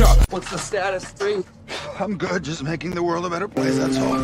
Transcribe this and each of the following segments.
Chuck. What's the status, 3? I'm good, just making the world a better place, that's all.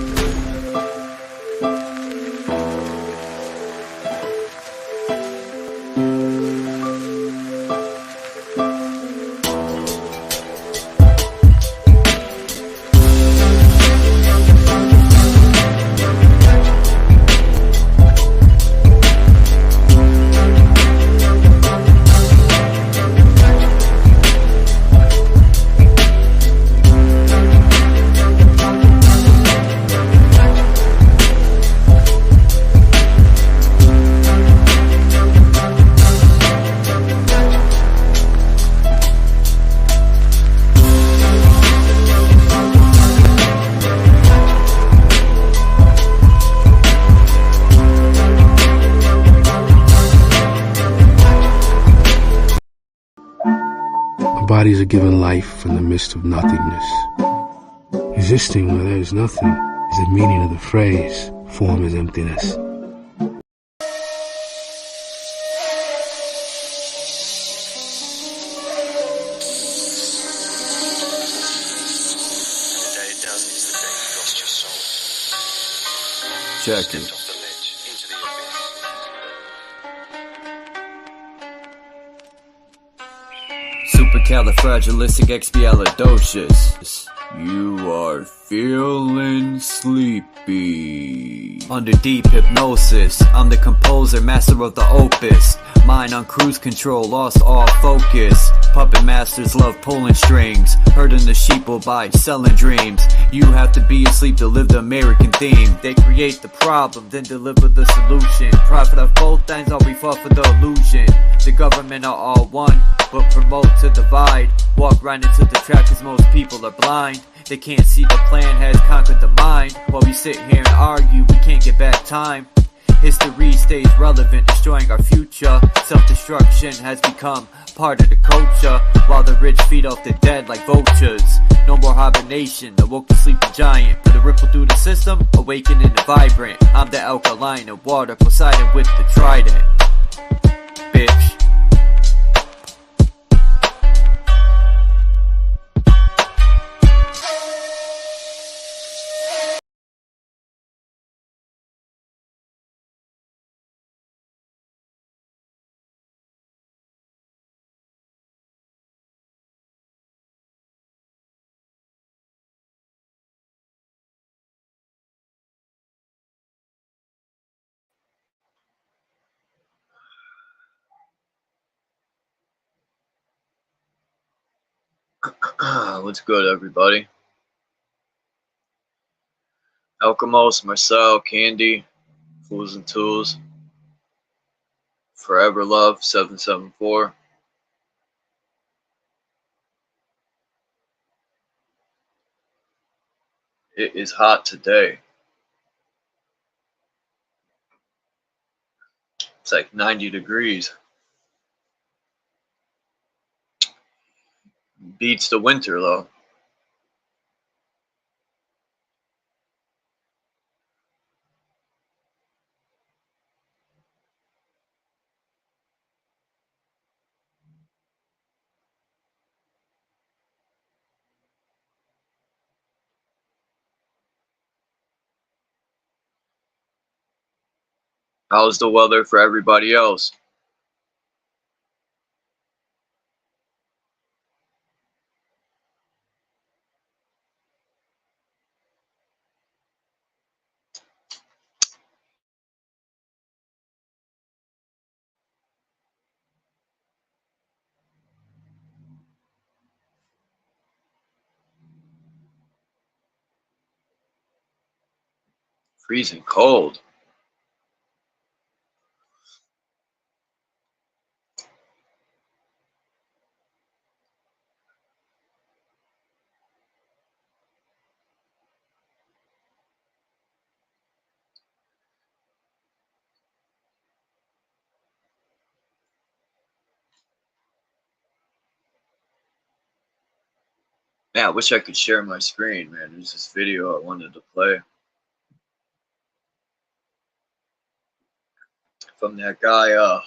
Bodies are given life in the midst of nothingness. Existing where there is nothing is the meaning of the phrase, form is emptiness. Check it. Supercalifragilisticexpialidocious. You are feeling sleepy. Under deep hypnosis, I'm the composer, master of the opus. Mind on cruise control, lost all focus. Puppet masters love pulling strings, herding the sheeple by selling dreams. You have to be asleep to live the American theme. They create the problem, then deliver the solution. Profit of both ends, all we fought for the illusion. The government are all one, but promote to divide. Walk right into the trap cause most people are blind. They can't see the plan has conquered the mind. While we sit here and argue, we can't get back time. History stays relevant, destroying our future. Self-destruction has become part of the culture, while the rich feed off the dead like vultures. No more hibernation, awoke to sleep the giant. Put a ripple through the system, awakening and vibrant. I'm the alkaline of water, Poseidon with the trident. Bitch. What's good, everybody? Alchemos, Marcel, Candy, Fools and Tools, Forever Love, 774. It is hot today. It's like 90 degrees. Beats the winter, though. How's the weather for everybody else? Freezing cold. Man, I wish I could share my screen, man. There's this video I wanted to play from that guy,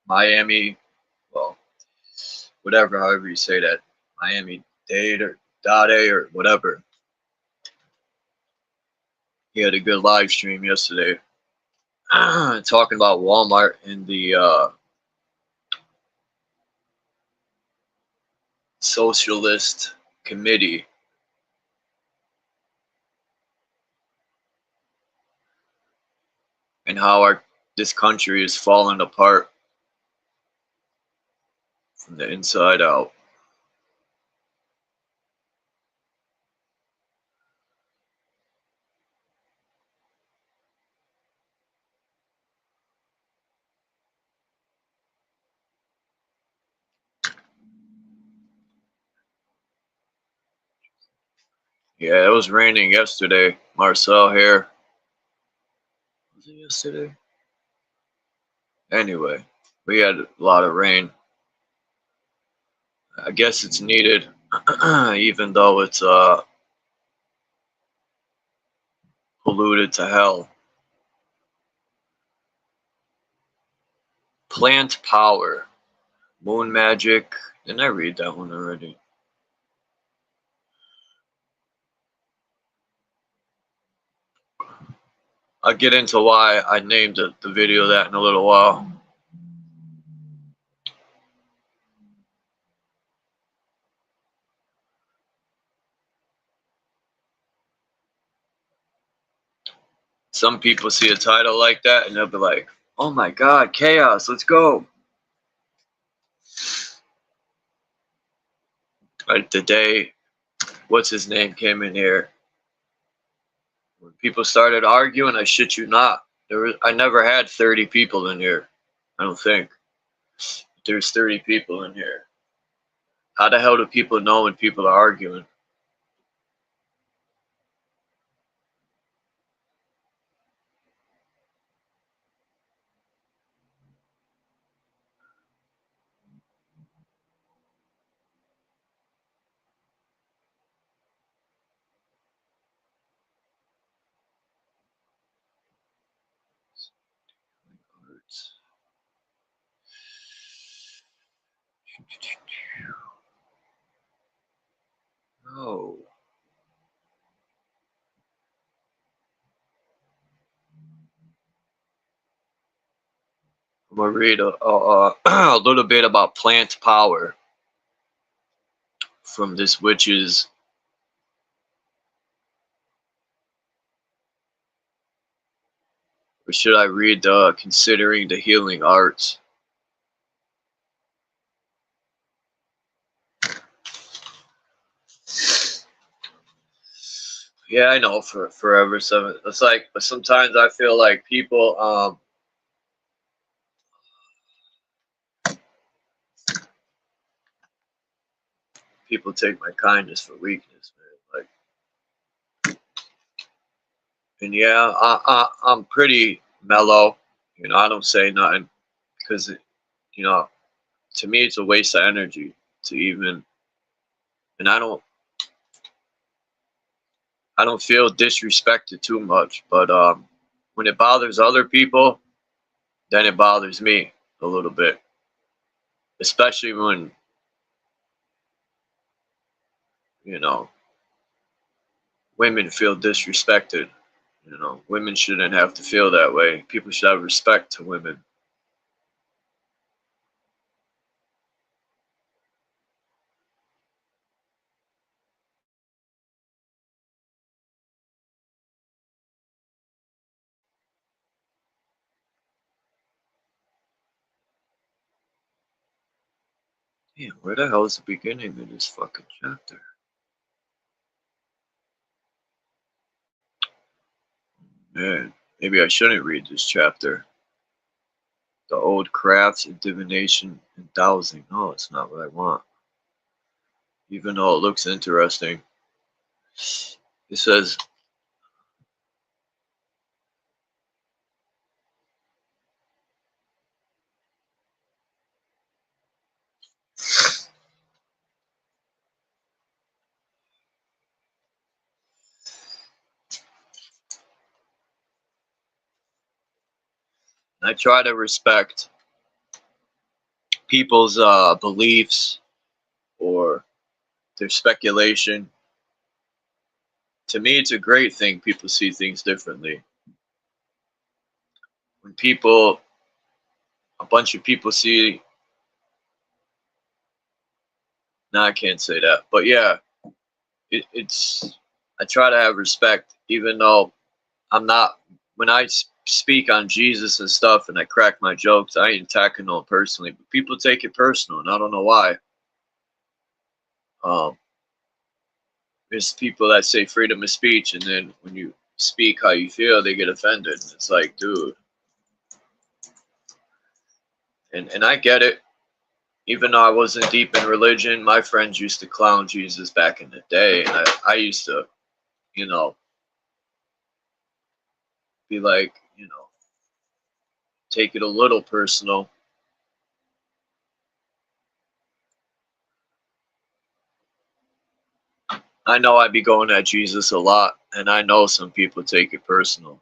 Miami, well, whatever, however you say that, Miami-Dade or Dade or whatever. He had a good live stream yesterday talking about Walmart and the socialist committee. And how this country is falling apart from the inside out. Yeah, it was raining yesterday. Marcel here. Was it yesterday? Anyway, we had a lot of rain. I guess it's needed, even though it's polluted to hell. Plant power. Moon magic. Didn't I read that one already? I'll get into why I named the video that in a little while. Some people see a title like that and they'll be like, oh my god, chaos, let's go. Like the day, what's his name came in here. When people started arguing, I shit you not, I never had 30 people in here. I don't think. There's 30 people in here. How the hell do people know when people are arguing? No. I'm gonna read a little bit about plant power from this witch's or should I read Considering the Healing Arts? Yeah, I know for forever. So it's like, but sometimes I feel like people people take my kindness for weakness, man. Like, and yeah, I'm pretty mellow. You know, I don't say nothing because you know, to me it's a waste of energy to even, and I don't feel disrespected too much. But when it bothers other people, then it bothers me a little bit, especially when, you know, women feel disrespected. You know, women shouldn't have to feel that way. People should have respect to women. Damn, where the hell is the beginning of this fucking chapter? Man, maybe I shouldn't read this chapter. The old crafts of divination and dowsing. No, it's not what I want. Even though it looks interesting. It says, I try to respect people's beliefs or there's speculation. To me, it's a great thing people see things differently. When a bunch of people see, no, I can't say that, but yeah, it's, I try to have respect, even though I'm not, when I speak on Jesus and stuff and I crack my jokes, I ain't attacking no one personally, but people take it personal, and I don't know why. There's people that say freedom of speech, and then when you speak how you feel, they get offended. It's like, dude. And I get it. Even though I wasn't deep in religion, my friends used to clown Jesus back in the day. And I used to, you know, be like, you know, take it a little personal. I know I be going at Jesus a lot, and I know some people take it personal.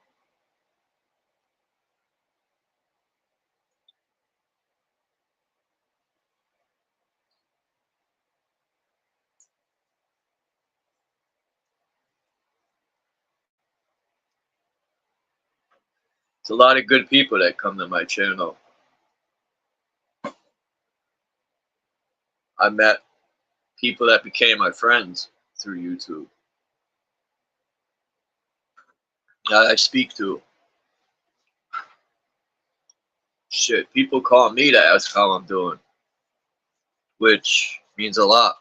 It's a lot of good people that come to my channel. I met people that became my friends through YouTube. I speak to. Shit, people call me to ask how I'm doing, which means a lot.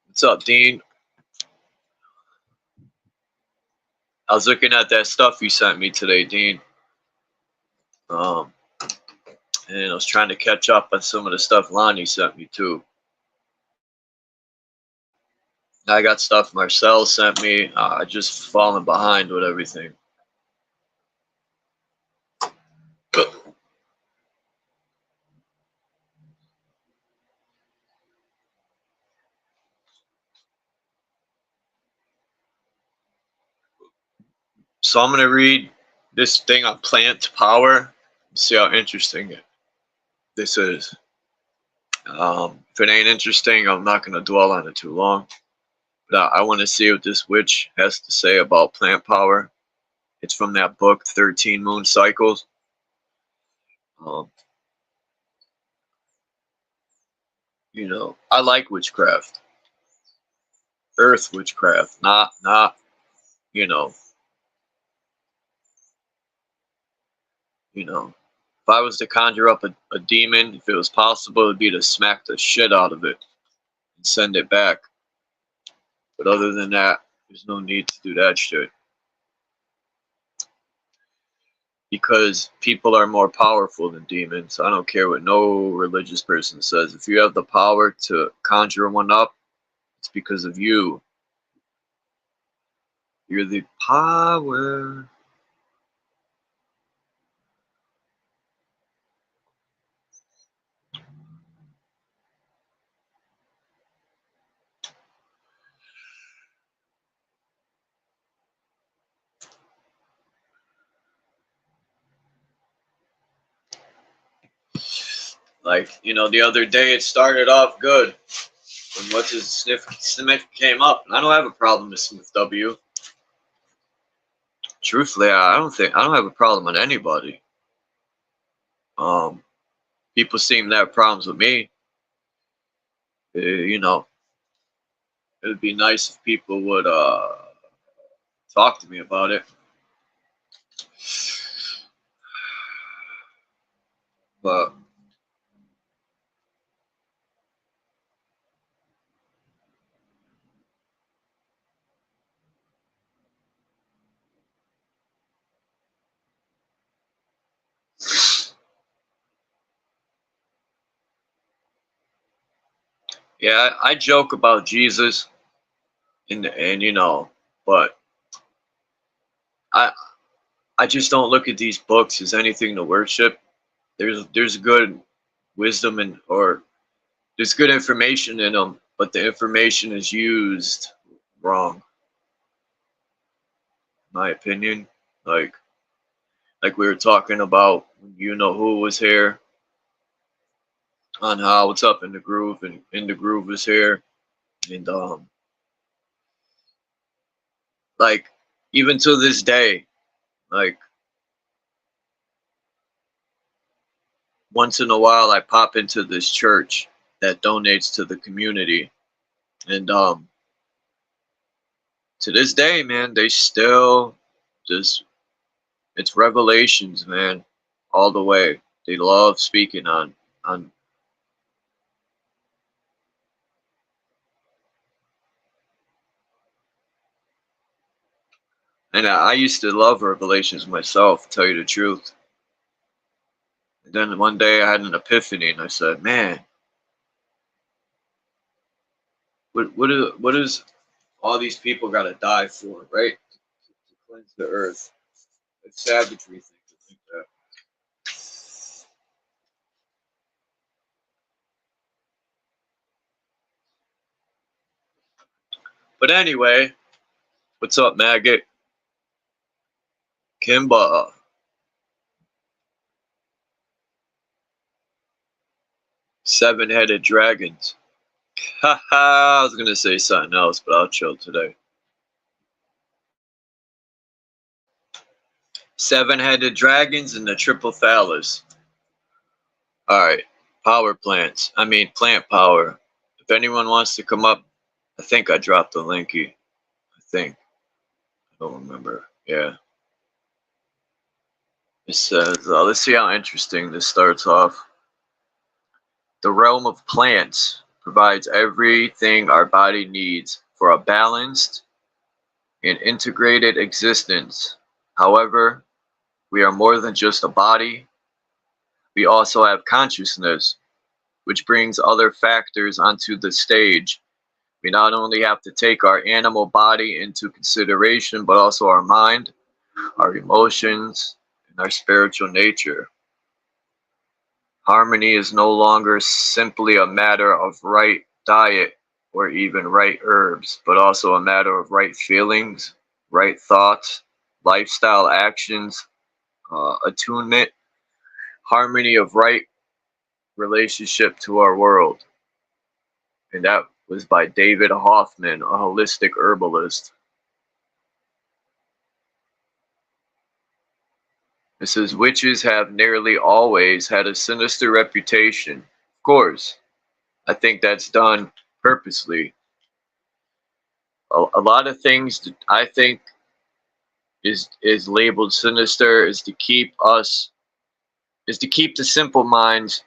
What's up, Dean? I was looking at that stuff you sent me today, Dean. And I was trying to catch up on some of the stuff Lonnie sent me too. I got stuff Marcel sent me. I just fallen behind with everything. So I'm going to read this thing on plant power. See how interesting this is. If it ain't interesting, I'm not going to dwell on it too long. But I want to see what this witch has to say about plant power. It's from that book, 13 Moon Cycles. You know, I like witchcraft. Earth witchcraft, not, you know, if I was to conjure up a demon, if it was possible, it'd be to smack the shit out of it and send it back. But other than that, there's no need to do that shit. Because people are more powerful than demons. I don't care what no religious person says. If you have the power to conjure one up, it's because of you. You're the power. Like, you know, the other day it started off good. When what's his Smith came up. I don't have a problem with Smith W. Truthfully, I don't have a problem with anybody. People seem to have problems with me. You know, it would be nice if people would talk to me about it. But yeah, I joke about Jesus, and you know, but I just don't look at these books as anything to worship. There's good wisdom or there's good information in them, but the information is used wrong, in my opinion. Like we were talking about when you know who was here. on how what's up in the groove, and in the groove is here, and like even to this day, like once in a while I pop into this church that donates to the community, and to this day, man, they still just, it's revelations, man, all the way. They love speaking on and I used to love revelations myself, to tell you the truth. And then one day I had an epiphany, and I said, man, what is all these people got to die for, right? To cleanse the earth. It's savagery things to think that. But anyway, what's up, Maggot? Kimba. Seven-headed dragons. Haha, I was gonna say something else, but I'll chill today. Seven-headed dragons and the triple phallus. Alright, power plants. I mean, plant power. If anyone wants to come up, I think I dropped the linky. I think. I don't remember. Yeah. It says, let's see how interesting this starts off. The realm of plants provides everything our body needs for a balanced and integrated existence. However, we are more than just a body. We also have consciousness, which brings other factors onto the stage. We not only have to take our animal body into consideration, but also our mind, our emotions, and our spiritual nature. Harmony is no longer simply a matter of right diet or even right herbs, but also a matter of right feelings, right thoughts, lifestyle actions, attunement, harmony of right relationship to our world. And that was by David Hoffman, a holistic herbalist. It says, witches have nearly always had a sinister reputation. Of course, I think that's done purposely. A lot of things that I think is labeled sinister is to keep the simple minds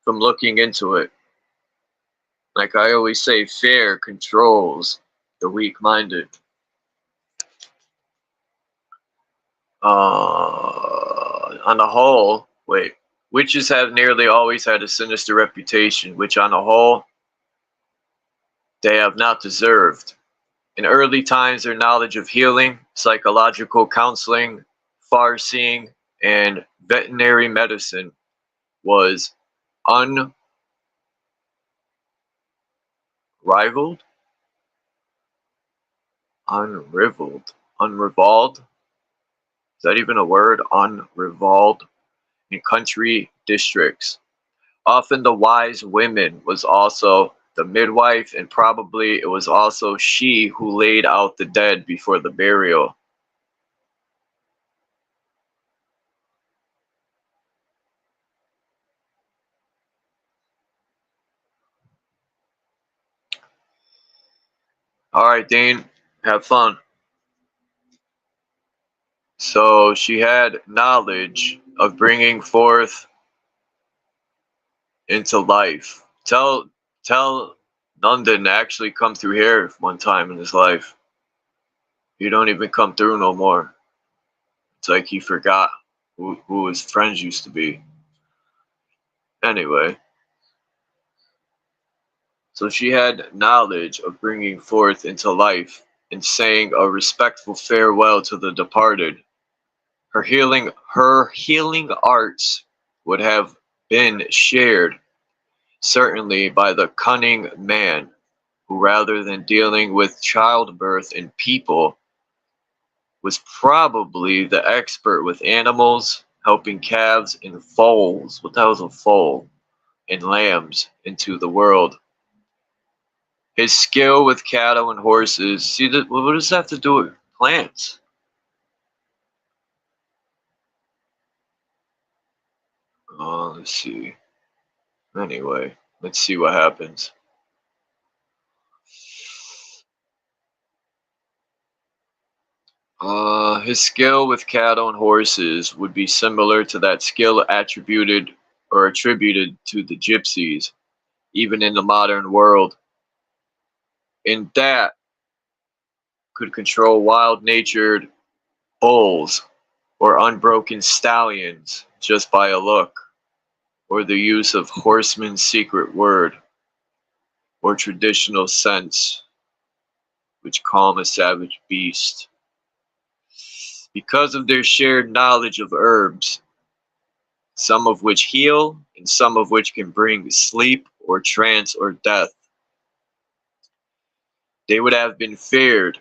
from looking into it. Like I always say, fear controls the weak-minded. On the whole, witches have nearly always had a sinister reputation, which on the whole, they have not deserved. In early times, their knowledge of healing, psychological counseling, far-seeing, and veterinary medicine was unrivaled. Is that even a word? Unrivaled in country districts. Often the wise woman was also the midwife, and probably it was also she who laid out the dead before the burial. All right, Dean, have fun. So she had knowledge of bringing forth into life. Tell London to actually come through here one time in his life. You don't even come through no more. It's like he forgot who his friends used to be. Anyway. So she had knowledge of bringing forth into life and saying a respectful farewell to the departed. Her healing arts would have been shared, certainly by the cunning man, who rather than dealing with childbirth in people, was probably the expert with animals, helping calves and foals. What the hell is a foal? and lambs into the world. His skill with cattle and horses. See, what does that have to do with plants? Let's see. Anyway, let's see what happens. His skill with cattle and horses would be similar to that skill attributed to the gypsies, even in the modern world. In that, could control wild-natured bulls or unbroken stallions just by a look, or the use of horseman's secret word, or traditional sense, which calm a savage beast. Because of their shared knowledge of herbs, some of which heal and some of which can bring sleep or trance or death, they would have been feared.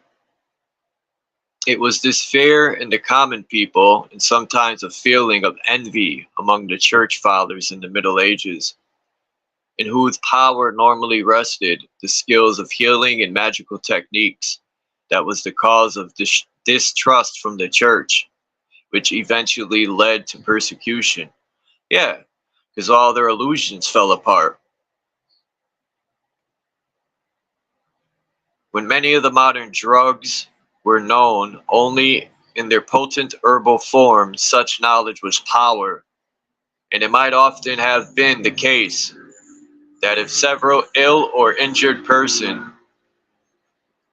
It was this fear in the common people, and sometimes a feeling of envy among the church fathers in the Middle Ages, in whose power normally rested the skills of healing and magical techniques, that was the cause of distrust from the church, which eventually led to persecution. Yeah, because all their illusions fell apart. When many of the modern drugs were known only in their potent herbal form, such knowledge was power, and it might often have been the case that if several ill or injured person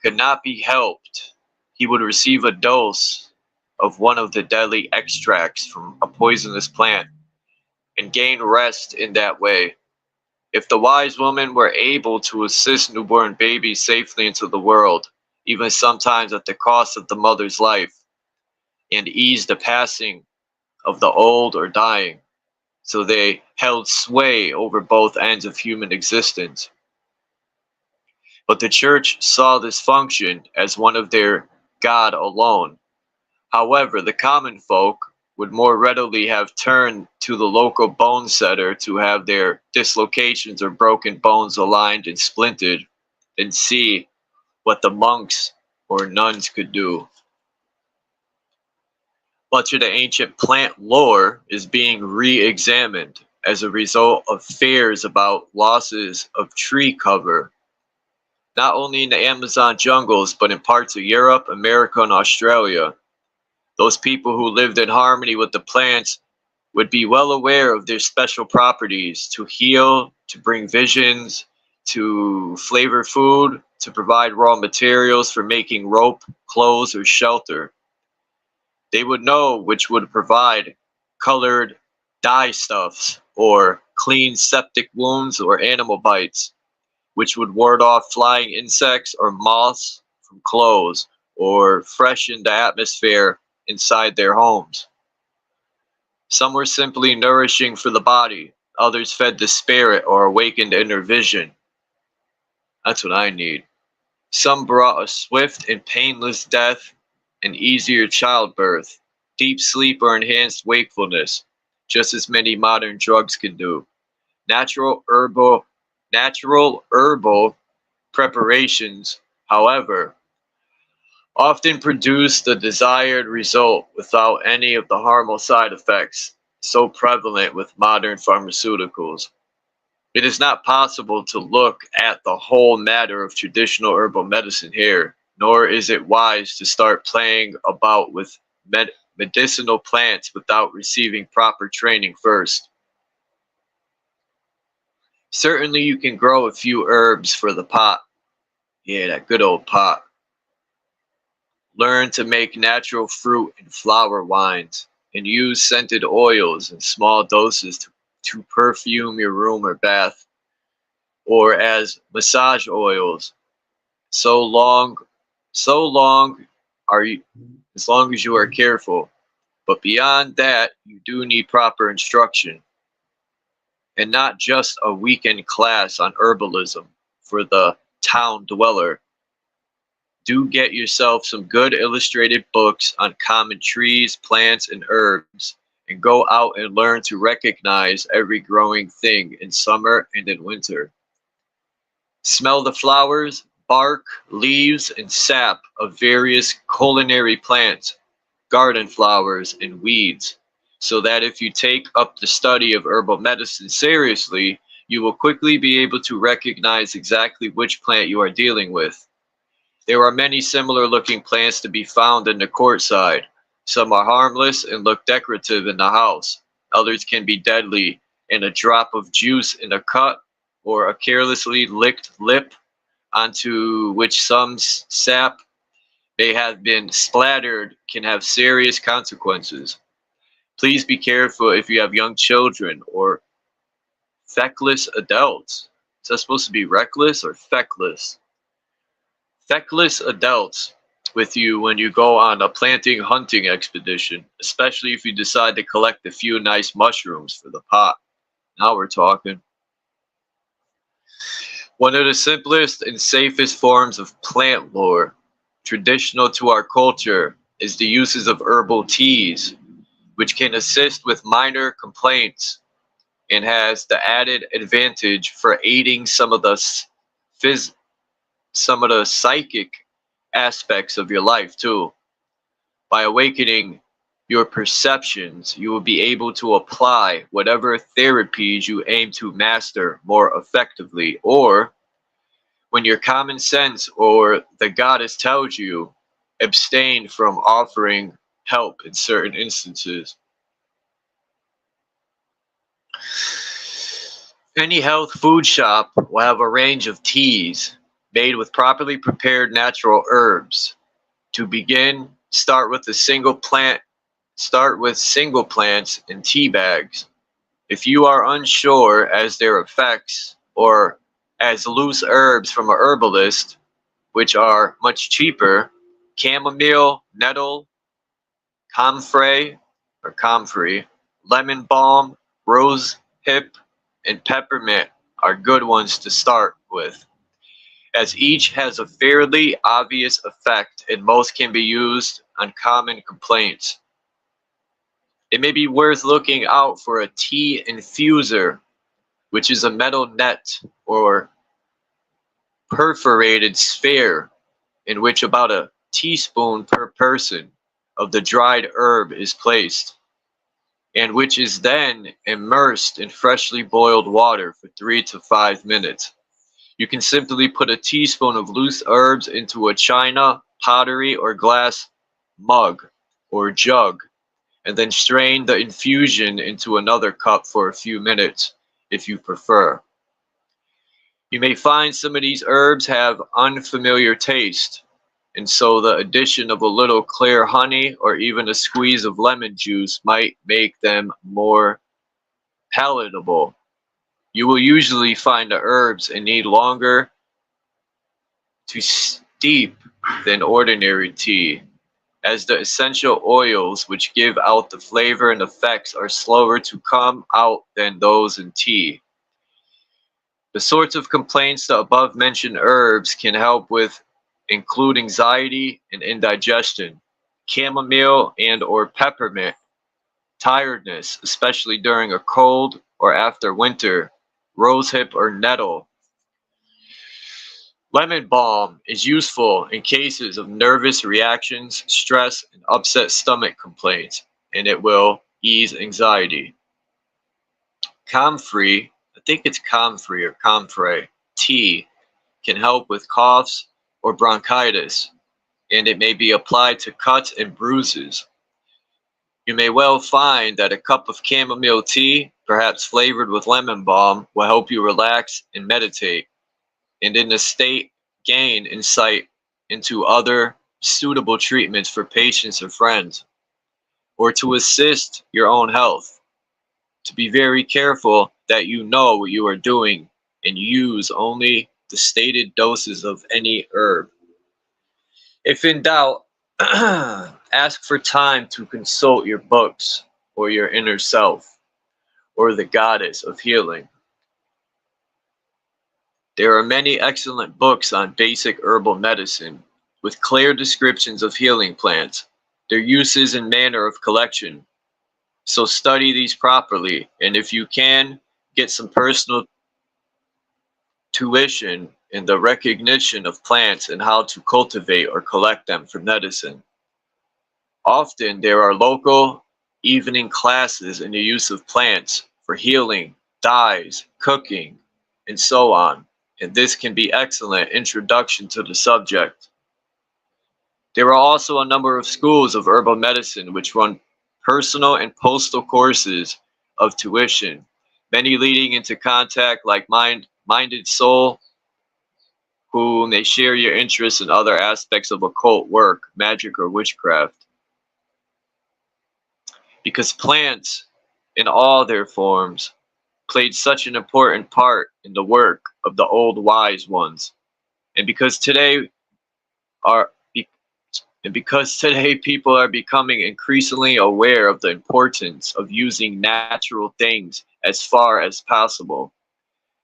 could not be helped, he would receive a dose of one of the deadly extracts from a poisonous plant and gain rest in that way. If the wise woman were able to assist newborn babies safely into the world, even sometimes at the cost of the mother's life, and ease the passing of the old or dying, so they held sway over both ends of human existence. But the church saw this function as one of their God alone. However, the common folk would more readily have turned to the local bone setter to have their dislocations or broken bones aligned and splintered than see what the monks or nuns could do. Much of the ancient plant lore is being re-examined as a result of fears about losses of tree cover, not only in the Amazon jungles, but in parts of Europe, America, and Australia. Those people who lived in harmony with the plants would be well aware of their special properties to heal, to bring visions, to flavor food, to provide raw materials for making rope, clothes, or shelter. They would know which would provide colored dye stuffs, or clean septic wounds or animal bites, which would ward off flying insects or moths from clothes, or freshen the atmosphere inside their homes. Some were simply nourishing for the body, others fed the spirit or awakened inner vision. That's what I need. Some brought a swift and painless death, an easier childbirth, deep sleep or enhanced wakefulness, just as many modern drugs can do. Natural herbal preparations, however, often produce the desired result without any of the harmful side effects so prevalent with modern pharmaceuticals. It is not possible to look at the whole matter of traditional herbal medicine here, nor is it wise to start playing about with medicinal plants without receiving proper training first. Certainly you can grow a few herbs for the pot. Yeah, that good old pot. Learn to make natural fruit and flower wines, and use scented oils in small doses to perfume your room or bath, or as massage oils. So long are you, as long as you are careful. But beyond that, you do need proper instruction, and not just a weekend class on herbalism for the town dweller. Do get yourself some good illustrated books on common trees, plants, and herbs, and go out and learn to recognize every growing thing in summer and in winter. Smell the flowers, bark, leaves, and sap of various culinary plants, garden flowers, and weeds, so that if you take up the study of herbal medicine seriously, you will quickly be able to recognize exactly which plant you are dealing with. There are many similar looking plants to be found in the courtside. Some are harmless and look decorative in the house. Others can be deadly, and a drop of juice in a cut or a carelessly licked lip onto which some sap may have been splattered can have serious consequences. Please be careful if you have young children or feckless adults. Is that supposed to be reckless or feckless? Feckless adults with you when you go on a planting hunting expedition, especially if you decide to collect a few nice mushrooms for the pot. Now we're talking. One of the simplest and safest forms of plant lore, traditional to our culture, is the uses of herbal teas, which can assist with minor complaints and has the added advantage for aiding some of the psychic aspects of your life too. By awakening your perceptions, you will be able to apply whatever therapies you aim to master more effectively, or when your common sense or the goddess tells you, abstain from offering help in certain instances. Any health food shop will have a range of teas made with properly prepared natural herbs. To begin, start with single plants in tea bags. If you are unsure as their effects, or as loose herbs from a herbalist, which are much cheaper, chamomile, nettle, comfrey, lemon balm, rose hip, and peppermint are good ones to start with, as each has a fairly obvious effect and most can be used on common complaints. It may be worth looking out for a tea infuser, which is a metal net or perforated sphere in which about a teaspoon per person of the dried herb is placed, and which is then immersed in freshly boiled water for 3 to 5 minutes. You can simply put a teaspoon of loose herbs into a china, pottery, or glass mug or jug, and then strain the infusion into another cup for a few minutes if you prefer. You may find some of these herbs have unfamiliar taste, and so the addition of a little clear honey or even a squeeze of lemon juice might make them more palatable. You will usually find the herbs and need longer to steep than ordinary tea, as the essential oils which give out the flavor and effects are slower to come out than those in tea. The sorts of complaints the above mentioned herbs can help with include anxiety and indigestion, chamomile and or peppermint, tiredness, especially during a cold or after winter, rosehip or nettle. Lemon balm is useful in cases of nervous reactions, stress, and upset stomach complaints, and it will ease anxiety. Comfrey, I think it's comfrey or comfrey, tea can help with coughs or bronchitis, and it may be applied to cuts and bruises. You may well find that a cup of chamomile tea, perhaps flavored with lemon balm, will help you relax and meditate, and in a state gain insight into other suitable treatments for patients or friends, or to assist your own health. To be very careful that you know what you are doing and use only the stated doses of any herb. If in doubt, ask for time to consult your books or your inner self or the goddess of healing. There are many excellent books on basic herbal medicine with clear descriptions of healing plants, their uses and manner of collection. So study these properly, and if you can, get some personal tuition in the recognition of plants and how to cultivate or collect them for medicine. Often there are local evening classes in the use of plants for healing, dyes, cooking, and so on, and this can be excellent introduction to the subject. There are also a number of schools of herbal medicine which run personal and postal courses of tuition, many leading into contact like-minded soul who may share your interests in other aspects of occult work, magic, or witchcraft. Because plants, in all their forms, played such an important part in the work of the old wise ones, and because today are and because today people are becoming increasingly aware of the importance of using natural things as far as possible,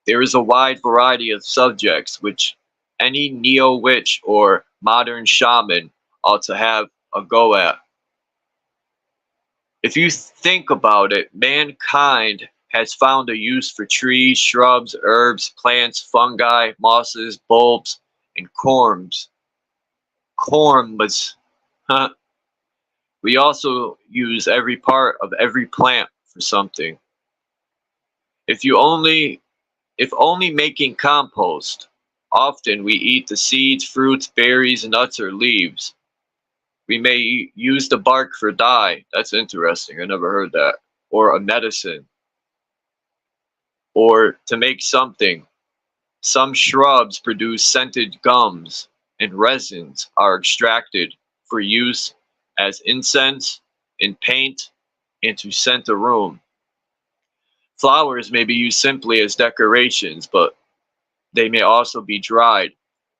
there is a wide variety of subjects which any neo-witch or modern shaman ought to have a go at. If you think about it, mankind has found a use for trees, shrubs, herbs, plants, fungi, mosses, bulbs, and corms. Corms. Huh? We also use every part of every plant for something. If only making compost, often we eat the seeds, fruits, berries, nuts, or leaves. We may use the bark for dye. That's interesting. I never heard that. Or a medicine. Or to make something. Some shrubs produce scented gums, and resins are extracted for use as incense, in paint, and to scent a room. Flowers may be used simply as decorations, but they may also be dried,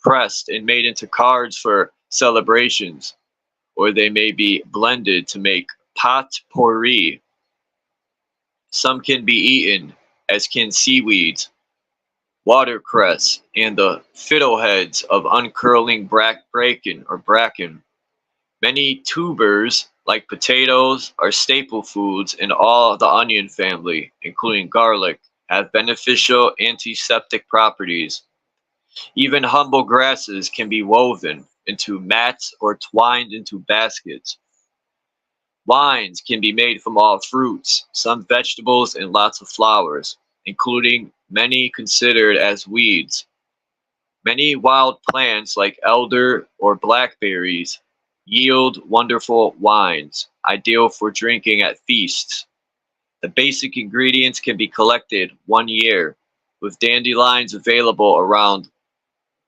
pressed, and made into cards for celebrations, or they may be blended to make potpourri. Some can be eaten, as can seaweeds, watercress, and the fiddleheads of uncurling bracken. Many tubers, like potatoes, are staple foods in all the onion family, including garlic, have beneficial antiseptic properties. Even humble grasses can be woven into mats or twined into baskets. Wines can be made from all fruits, some vegetables, and lots of flowers, including many considered as weeds. Many wild plants like elder or blackberries yield wonderful wines, ideal for drinking at feasts. The basic ingredients can be collected 1 year, with dandelions available around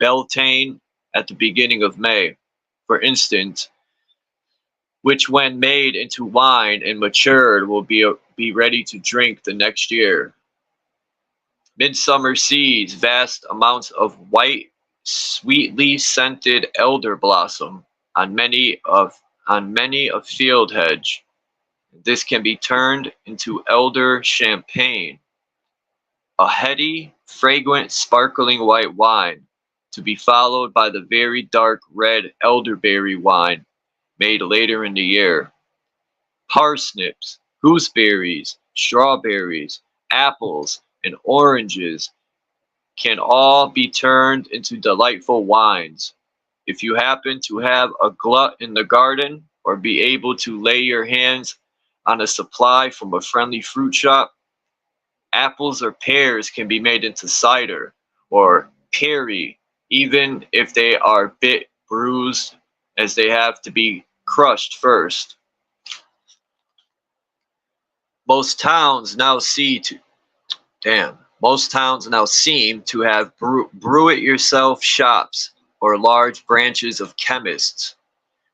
Beltane at the beginning of May, for instance, which when made into wine and matured will be ready to drink the next year. Midsummer seeds, vast amounts of white, sweetly scented elder blossom on many a field hedge. This can be turned into elder champagne, a heady, fragrant, sparkling white wine, to be followed by the very dark red elderberry wine made later in the year. Parsnips, gooseberries, strawberries, apples, and oranges can all be turned into delightful wines. If you happen to have a glut in the garden or be able to lay your hands on a supply from a friendly fruit shop, apples or pears can be made into cider or perry, even if they are a bit bruised, as they have to be crushed first. Most towns now seem to have brew-it-yourself shops or large branches of chemists,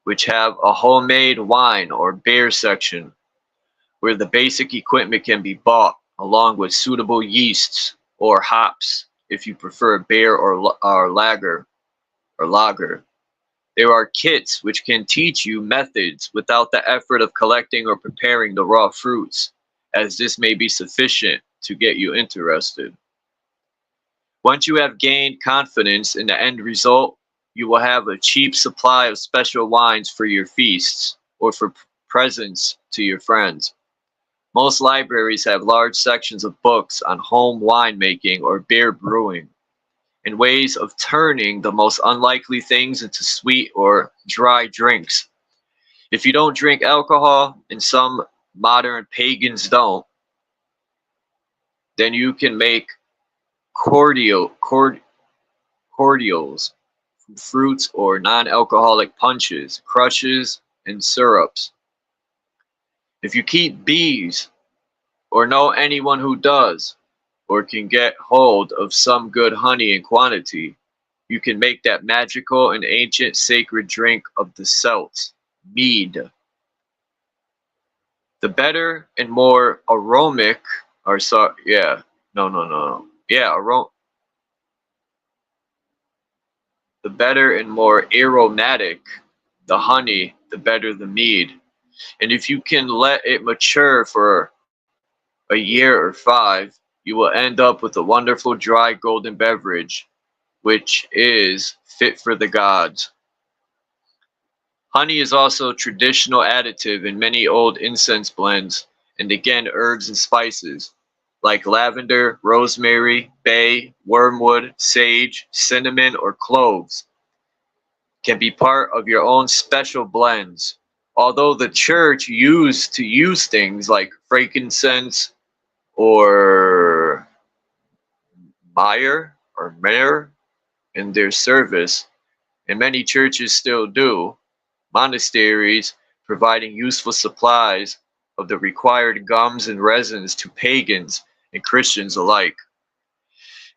which have a homemade wine or beer section, where the basic equipment can be bought, along with suitable yeasts or hops, if you prefer beer or lager. There are kits which can teach you methods without the effort of collecting or preparing the raw fruits, as this may be sufficient to get you interested. Once you have gained confidence in the end result, you will have a cheap supply of special wines for your feasts or for presents to your friends. Most libraries have large sections of books on home winemaking or beer brewing, and ways of turning the most unlikely things into sweet or dry drinks. If you don't drink alcohol, and some modern pagans don't, then you can make cordials from fruits or non-alcoholic punches, crushes, and syrups. If you keep bees, or know anyone who does, or can get hold of some good honey in quantity, you can make that magical and ancient sacred drink of the Celts, mead. The better and more aromatic, or so, yeah, no. Yeah, the better and more aromatic the honey, the better the mead. And if you can let it mature for a year or 5, you will end up with a wonderful dry golden beverage, which is fit for the gods. Honey is also a traditional additive in many old incense blends, and again herbs and spices, like lavender, rosemary, bay, wormwood, sage, cinnamon, or cloves, can be part of your own special blends. Although the church used to use things like frankincense or myrrh in their service, and many churches still do, monasteries providing useful supplies of the required gums and resins to pagans and Christians alike.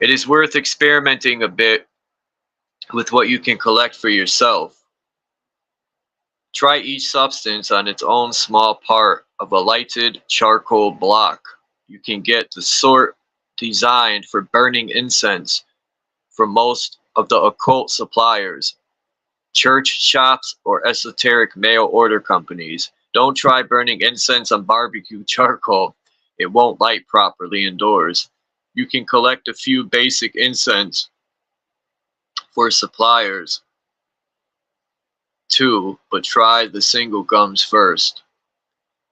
It is worth experimenting a bit with what you can collect for yourself. Try each substance on its own small part of a lighted charcoal block. You can get the sort designed for burning incense from most of the occult suppliers, church shops, or esoteric mail order companies. Don't try burning incense on barbecue charcoal. It won't light properly indoors. You can collect a few basic incense for suppliers too, but try the single gums first.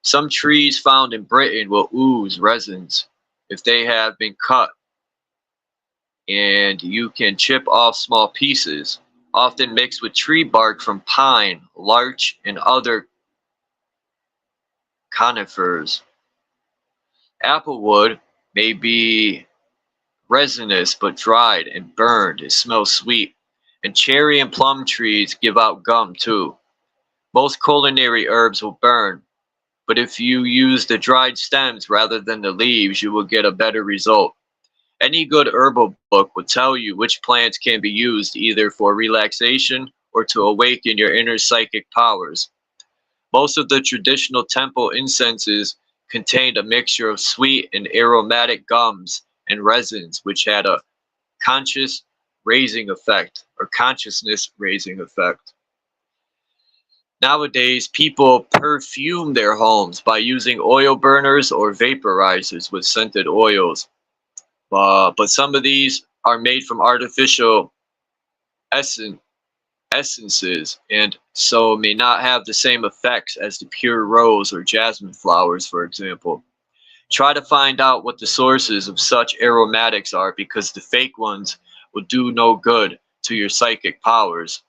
Some trees found in Britain will ooze resins if they have been cut, and you can chip off small pieces, often mixed with tree bark from pine, larch, and other conifers. Applewood may be resinous but dried and burned. It smells sweet. And cherry and plum trees give out gum too. Most culinary herbs will burn, but if you use the dried stems rather than the leaves, you will get a better result. Any good herbal book will tell you which plants can be used either for relaxation or to awaken your inner psychic powers. Most of the traditional temple incenses contained a mixture of sweet and aromatic gums and resins, which had a consciousness raising effect. Nowadays, people perfume their homes by using oil burners or vaporizers with scented oils. But some of these are made from artificial essences, and so may not have the same effects as the pure rose or jasmine flowers, for example. Try to find out what the sources of such aromatics are, because the fake ones will do no good to your psychic powers.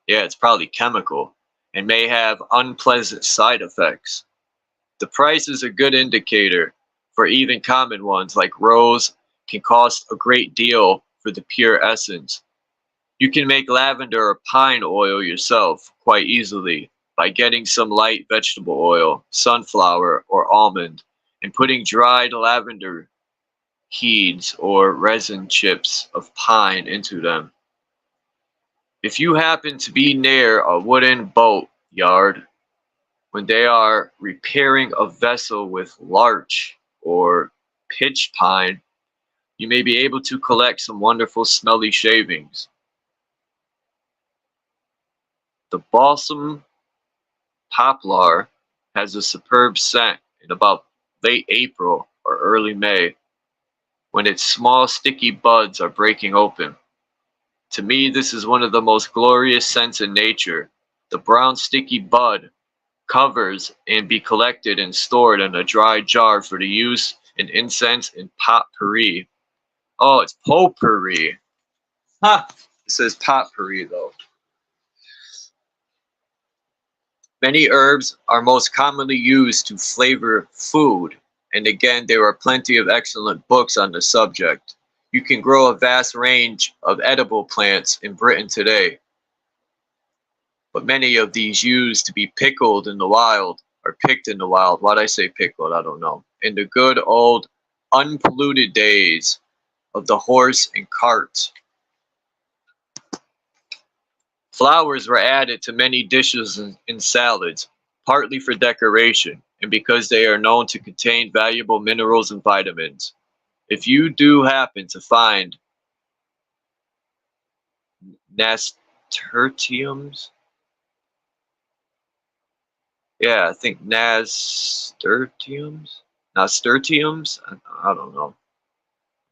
Yeah, it's probably chemical and may have unpleasant side effects. The price is a good indicator, for even common ones like rose can cost a great deal for the pure essence. You can make lavender or pine oil yourself quite easily by getting some light vegetable oil, sunflower or almond, and putting dried lavender heads or resin chips of pine into them. If you happen to be near a wooden boat yard when they are repairing a vessel with larch or pitch pine, you may be able to collect some wonderful smelly shavings. The balsam poplar has a superb scent in about late April or early May, when its small sticky buds are breaking open. To me, this is one of the most glorious scents in nature. The brown sticky bud covers and be collected and stored in a dry jar for the use in incense and potpourri. Oh, it's potpourri. Huh. It says potpourri though. Many herbs are most commonly used to flavor food, and again, there are plenty of excellent books on the subject. You can grow a vast range of edible plants in Britain today, but many of these used to be pickled in the wild, or picked in the wild. Why'd I say pickled? I don't know. In the good old unpolluted days of the horse and cart. Flowers were added to many dishes and salads, partly for decoration, and because they are known to contain valuable minerals and vitamins. If you do happen to find nasturtiums, yeah, I think nasturtiums, I don't know. I'm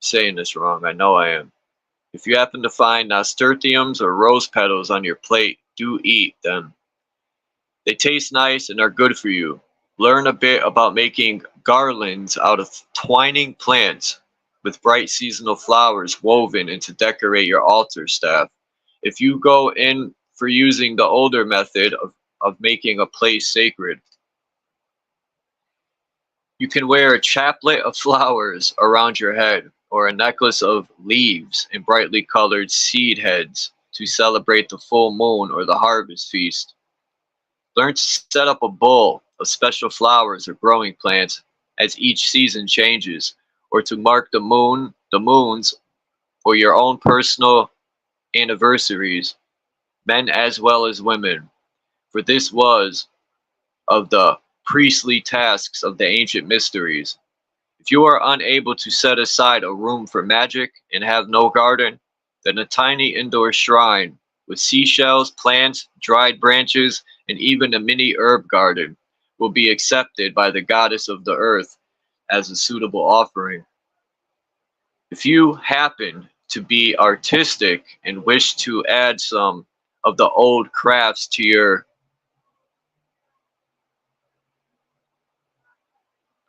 saying this wrong, I know I am. If you happen to find nasturtiums or rose petals on your plate, do eat them. They taste nice and are good for you. Learn a bit about making garlands out of twining plants with bright seasonal flowers woven in to decorate your altar staff. If you go in for using the older method of making a place sacred, you can wear a chaplet of flowers around your head or a necklace of leaves and brightly colored seed heads to celebrate the full moon or the harvest feast. Learn to set up a bowl of special flowers or growing plants as each season changes, or to mark the moons, or your own personal anniversaries, men as well as women. For this was of the priestly tasks of the ancient mysteries. If you are unable to set aside a room for magic and have no garden, then a tiny indoor shrine with seashells, plants, dried branches, and even a mini herb garden will be accepted by the goddess of the earth as a suitable offering. If you happen to be artistic and wish to add some of the old crafts to your,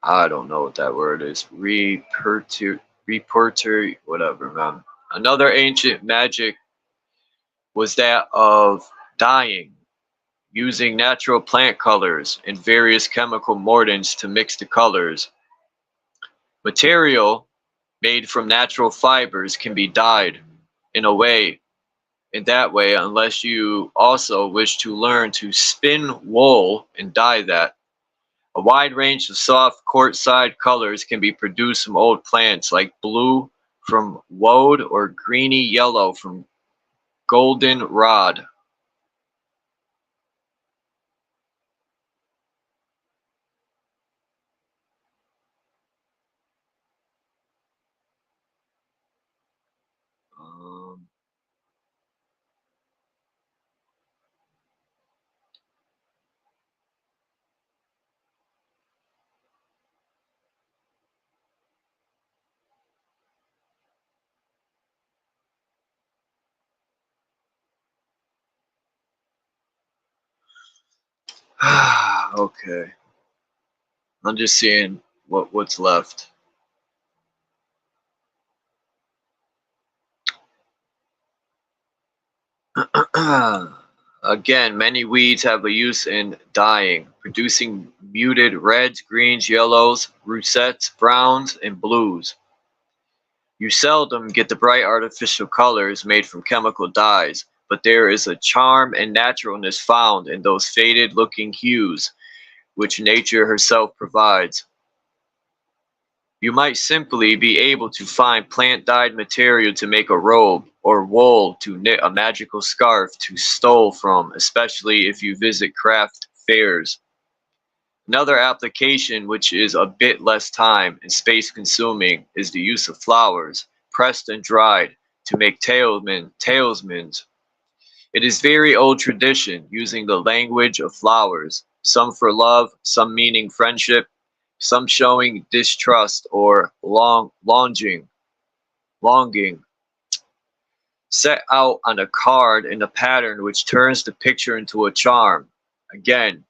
I don't know what that word is, repertory, whatever, man. Another ancient magic was that of dyeing, using natural plant colors and various chemical mordants to mix the colors. Material made from natural fibers can be dyed in that way, unless you also wish to learn to spin wool and dye that. A wide range of soft quartz-side colors can be produced from old plants, like blue from woad or greeny yellow from goldenrod. Um, okay, I'm just seeing what's left. Again, many weeds have a use in dyeing, producing muted reds, greens, yellows, rosettes, browns, and blues. You seldom get the bright artificial colors made from chemical dyes, but there is a charm and naturalness found in those faded looking hues which nature herself provides. You might simply be able to find plant-dyed material to make a robe, or wool to knit a magical scarf to stole from, especially if you visit craft fairs. Another application, which is a bit less time and space consuming, is the use of flowers, pressed and dried, to make talismans. It is very old tradition, using the language of flowers, some for love, some meaning friendship, some showing distrust or longing, set out on a card in a pattern which turns the picture into a charm. Again,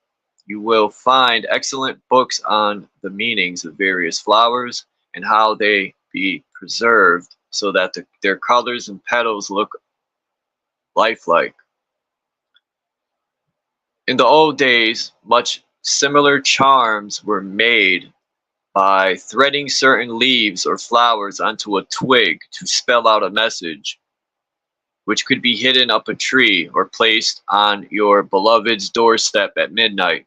You will find excellent books on the meanings of various flowers and how they be preserved so that their colors and petals look lifelike. In the old days, much similar charms were made by threading certain leaves or flowers onto a twig to spell out a message, which could be hidden up a tree or placed on your beloved's doorstep at midnight,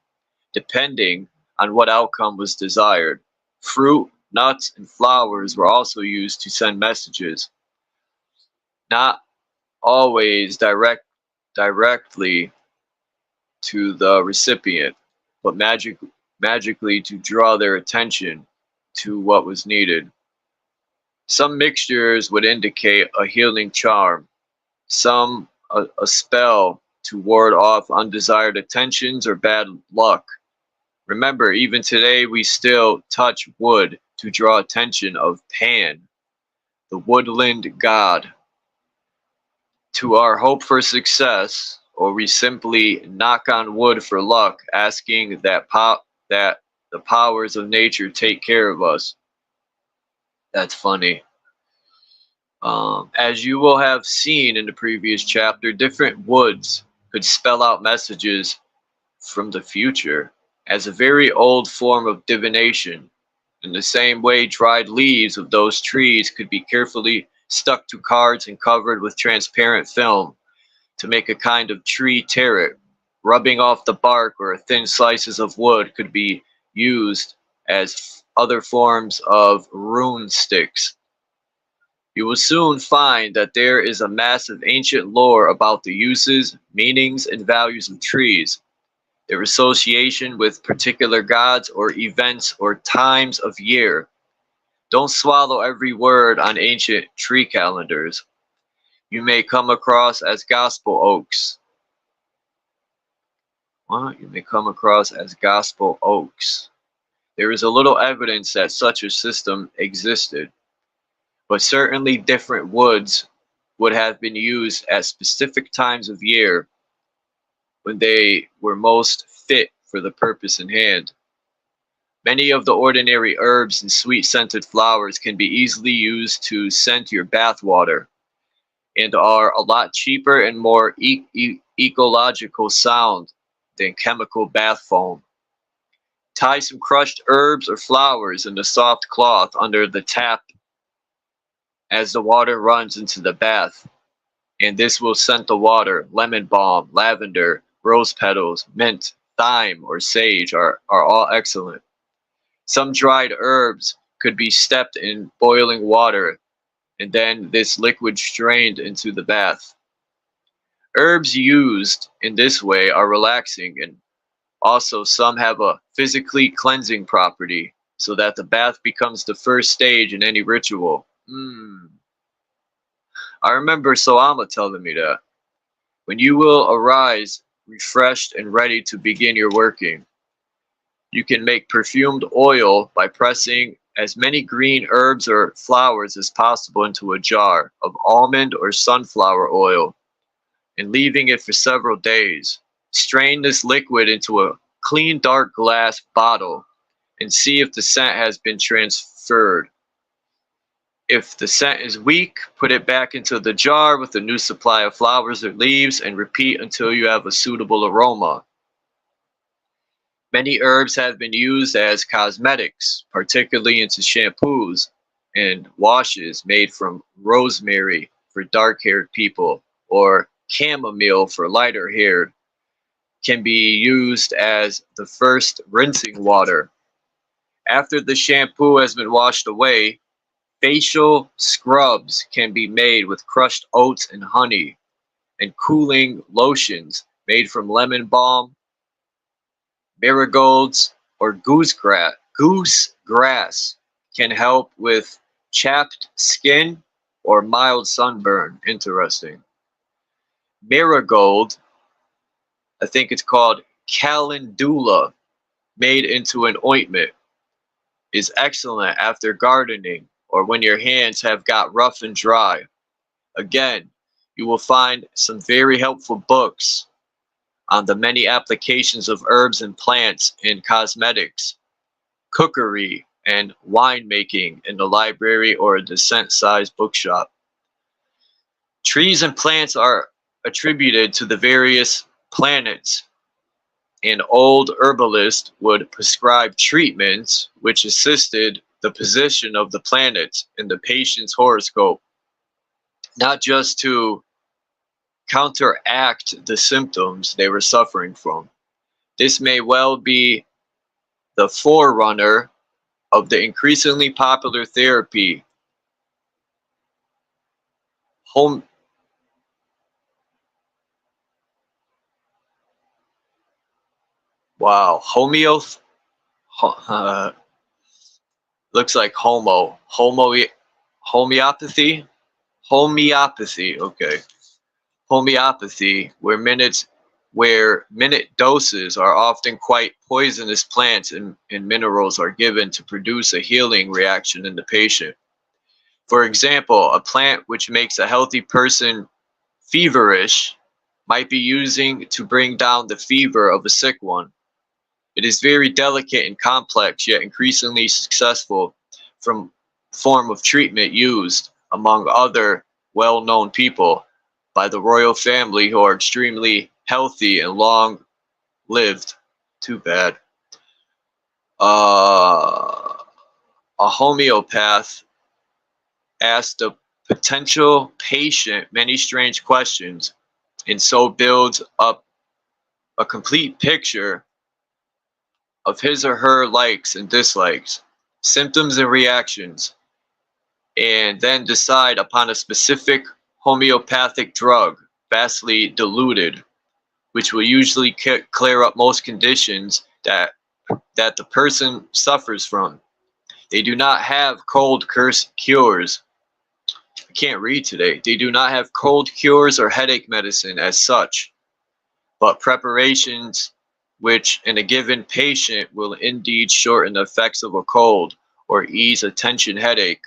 depending on what outcome was desired. Fruit, nuts, and flowers were also used to send messages, not always directly to the recipient, but magically to draw their attention to what was needed. Some mixtures would indicate a healing charm, some a spell to ward off undesired attentions or bad luck. Remember, even today we still touch wood to draw attention of Pan, the woodland god, to our hope for success, or we simply knock on wood for luck, asking that the powers of nature take care of us. That's funny. As you will have seen in the previous chapter, different woods could spell out messages from the future as a very old form of divination. In the same way, dried leaves of those trees could be carefully stuck to cards and covered with transparent film to make a kind of tree tarot. Rubbing off the bark or thin slices of wood could be used as other forms of rune sticks. You will soon find that there is a massive ancient lore about the uses, meanings, and values of trees, their association with particular gods or events or times of year. Don't swallow every word on ancient tree calendars. You may come across as gospel oaks. What? You may come across as gospel oaks. There is a little evidence that such a system existed, but certainly different woods would have been used at specific times of year when they were most fit for the purpose in hand. Many of the ordinary herbs and sweet-scented flowers can be easily used to scent your bath water and are a lot cheaper and more ecological sound than chemical bath foam. Tie some crushed herbs or flowers in a soft cloth under the tap as the water runs into the bath, and this will scent the water. Lemon balm, lavender, rose petals, mint, thyme, or sage are all excellent. Some dried herbs could be steeped in boiling water and then this liquid strained into the bath. Herbs used in this way are relaxing, and also some have a physically cleansing property so that the bath becomes the first stage in any ritual. I remember Soama telling me that. When you will arise refreshed and ready to begin your working, you can make perfumed oil by pressing as many green herbs or flowers as possible into a jar of almond or sunflower oil and leaving it for several days. Strain this liquid into a clean dark glass bottle and see if the scent has been transferred. If the scent is weak, put it back into the jar with a new supply of flowers or leaves and repeat until you have a suitable aroma. Many herbs have been used as cosmetics, particularly into shampoos and washes made from rosemary for dark-haired people or chamomile for lighter-haired. Can be used as the first rinsing water. After the shampoo has been washed away, facial scrubs can be made with crushed oats and honey, and cooling lotions made from lemon balm, marigolds, or goose grass can help with chapped skin or mild sunburn. Interesting. Marigold, I think it's called calendula, made into an ointment, is excellent after gardening or when your hands have got rough and dry. Again, you will find some very helpful books on the many applications of herbs and plants in cosmetics, cookery, and winemaking in the library or a decent-sized bookshop. Trees and plants are attributed to the various planets. An old herbalist would prescribe treatments which assisted the position of the planets in the patient's horoscope, not just to counteract the symptoms they were suffering from. This may well be the forerunner of the increasingly popular therapy looks like homeopathy, okay. Homeopathy, where minute doses are often quite poisonous plants and minerals are given to produce a healing reaction in the patient. For example, a plant which makes a healthy person feverish might be using to bring down the fever of a sick one. It is very delicate and complex, yet increasingly successful form of treatment used, among other well-known people, by the royal family who are extremely healthy and long-lived. Too bad. A homeopath asked the potential patient many strange questions, and so builds up a complete picture of his or her likes and dislikes, symptoms and reactions, and then decide upon a specific homeopathic drug, vastly diluted, which will usually clear up most conditions that the person suffers from. They do not have cold cures. I can't read today. They do not have cold cures or headache medicine as such, but preparations which in a given patient will indeed shorten the effects of a cold or ease a tension headache.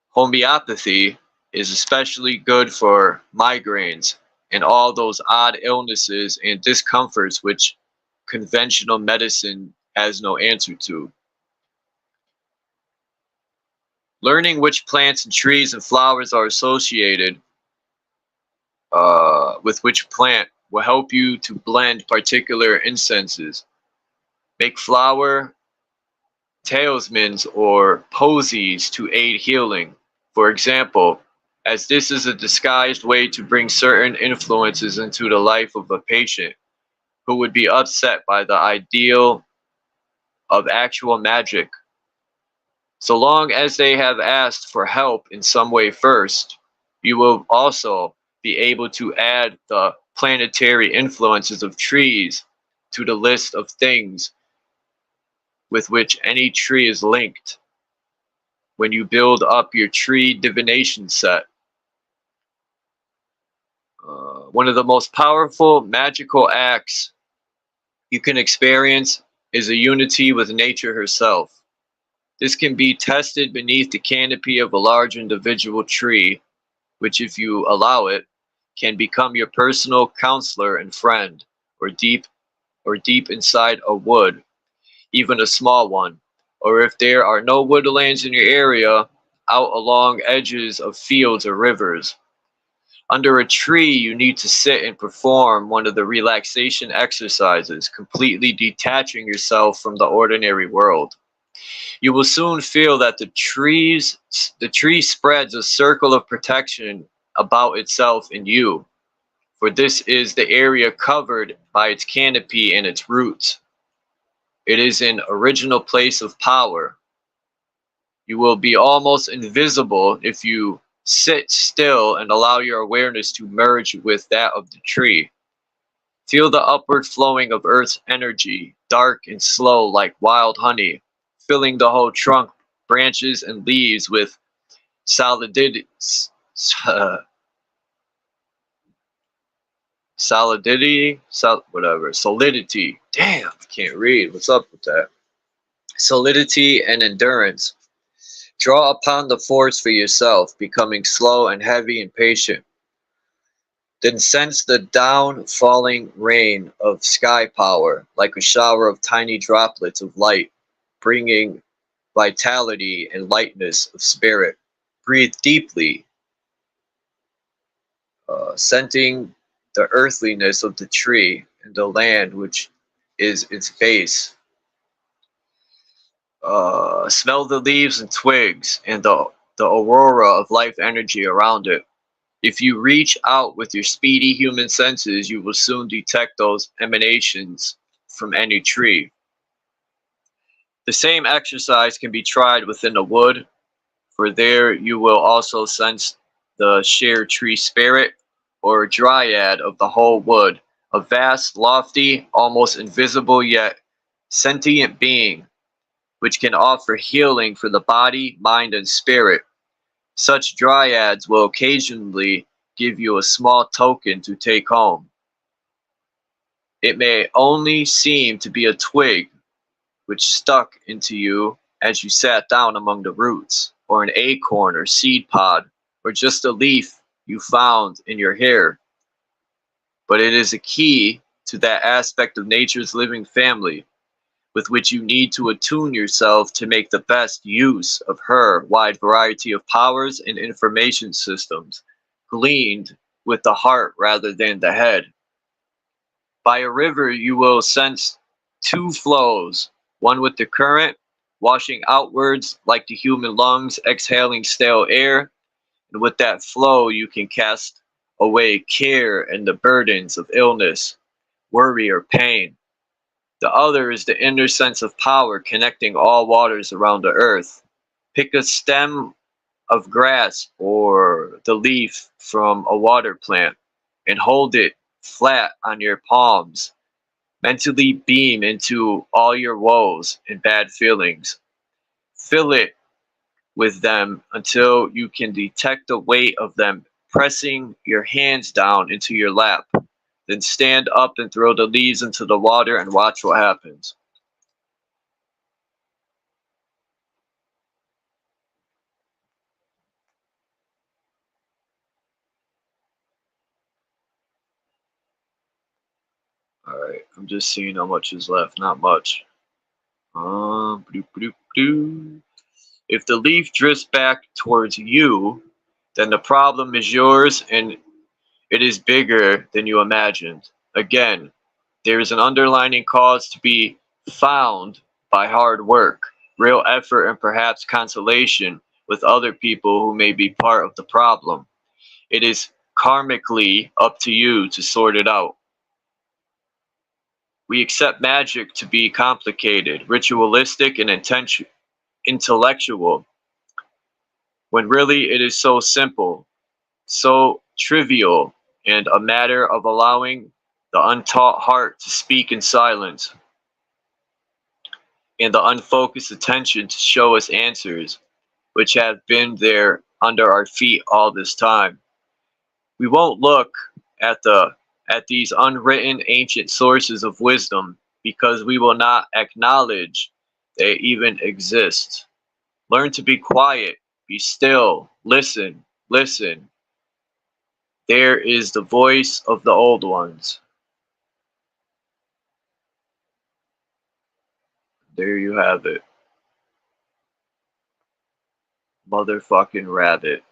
Homeopathy is especially good for migraines and all those odd illnesses and discomforts which conventional medicine has no answer to. Learning which plants and trees and flowers are associated with which plant will help you to blend particular incenses, make flower talismans or posies to aid healing. For example, as this is a disguised way to bring certain influences into the life of a patient who would be upset by the ideal of actual magic. So long as they have asked for help in some way first, you will also be able to add the planetary influences of trees to the list of things with which any tree is linked when you build up your tree divination set. One of the most powerful magical acts you can experience is a unity with nature herself. This can be tested beneath the canopy of a large individual tree, which, if you allow it, can become your personal counselor and friend, or deep inside a wood, even a small one, or if there are no woodlands in your area, out along edges of fields or rivers. Under a tree, you need to sit and perform one of the relaxation exercises, completely detaching yourself from the ordinary world. You will soon feel that the tree spreads a circle of protection about itself and you, for this is the area covered by its canopy and its roots. It is an original place of power. You will be almost invisible if you sit still and allow your awareness to merge with that of the tree. Feel the upward flowing of Earth's energy, dark and slow like wild honey, filling the whole trunk, branches, and leaves with solidity. Damn, I can't read. What's up with that? Solidity and endurance. Draw upon the force for yourself, becoming slow and heavy and patient. Then sense the down-falling rain of sky power, like a shower of tiny droplets of light, bringing vitality and lightness of spirit. Breathe deeply, scenting the earthliness of the tree and the land which is its base. Smell the leaves and twigs and the aurora of life energy around it. If you reach out with your speedy human senses, you will soon detect those emanations from any tree. The same exercise can be tried within a wood, for there you will also sense the sheer tree spirit or dryad of the whole wood, a vast, lofty, almost invisible yet sentient being, which can offer healing for the body, mind, and spirit. Such dryads will occasionally give you a small token to take home. It may only seem to be a twig which stuck into you as you sat down among the roots, or an acorn or seed pod, or just a leaf you found in your hair. But it is a key to that aspect of nature's living family with which you need to attune yourself to make the best use of her wide variety of powers and information systems, gleaned with the heart rather than the head. By a river you will sense two flows, one with the current, washing outwards like the human lungs exhaling stale air, and with that flow you can cast away care and the burdens of illness, worry, or pain. The other is the inner sense of power connecting all waters around the earth. Pick a stem of grass or the leaf from a water plant and hold it flat on your palms. Mentally beam into all your woes and bad feelings. Fill it with them until you can detect the weight of them pressing your hands down into your lap. Then stand up and throw the leaves into the water and watch what happens. Alright, I'm just seeing how much is left. Not much. If the leaf drifts back towards you, then the problem is yours and it is bigger than you imagined. Again, there is an underlying cause to be found by hard work, real effort, and perhaps consolation with other people who may be part of the problem. It is karmically up to you to sort it out. We accept magic to be complicated, ritualistic, and intellectual, when really it is so simple, so trivial, and a matter of allowing the untaught heart to speak in silence and the unfocused attention to show us answers which have been there under our feet all this time. We won't look at these unwritten ancient sources of wisdom because we will not acknowledge they even exist. Learn to be quiet, be still, listen, listen. There is the voice of the old ones. There you have it. Motherfucking rabbit.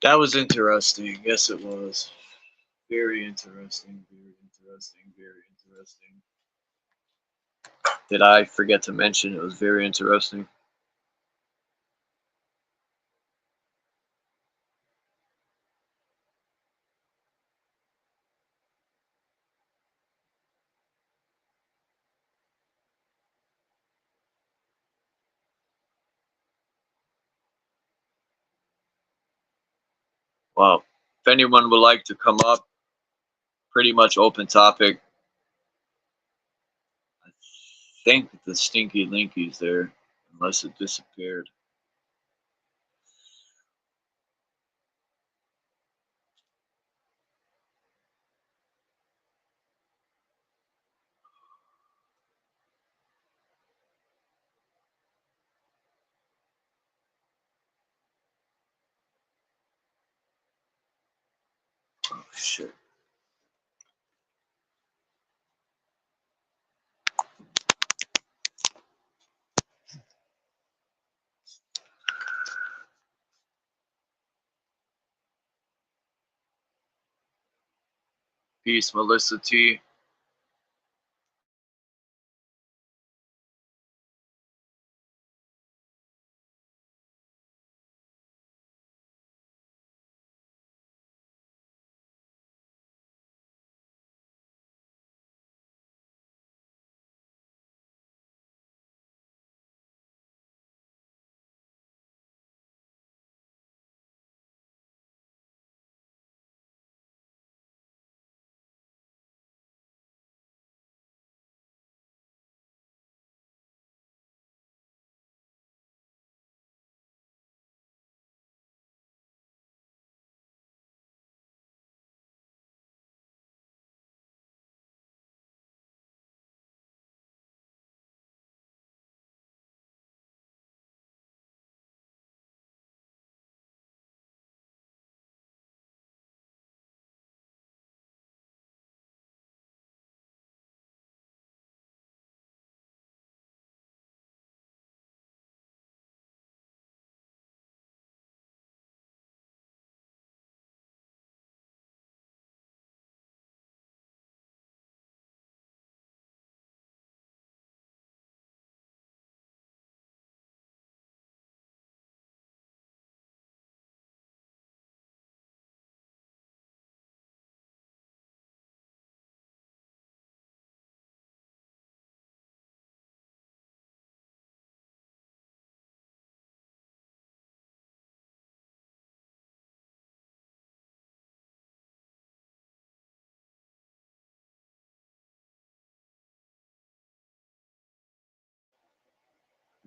That was interesting. Yes, it was. Very interesting, very interesting, very interesting. Did I forget to mention it was very interesting? Well, if anyone would like to come up, pretty much open topic. I think the stinky linky's there, unless it disappeared. shit. Peace, Melissa T.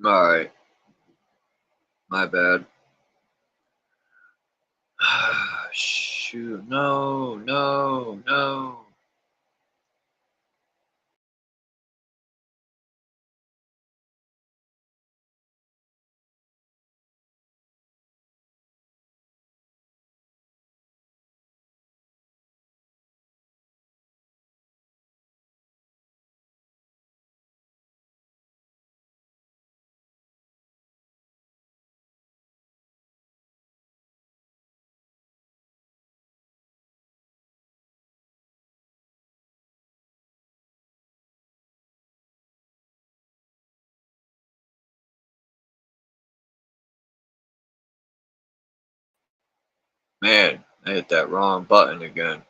Alright. My bad. Shoot. No, no, no. Man, I hit that wrong button again.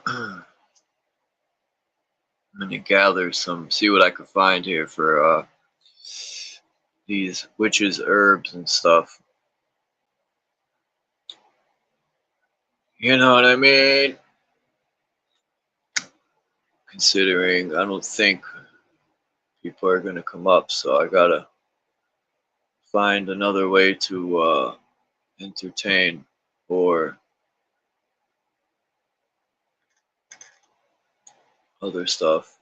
I'm gonna gather some, see what I can find here for these witches' herbs and stuff. You know what I mean? Considering I don't think people are gonna come up, so I gotta find another way to entertain or other stuff.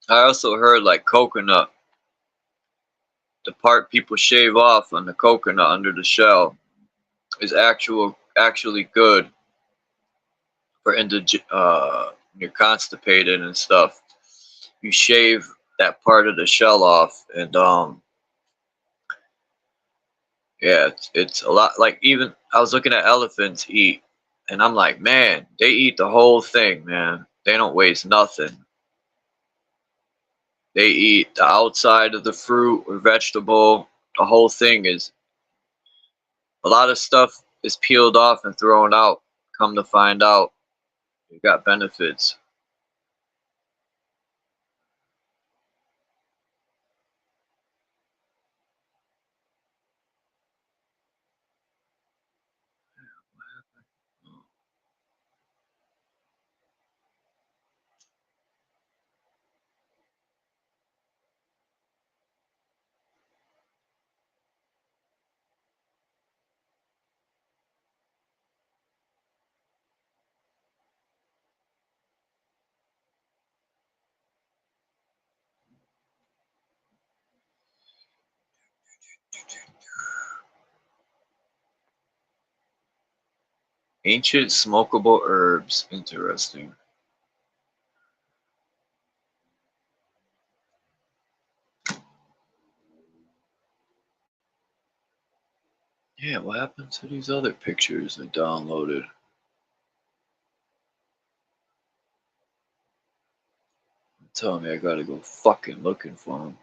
I also heard like coconut, the part people shave off on the coconut under the shell, is actually good for you're constipated and stuff. You shave that part of the shell off, and yeah, it's a lot. Like, even I was looking at elephants eat, and I'm like, man, they eat the whole thing, man. They don't waste nothing. They eat the outside of the fruit or vegetable. The whole thing is, a lot of stuff is peeled off and thrown out Come to find out, you got benefits. Ancient smokable herbs. Interesting. Yeah, what happened to these other pictures I downloaded? Telling me I gotta go fucking looking for them.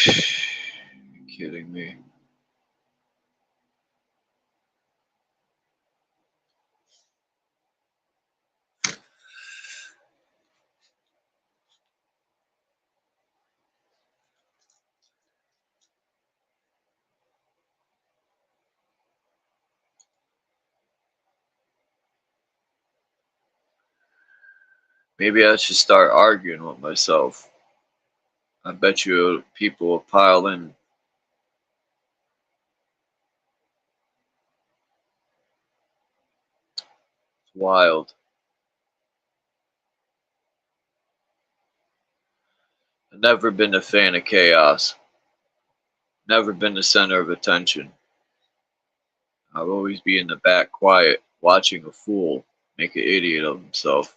You kidding me? Maybe I should start arguing with myself. I bet you people will pile in. It's wild. I've never been a fan of chaos. Never been the center of attention. I'll always be in the back quiet, watching a fool make an idiot of himself.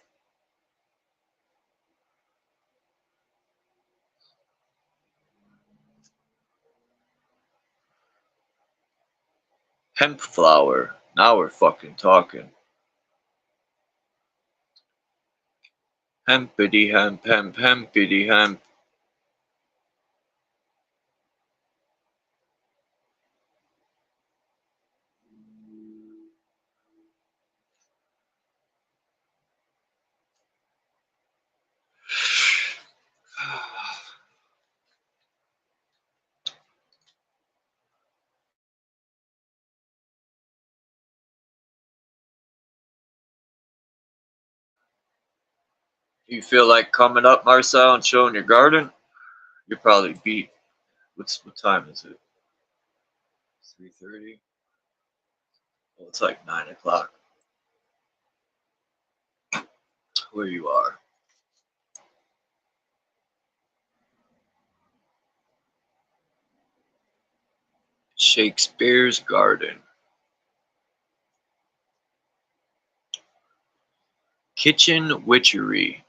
Hemp flower. Now we're fucking talking. Hempity hemp, hemp, hempity hemp. You feel like coming up, Marcel, and showing your garden? You're probably beat. What time is it? 3:30. Well, it's like 9 o'clock where you are. Shakespeare's Garden. Kitchen witchery.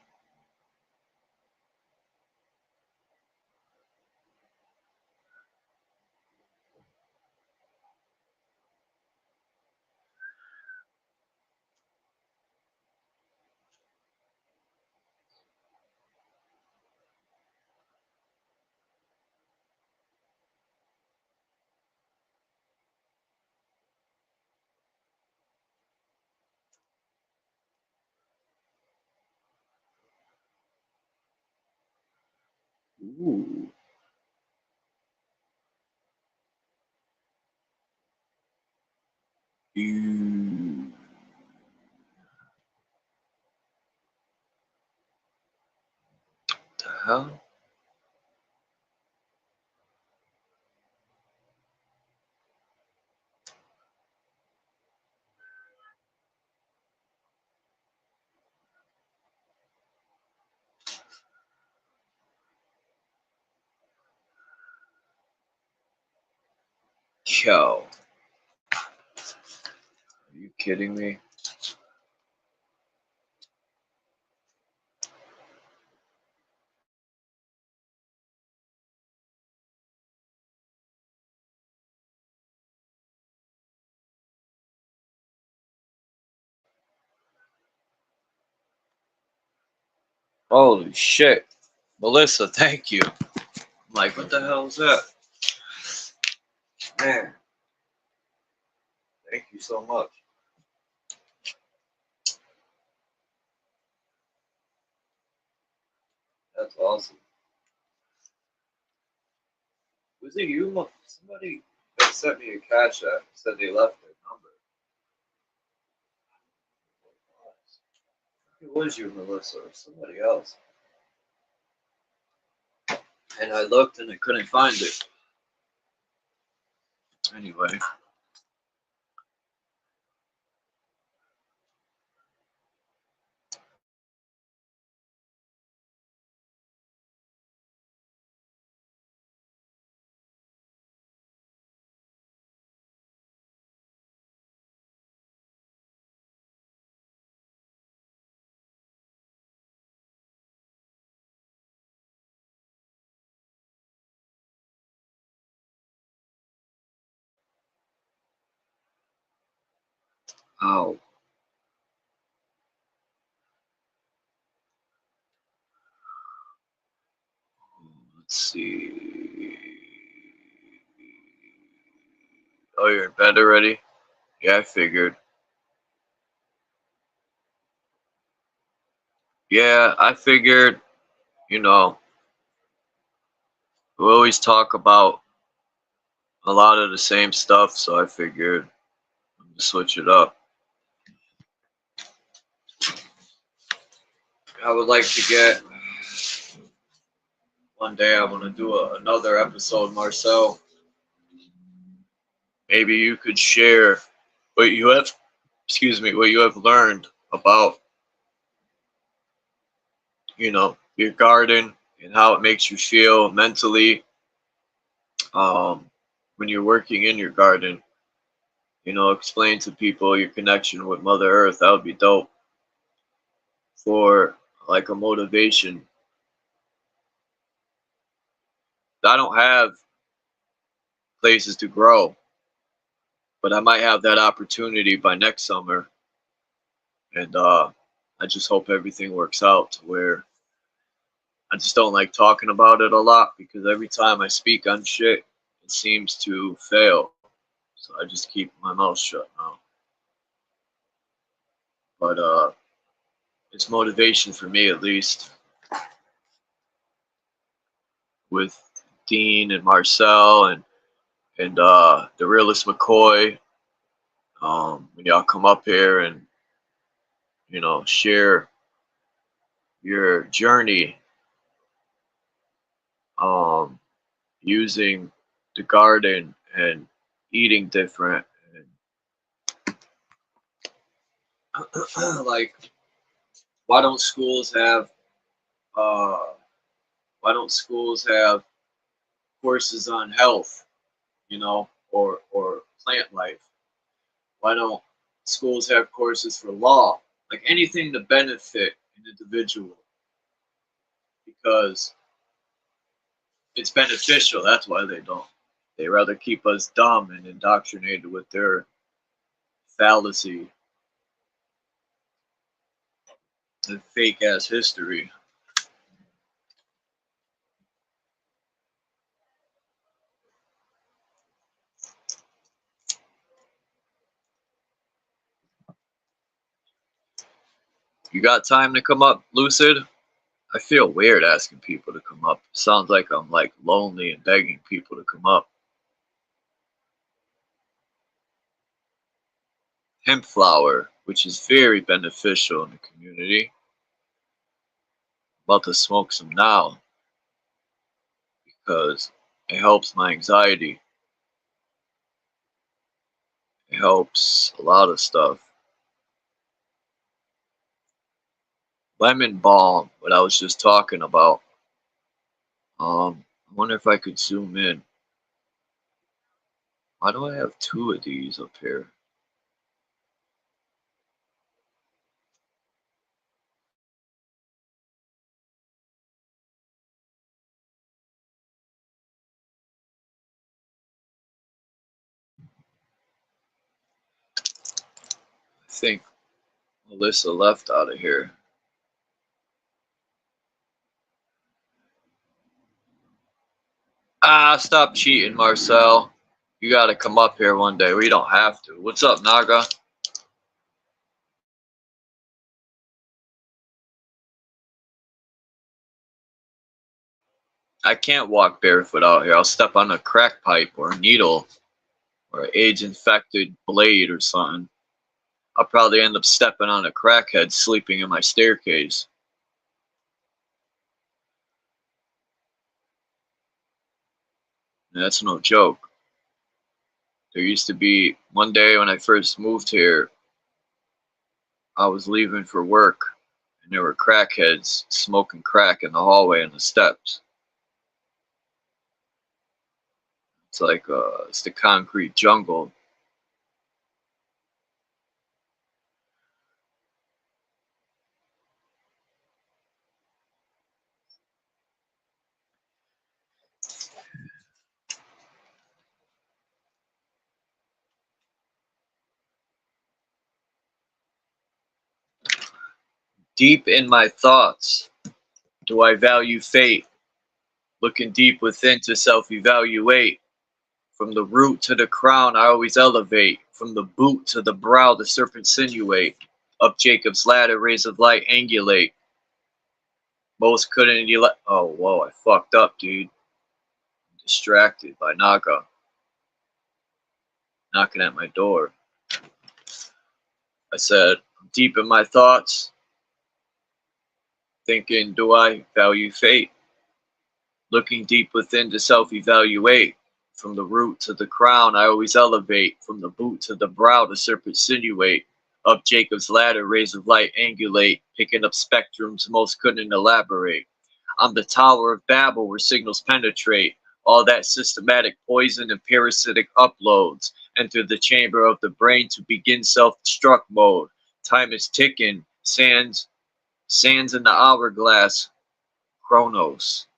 Ooh. Ew. The hell? Yo. Are you kidding me? Holy shit. Melissa, thank you. I'm like, what the hell is that? Man. Thank you so much. That's awesome. Was it you? Somebody that sent me a cash app said they left their number. It was you, Melissa, or somebody else. And I looked and I couldn't find it. Anyway. Oh. Let's see. Oh, you're in bed already? Yeah, I figured. Yeah, I figured, you know, we always talk about a lot of the same stuff, so I figured I'm gonna switch it up. I would like to get, one day I want to do another episode, Marcel. Maybe you could share what you have, what you have learned about, you know, your garden and how it makes you feel mentally when you're working in your garden. You know, explain to people your connection with Mother Earth. That would be dope for like a motivation. I don't have places to grow, but I might have that opportunity by next summer. And I just hope everything works out to where I just don't like talking about it a lot, because every time I speak on shit, it seems to fail. So I just keep my mouth shut now. But it's motivation for me, at least, with Dean and Marcel and the realist McCoy. When y'all come up here and, you know, share your journey using the garden and eating different, and like, why don't schools have uh, courses on health, you know, or plant life? Why don't schools have courses for law? Like anything to benefit an individual, because it's beneficial. That's why they don't. They rather keep us dumb and indoctrinated with their fallacy and fake ass history. You got time to come up, Lucid? I feel weird asking people to come up. Sounds like I'm like lonely and begging people to come up. Hemp flower, which is very beneficial in the community. About to smoke some now because it helps my anxiety. It helps a lot of stuff. Lemon balm, what I was just talking about. I wonder if I could zoom in. Why do I have two of these up here? I think Melissa left out of here. Stop cheating, Marcel. You gotta come up here one day. We don't have to. What's up, Naga? I can't walk barefoot out here. I'll step on a crack pipe or a needle or an AIDS-infected blade or something. I'll probably end up stepping on a crackhead sleeping in my staircase. And that's no joke. There used to be one day when I first moved here, I was leaving for work and there were crackheads smoking crack in the hallway and the steps. It's like it's the concrete jungle. Deep in my thoughts, do I value fate? Looking deep within to self-evaluate. From the root to the crown, I always elevate. From the boot to the brow, the serpent sinuate. Up Jacob's ladder, rays of light angulate. Most couldn't oh, whoa, I fucked up, dude. I'm distracted by Naga knocking at my door. I said, I'm deep in my thoughts, thinking, do I value fate? Looking deep within to self-evaluate. From the root to the crown, I always elevate. From the boot to the brow, the serpent sinuate. Up Jacob's ladder, rays of light angulate. Picking up spectrums most couldn't elaborate. I'm the Tower of Babel where signals penetrate. All that systematic poison and parasitic uploads enter the chamber of the brain to begin self-destruct mode. Time is ticking. Sands in the hourglass. Chronos.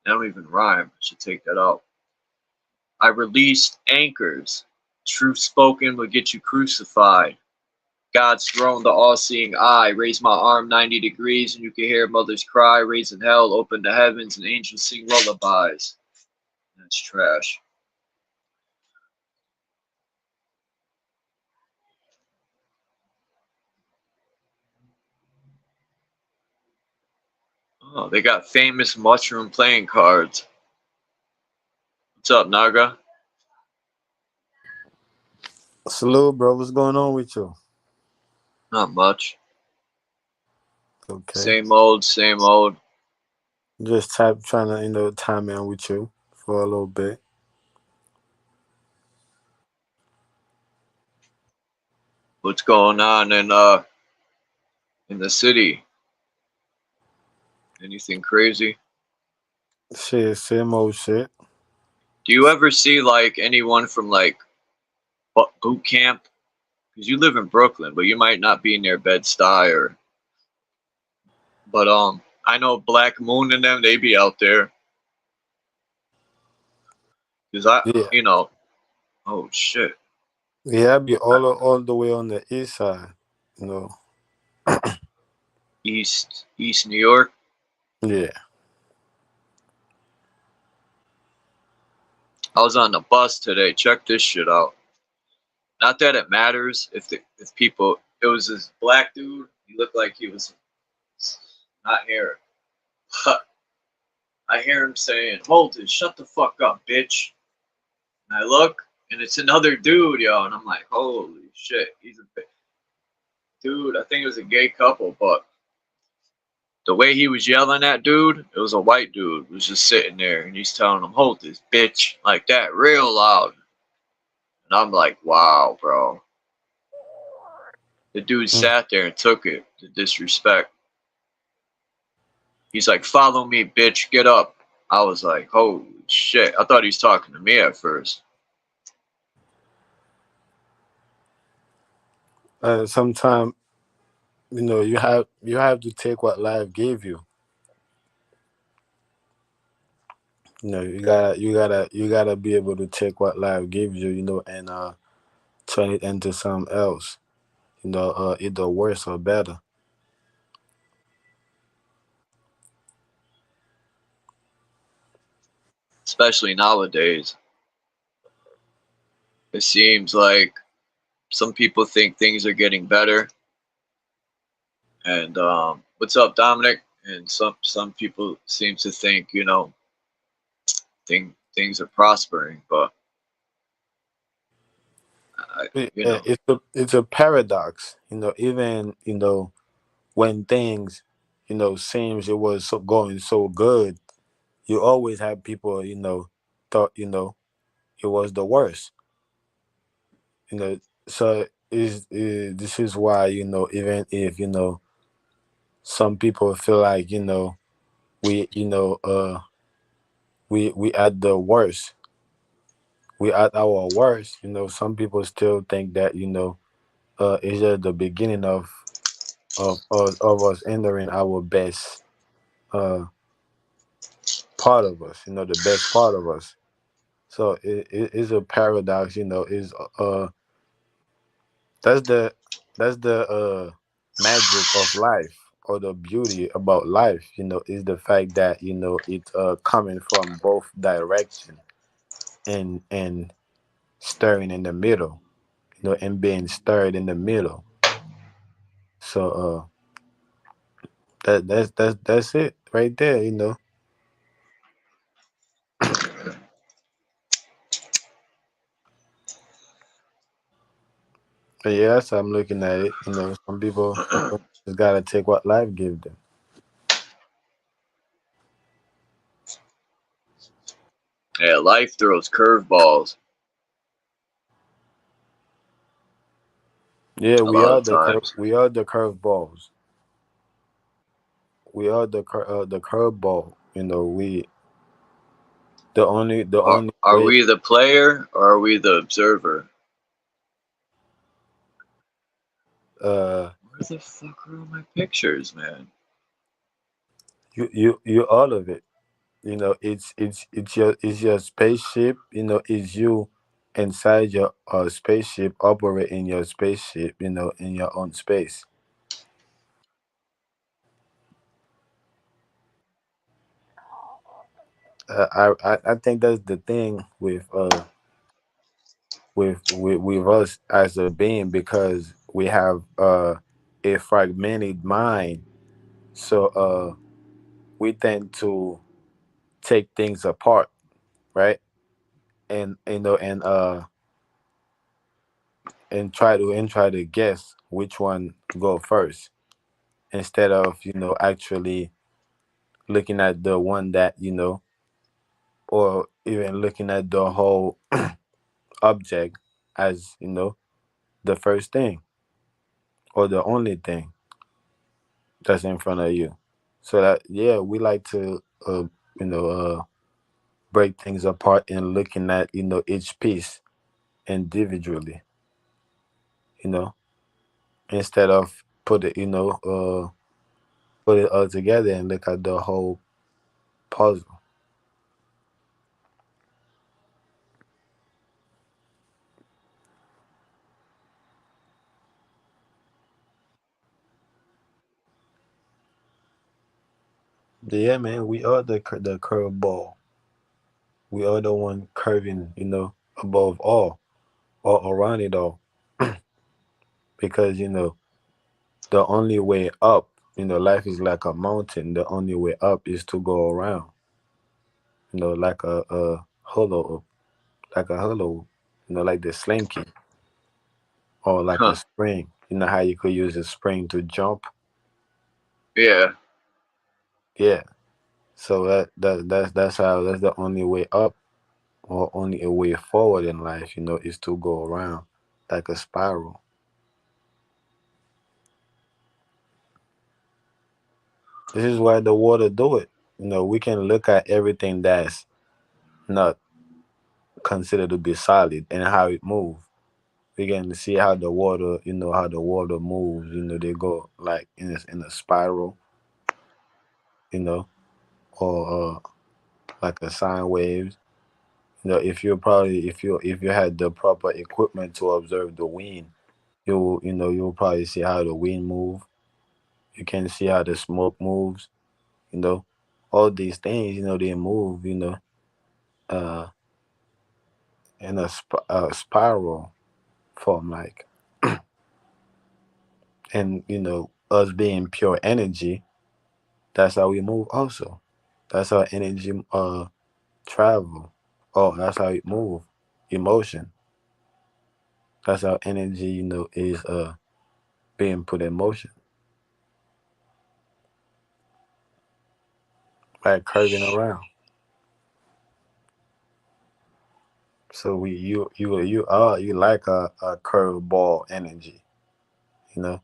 I don't even rhyme. I should take that out. I released anchors. Truth spoken will get you crucified. God's throne, the all-seeing eye. Raise my arm 90 degrees and you can hear mothers cry. Raising hell, open the heavens and angels sing lullabies. That's trash. Oh, they got famous mushroom playing cards. What's up, Naga? Salute, bro. What's going on with you? Not much. Okay. Same old, same old. Just trying to, time in with you for a little bit. What's going on in the city? Anything crazy? Shit, same old shit. Do you ever see like anyone from like boot camp? Because you live in Brooklyn, but you might not be near Bed-Stuy or. But I know Black Moon and them. They be out there. Cause you know. Oh shit. Yeah, I be all the way on the east side, you know. East New York. Yeah. I was on the bus today. Check this shit out. Not that it matters if people. It was this black dude. He looked like he was not here. But I hear him saying, "Hold it, shut the fuck up, bitch." And I look, and it's another dude, yo, and I'm like, "Holy shit, he's a dude." I think it was a gay couple, but the way he was yelling at dude, it was a white dude who was just sitting there, and he's telling him, "Hold this, bitch," like that, real loud. And I'm like, wow, bro. The dude sat there and took it, the disrespect. He's like, "Follow me, bitch, get up." I was like, holy shit. I thought he was talking to me at first. Sometimes, you know, you have to take what life gave you. You know, you gotta be able to take what life gives you, you know, and turn it into something else. You know, either worse or better. especially nowadays. It seems like some people think things are getting better, and what's up, Dominic? And some people seem to think, you know, things are prospering, but you know, It's a paradox, you know. Even you know when things, you know, seems it was so going so good, you always have people, you know, thought, you know, it was the worst, you know. So this is why, you know, even if, you know, some people feel like, you know, we you know we at the worst, we at our worst, you know, some people still think that, you know, it's just the beginning of us entering our best uh part of us, you know, the best part of us. So it is a paradox, you know. Is that's the that's the magic of life, or the beauty about life, you know, is the fact that, you know, it's coming from both direction, and stirring in the middle, you know, and being stirred in the middle. So that's it right there, you know. But yeah, that's how I'm looking at it. You know, some people just gotta take what life gives them. yeah, life throws curveballs Yeah, a lot of times. we are the curveballs. We are the curveball. You know, we the only Are way. we the player or are we the observer? Uh, Where the fuck are all my pictures, man? you all of it. You know, it's your spaceship. You know, it's you inside your spaceship, operating your spaceship. You know, in your own space. I think that's the thing with us as a being, because we have a fragmented mind. So we tend to take things apart, right? And you know, and try to guess which one go first, instead of, you know, actually looking at the one that, you know, or even looking at the whole object as, you know, the first thing or the only thing that's in front of you. So that, yeah, we like to you know break things apart and looking at, you know, each piece individually, you know, instead of put it, you know, put it all together and look at the whole puzzle. Yeah, man, we are the curve ball. We are the one curving, you know, above all or around it all, because, you know, the only way up, you know, life is like a mountain. The only way up is to go around, you know, like a hollow, like a hollow, you know, like the slinky, or like a Huh. spring. You know how you could use a spring to jump? Yeah. Yeah. So that's how, that's the only way up, or only a way forward in life, you know, is to go around like a spiral. This is why the water do it. You know, we can look at everything that's not considered to be solid and how it moves. We can see how the water, you know, how the water moves. You know, they go like in a spiral, you know, or like a sine waves. You know, if you're probably if you had the proper equipment to observe the wind, you know, you'll probably see how the wind move. You can see how the smoke moves. You know, all these things, you know, they move. You know, uh in a spiral form, like, and us being pure energy, that's how we move also. That's how energy travel. Oh, that's how it move. Emotion. That's how energy, is being put in motion. Like curving around. So you like a curveball energy, you know,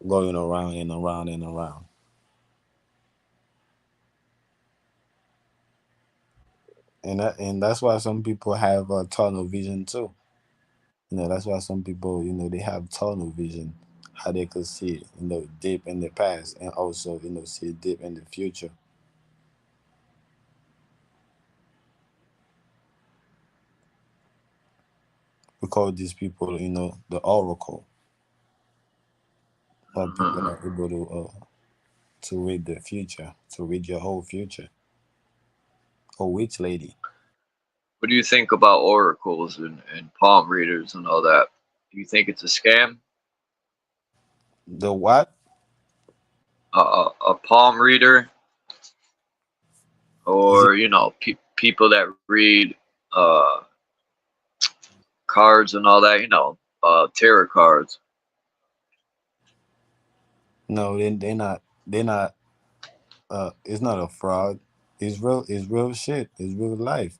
going around and around and around. And that's why some people have tunnel vision too. That's why some people, they have tunnel vision, how they could see, deep in the past, and also, see deep in the future. We call these people, the oracle, or people that Mhm. are able to read the future, to read your whole future. Or witch lady. What do you think about oracles and palm readers and all that? Do you think it's a scam? The what? A palm reader, Is it? or people that read uh, cards and all that, tarot cards. No, they're not. They're not. It's not a fraud. It's real. It's real shit. It's real life.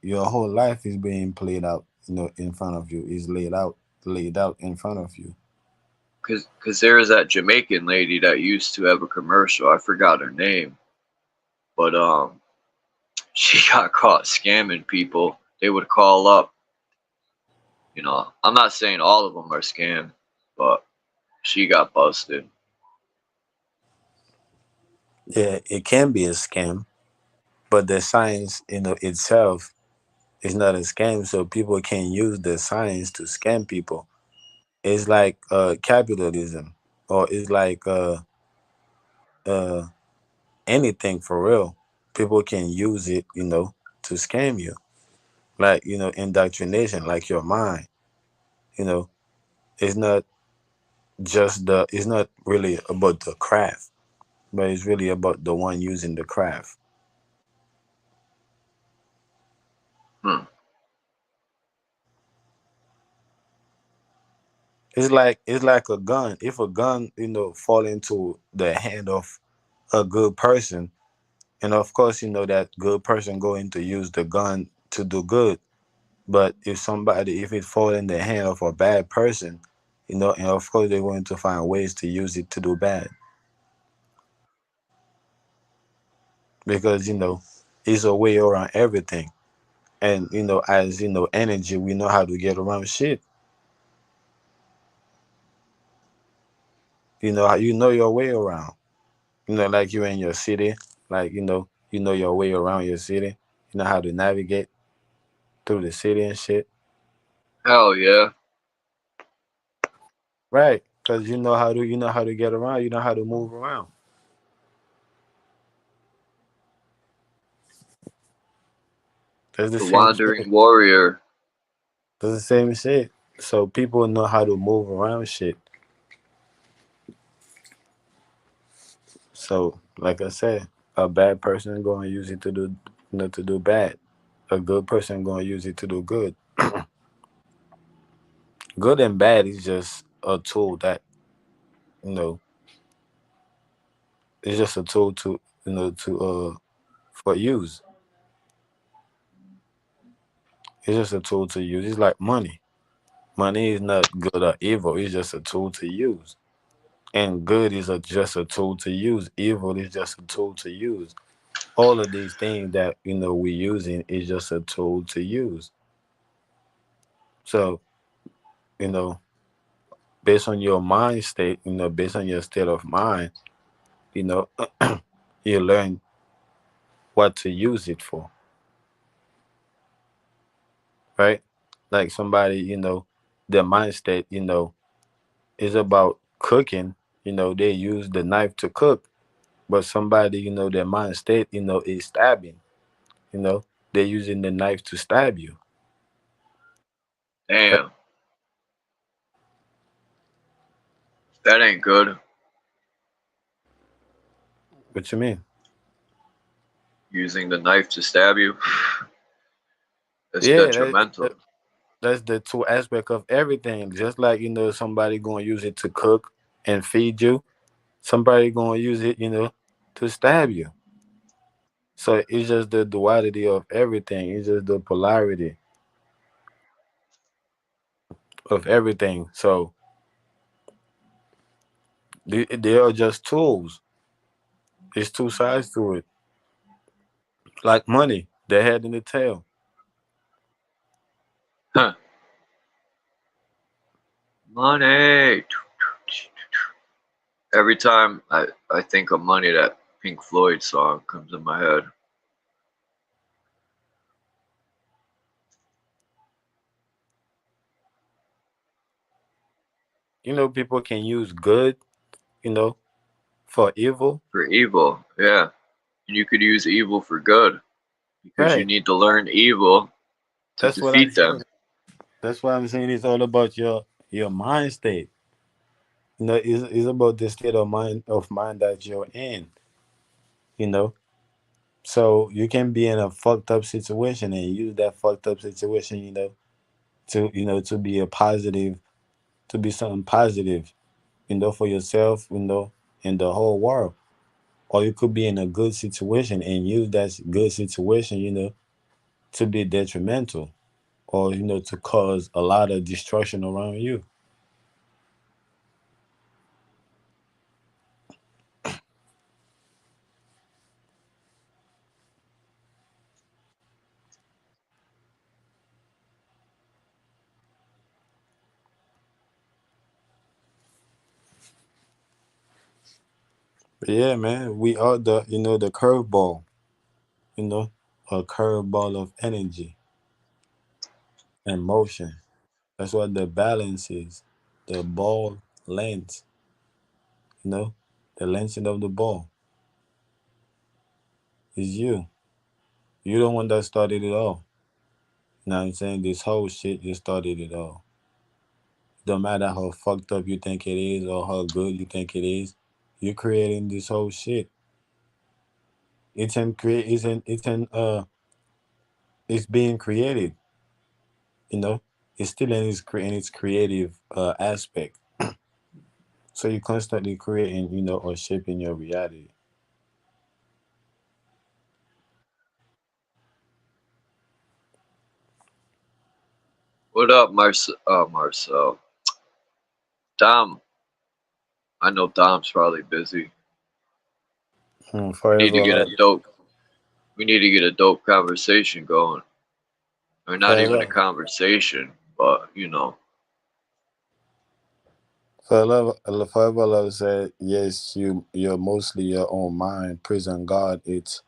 Your whole life is being played out. In front of you. Is laid out in front of you. Cause there is that Jamaican lady that used to have a commercial. I forgot her name, but she got caught scamming people. They would call up. I'm not saying all of them are scam, but she got busted. Yeah, it can be a scam, but the science, itself is not a scam. So people can use the science to scam people. It's like capitalism, or it's like uh anything for real. People can use it, to scam you. Like, indoctrination, like your mind. You know, it's not it's not really about the craft, but it's really about the one using the craft. Hmm. It's like a gun. If a gun, fall into the hand of a good person, and of course, that good person going to use the gun to do good. But if it fall in the hand of a bad person, and of course they're going to find ways to use it to do bad, because it's a way around everything. And as energy, we know how to get around shit. You know your way around. Like you in your city, like you know your way around your city. You know how to navigate through the city and shit. Hell yeah. Right, because you know how to get around. You know how to move around. That's the The same shit. Wandering Warrior. That's the same shit. So people know how to move around shit. So like I said, a bad person going to use it to do to do bad. A good person going to use it to do good. Good and bad is just a tool that you know it's just a tool to for use. It's just a tool to use. It's like money. Money is not good or evil. It's just a tool to use. And good is just a tool to use. Evil is just a tool to use. All of these things that we're using is just a tool to use. So you know, based on your mind state, based on your state of mind, you know, you learn what to use it for, right? Like somebody, their mind state, is about cooking. They use the knife to cook. but somebody, their mind state, is stabbing. They're using the knife to stab you. Damn, that ain't good. What you mean? Using the knife to stab you. That's Yeah, detrimental. that's the two aspect of everything. Just like somebody gonna use it to cook and feed you. Somebody gonna use it, to stab you. So it's just the duality of everything. It's just the polarity of everything. So they are just tools. There's two sides to it. Like money, the head and the tail. Huh. Money. Every time I think of money, that Pink Floyd song comes in my head. People can use good, you know, for evil. For evil, yeah. And you could use evil for good because you Right. need to learn evil to That's what I'm defeat them. saying. That's why I'm saying it's all about your mind state. It's about the state of mind that you're in. You know, so you can be in a fucked up situation and use that fucked up situation, to be a positive, to be something positive, for yourself, and the whole world. Or you could be in a good situation and use that good situation, to be detrimental, or to cause a lot of destruction around you. But yeah, man, we are the curveball, you know, a curveball of energy and motion. That's what the balance is. The ball length, you know, the length of the ball is you. You the one that started it all. You know what I'm saying? This whole shit, you started it all. Don't matter how fucked up you think it is or how good you think it is, you're creating this whole shit. It's being created, you know? It's still in its creative aspect. So you're constantly creating, or shaping your reality. What up, Marcel? Dom. I know Dom's probably busy. We need to Forever get a love, dope. We need to get a dope conversation going, or not even a forever, conversation, but forever love said, yes, you're mostly your own mind. Prison God, it's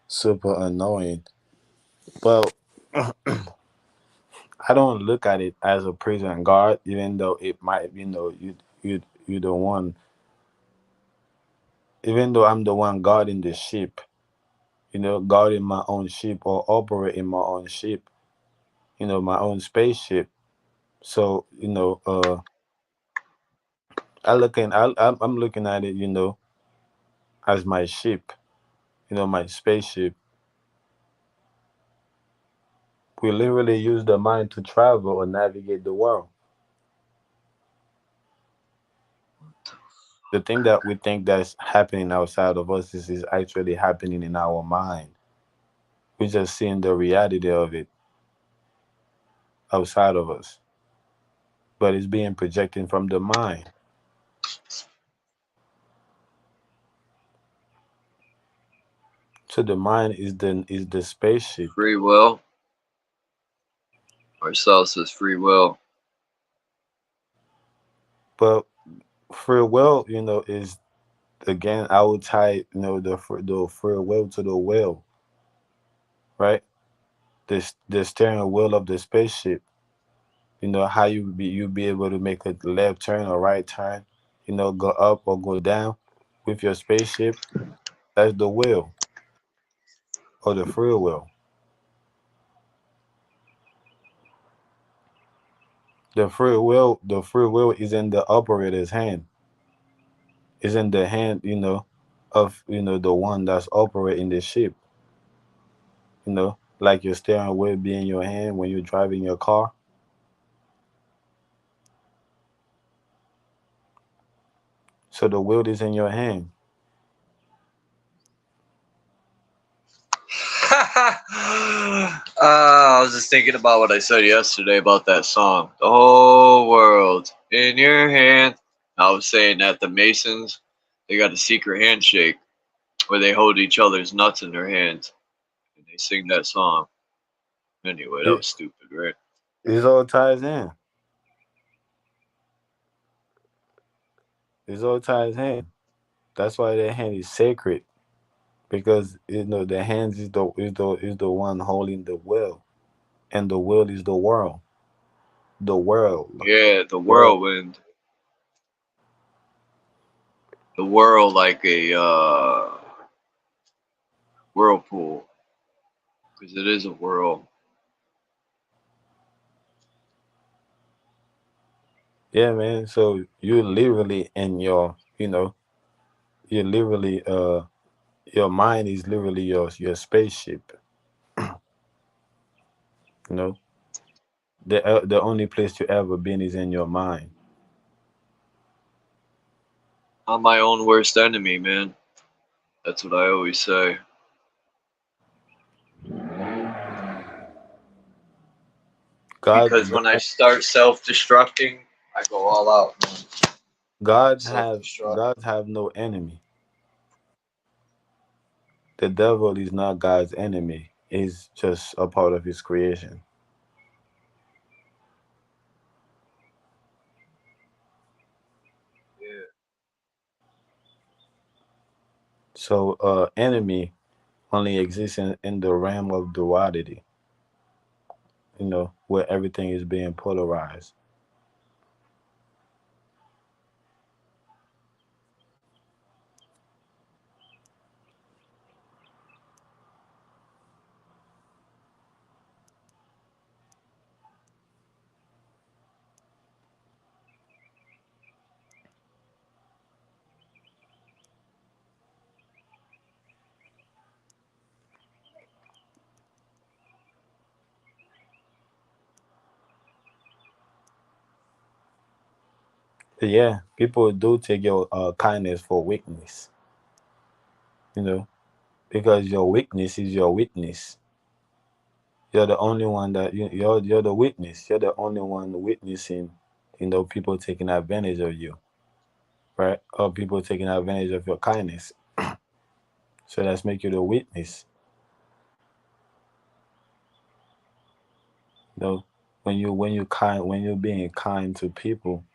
super annoying. Well, I don't look at it as a prison guard, even though it might, you the one, even though I'm the one guarding the ship, guarding my own ship or operating my own ship, my own spaceship. So, I'm looking at it, as my ship, my spaceship. We literally use the mind to travel or navigate the world. The thing that we think that's happening outside of us is actually happening in our mind. We're just seeing the reality of it outside of us, but it's being projected from the mind. So the mind is the spaceship. free will. Marcel says free will. But free will, is, again, I would tie, the free will to the will, right? The steering wheel of the spaceship. How you be able to make a left turn or right turn, go up or go down. with your spaceship, that's the will or the free will. The free will is in the operator's hand. Is in the hand, of the one that's operating the ship. Like your steering wheel be in your hand when you're driving your car. So the wheel is in your hand. I was just thinking about what I said yesterday about that song. The whole world in your hand. I was saying that the Masons, they got a secret handshake where they hold each other's nuts in their hands and they sing that song. Anyway, that It was stupid, right? it all ties in. It all ties in. That's why the hand is sacred, because the hands is the one holding the will, and the will is the world. The world. Yeah, the World. whirlwind. The whirl like a whirlpool, because it is a whirl. Yeah, man. So you're literally in you're literally your mind is literally your spaceship. You know, the only place you ever been is in your mind. I'm my own worst enemy, man. That's what I always say. God, Because when I start self-destructing, I go all out, man. God have Self-destruct. God have no enemy. The devil is not God's enemy. He's just a part of His creation. Yeah. So, enemy only exists in the realm of duality. Where everything is being polarized. But yeah, people do take your kindness for weakness. You know, because your weakness is your witness. You're the only one that you're the witness. You're the only one witnessing, people taking advantage of you, right? Or people taking advantage of your kindness. So that's make you the witness. You know, when you're being kind to people,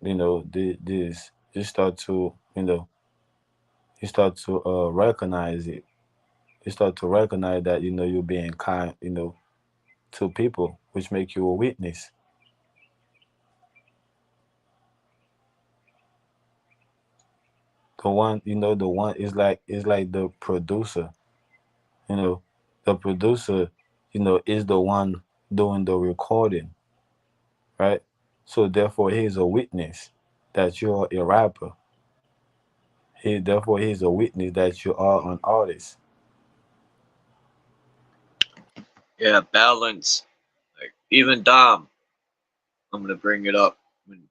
this you start to recognize it. You start to recognize that you're being kind, to people, which make you a witness. The one is like the producer. You know, the producer, is the one doing the recording, right? So therefore, he's a witness that you're a rapper. He's a witness that you are an artist. Yeah, balance. Like even Dom, I'm gonna bring it up when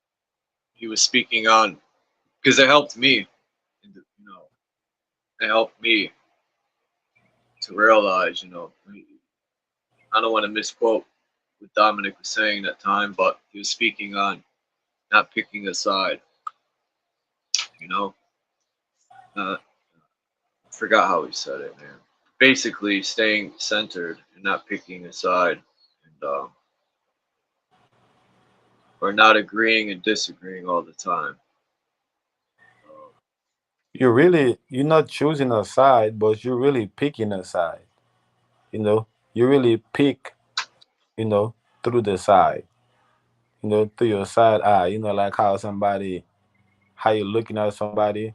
he was speaking on, because it helped me. It helped me to realize, I don't want to misquote what Dominic was saying that time, but he was speaking on not picking a side. You know, I forgot how he said it, man. Basically, staying centered and not picking a side, and or not agreeing and disagreeing all the time. Um, You're not choosing a side, but you're really picking a side. You really pick, through the side, through your side eye. Like how you looking at somebody,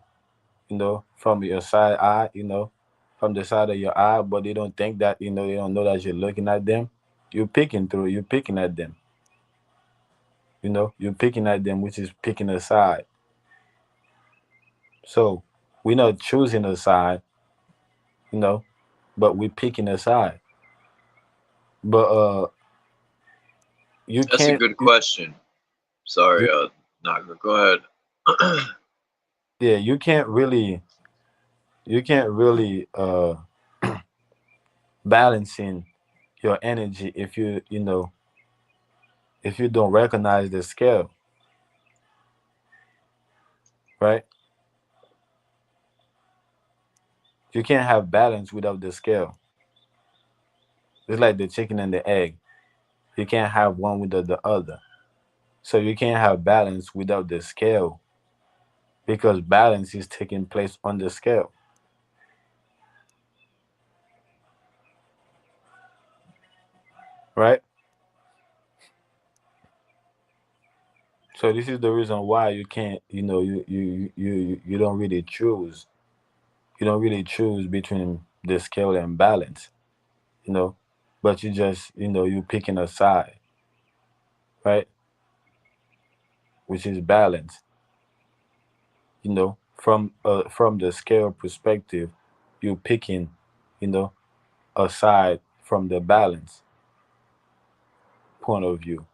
from your side eye, from the side of your eye, but they don't think that, they don't know that you're looking at them. You're picking at them, you're picking at them, which is picking a side. So we're not choosing a side, you know, but we're picking a side. But you That's a can't, good question. Sorry, you, Naga, go ahead. yeah, you can't really balancing your energy if if you don't recognize the scale, right? You can't have balance without the scale. It's like the chicken and the egg. You can't have one without the other. So you can't have balance without the scale because balance is taking place on the scale, right? So this is the reason why you can't, you don't really choose. You don't really choose between the scale and balance, you know, but you just, you picking a side, right? Which is balance, from the scale perspective, you picking, you know, a side from the balance point of view.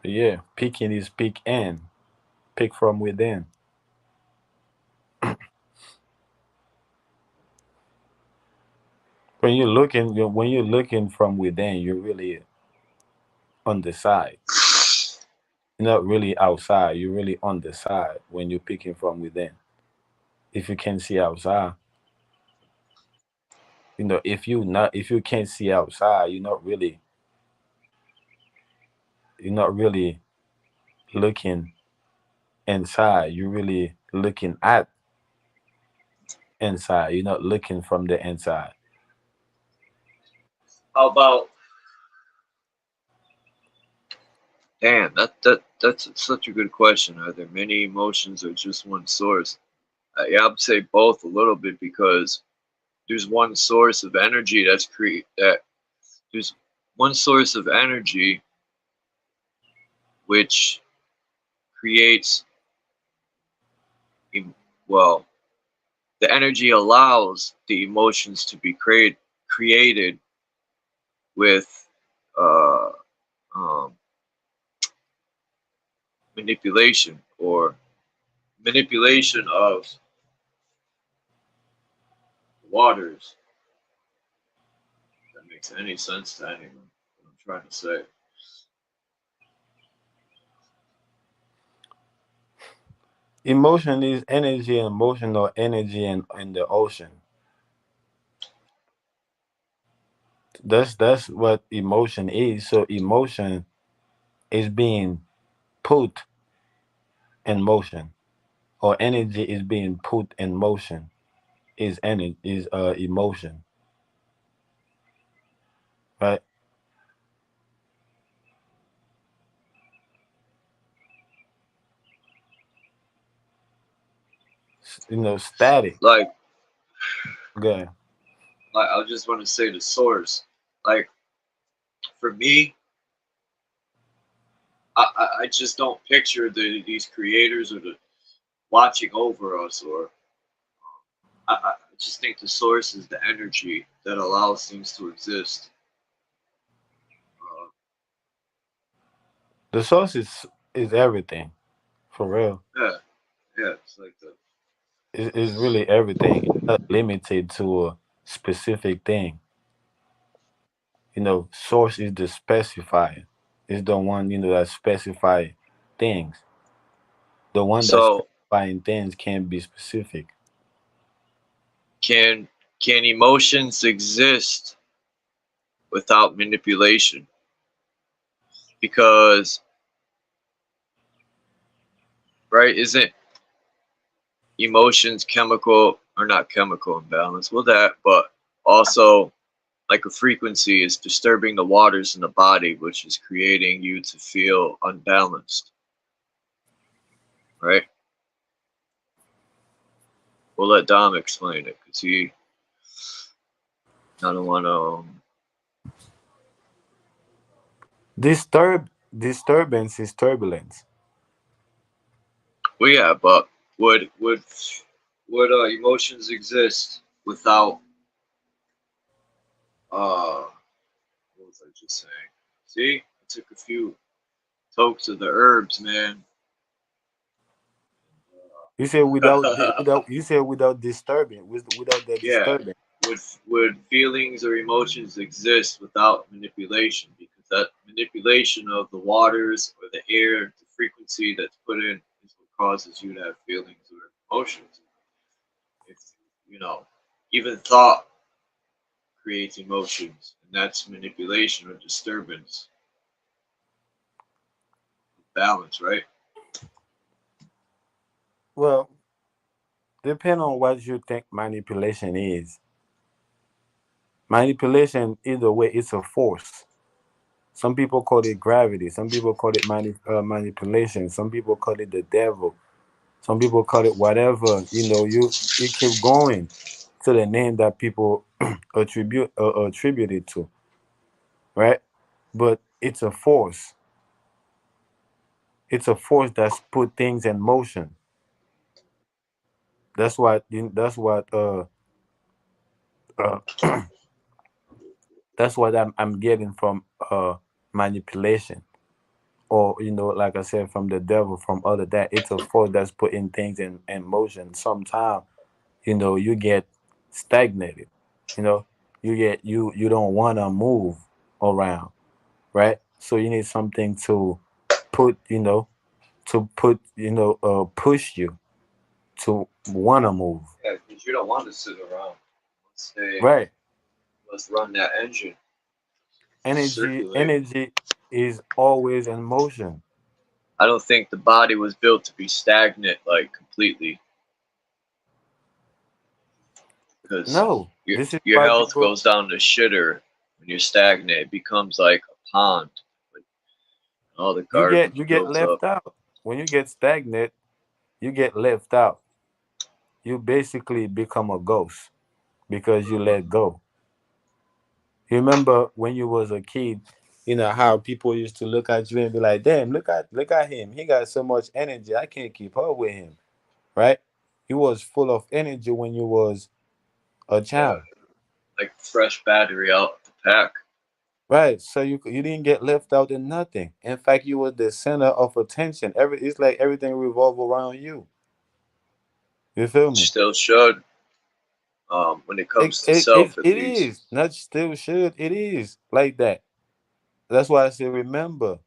Yeah, picking is pick in, pick from within. When you're looking from within, you're really on the side. You're not really outside. You're really on the side when you're picking from within. If you can see outside, if you can't see outside, you're not really looking inside. You're really looking at inside. You're not looking from the inside. How about, damn, that's such a good question. Are there many emotions or just one source? Yeah, I would say both a little bit because there's one source of energy that there's one source of energy which creates well, the energy allows the emotions to be created with uh, um, manipulation or manipulation of waters. If that makes any sense to anyone, what I'm trying to say. Emotion is energy, and emotional energy in the ocean. That's what emotion is. So emotion is being put in motion, or energy is being put in motion. Is emotion, right? Static. Like, Okay. I just want to say the source. Like, for me, I just don't picture these creators or the watching over us, or I just think the source is the energy that allows things to exist. Uh, The source is everything, for real. yeah, yeah, it's like the It's really everything. It's not limited to a specific thing. Source is the specifier. It's the one, that specify things. The one that's so specifying things can be specific. can can emotions exist without manipulation? Because right, isn't emotions chemical or not chemical imbalance? Well, that, but Also, like a frequency is disturbing the waters in the body, which is creating you to feel unbalanced. Right? We'll let Dom explain it, because I don't want to. Disturbance is turbulence. Well, yeah, but would emotions exist without what was I just saying? See, I took a few tokes of the herbs, man. You said without disturbing, without the Yeah, disturbing. would feelings or emotions exist without manipulation? Because that manipulation of the waters or the air, the frequency that's put in, is what causes you to have feelings or emotions. If you know, even thought creates emotions, and that's manipulation or disturbance of balance, right? Well, depend on what you think manipulation is. Manipulation, either way, it's a force. Some people call it gravity. Some people call it manipulation. Some people call it the devil. Some people call it whatever. You keep going to the name that people attribute it to, right? But it's a force. It's a force that's put things in motion. That's what. That's what. Uh that's what I'm getting from manipulation, or like I said, from the devil, from other that it's a force that's putting things in motion. Sometimes you get stagnated. You know, you don't want to move around, right? So you need something to put push you to want to move. Yeah, because you don't want to sit around. Stay. Right. Let's run that engine. Energy Circulate. energy is always in motion. I don't think the body was built to be stagnant, like completely, because No, your this is your why health people goes down to shitter when you're stagnant. It becomes like a pond. Like all the you garbage get builds up. left out. When you get stagnant, you get left out. You basically become a ghost because you Uh-huh. let go. You remember when you was a kid, how people used to look at you and be like, "Damn, look at him. He got so much energy. I can't keep up with him." Right? He was full of energy when you was a Yeah, child. like fresh battery out the pack. Right. So you didn't get left out in nothing. In fact, you were the center of attention. It's like everything revolved around you. You feel me? Still should, when it It, comes to it, it, self, at it least. is. Not still should. It is like that. That's why I say remember.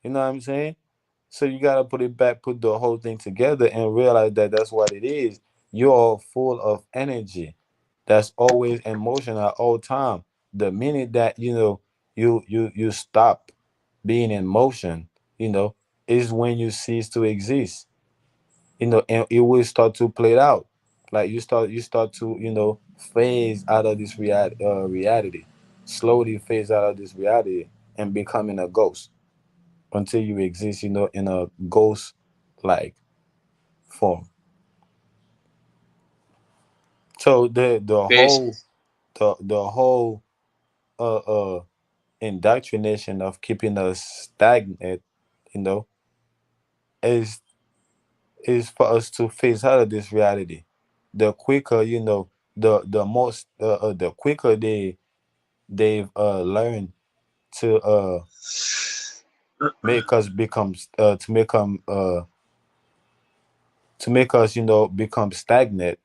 You know what I'm saying? So you gotta put it back, put the whole thing together, and realize that that's what it is. You're full of energy. That's always in motion at all time. The minute that you stop being in motion, is when you cease to exist. And it will start to play out. Like you start to phase out of this reality, slowly phase out of this reality, and becoming a ghost until you exist, in a ghost like form. So Base. the whole uh uh indoctrination of keeping us stagnant, you know, is for us to phase out of this reality. The quicker, the quicker they've learned to make us become to make us become stagnant,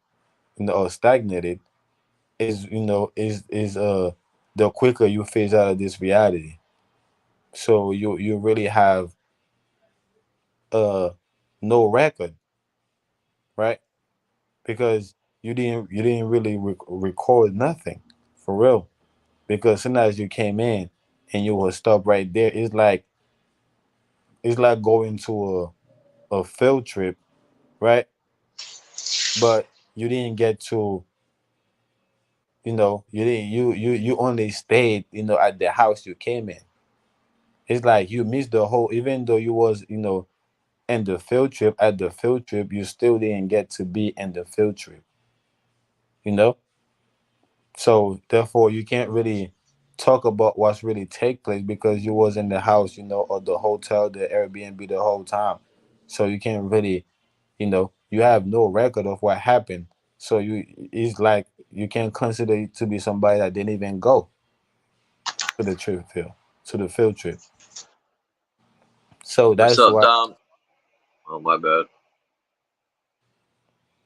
or stagnated, is the quicker you phase out of this reality. So you really have uh no record, right? Because you didn't really record nothing for real. Because soon as you came in and you will stop right there, it's like going to a field trip, right? But you didn't get to you know, you only stayed, you know, at the house you came in. It's like you missed the whole, even though you was, you know, in the field trip, at the field trip, you still didn't get to be in the field trip, you know? So therefore you can't really talk about what's really take place because you was in the house, you know, or the hotel, the Airbnb the whole time. So you can't really, you know, you have no record of what happened. So you, it's like you can't consider it to be somebody that didn't even go to the trip field, to the field trip. So What's that's up, why, Dom? Oh, my bad.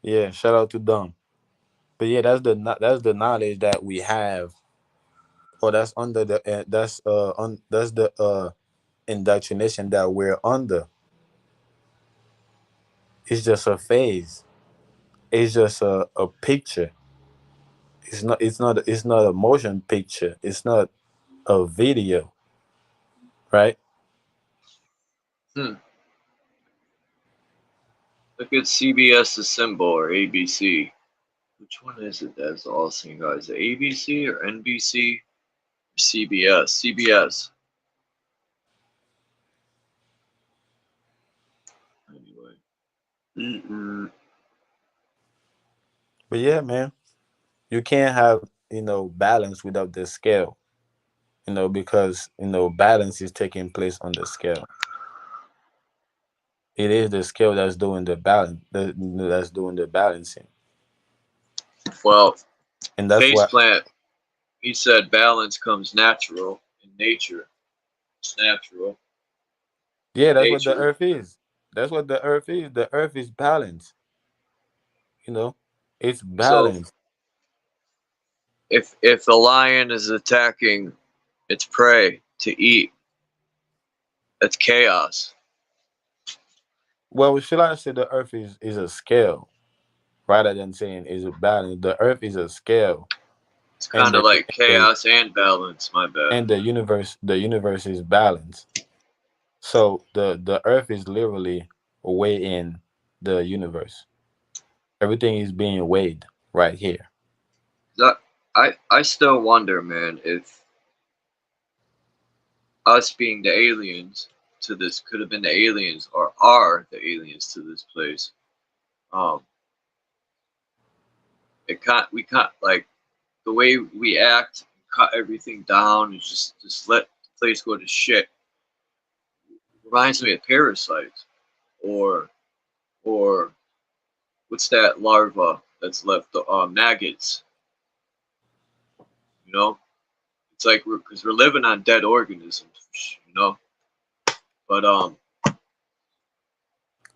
yeah, shout out to them. But yeah, that's the knowledge that we have, or that's under the that's the indoctrination that we're under. It's just a phase. It's just a picture. It's not a motion picture. It's not a video, right? Hmm. Look at CBS's symbol or ABC. Which one is it that's all seeing guys? ABC or NBC? Or CBS? CBS. Anyway. Mm-mm. But yeah, man, you can't have, you know, balance without the scale, you know, because, you know, balance is taking place on the scale. It is the scale that's doing the balance, that's doing the balancing, Well, and that's why. faceplant, he said balance comes natural in nature. It's natural Yeah, in that's what the nature. Earth is. That's what the Earth is. The Earth is balance. You know, it's So balance. if a lion is attacking its prey to eat, that's chaos. Well, should I say the Earth is a scale rather than saying is a balance? The Earth is a scale, It's and kind of like chaos and balance. My bad. the universe is balance. So the Earth is literally weighing the universe. Everything is being weighed right here. That I still wonder, man, if us being the aliens to this could have been the aliens or are the aliens to this place. Um, it can't we can't like the way we act, cut everything down, and just let the place go to shit. Reminds me of parasites, or or what's that larva that's left? The maggots. You know, it's like because we're living on dead organisms. You know, but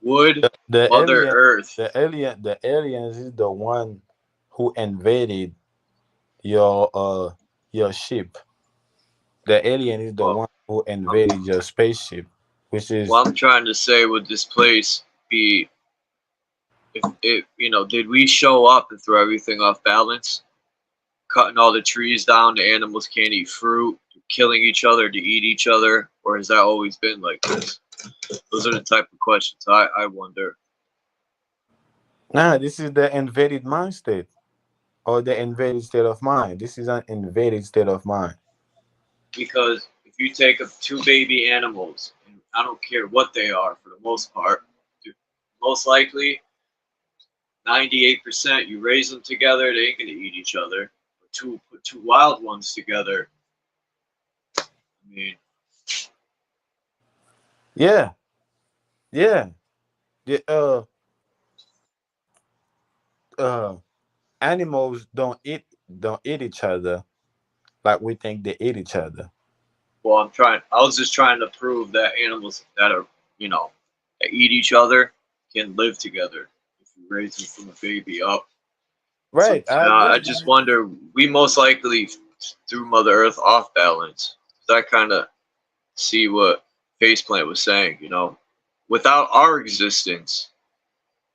would The Mother alien, Earth? the aliens is the one who invaded your ship. The alien is the Well, one who I'm, invaded your spaceship, which is well, I'm trying to say, would this place be if it? You know, did we show up and throw everything off balance? Cutting all the trees down, the animals can't eat fruit, killing each other to eat each other, or has that always been like this? Those are the type of questions I wonder. nah. This is the invaded mind state or the invaded state of mind. This is an invaded state of mind. Because if you take up two baby animals, and I don't care what they are for the most part, most likely 98% you raise them together, they ain't gonna eat each other. Put two wild ones together. I mean, Yeah, yeah. The uh animals don't eat each other like we think they eat each other. well, I'm trying. I was just trying to prove that animals that are, you know, that eat each other can live together if you raise them from a baby up. So Right, I I agree. just wonder. We most likely threw Mother Earth off balance. I kind of see what Faceplant was saying. You know, without our existence,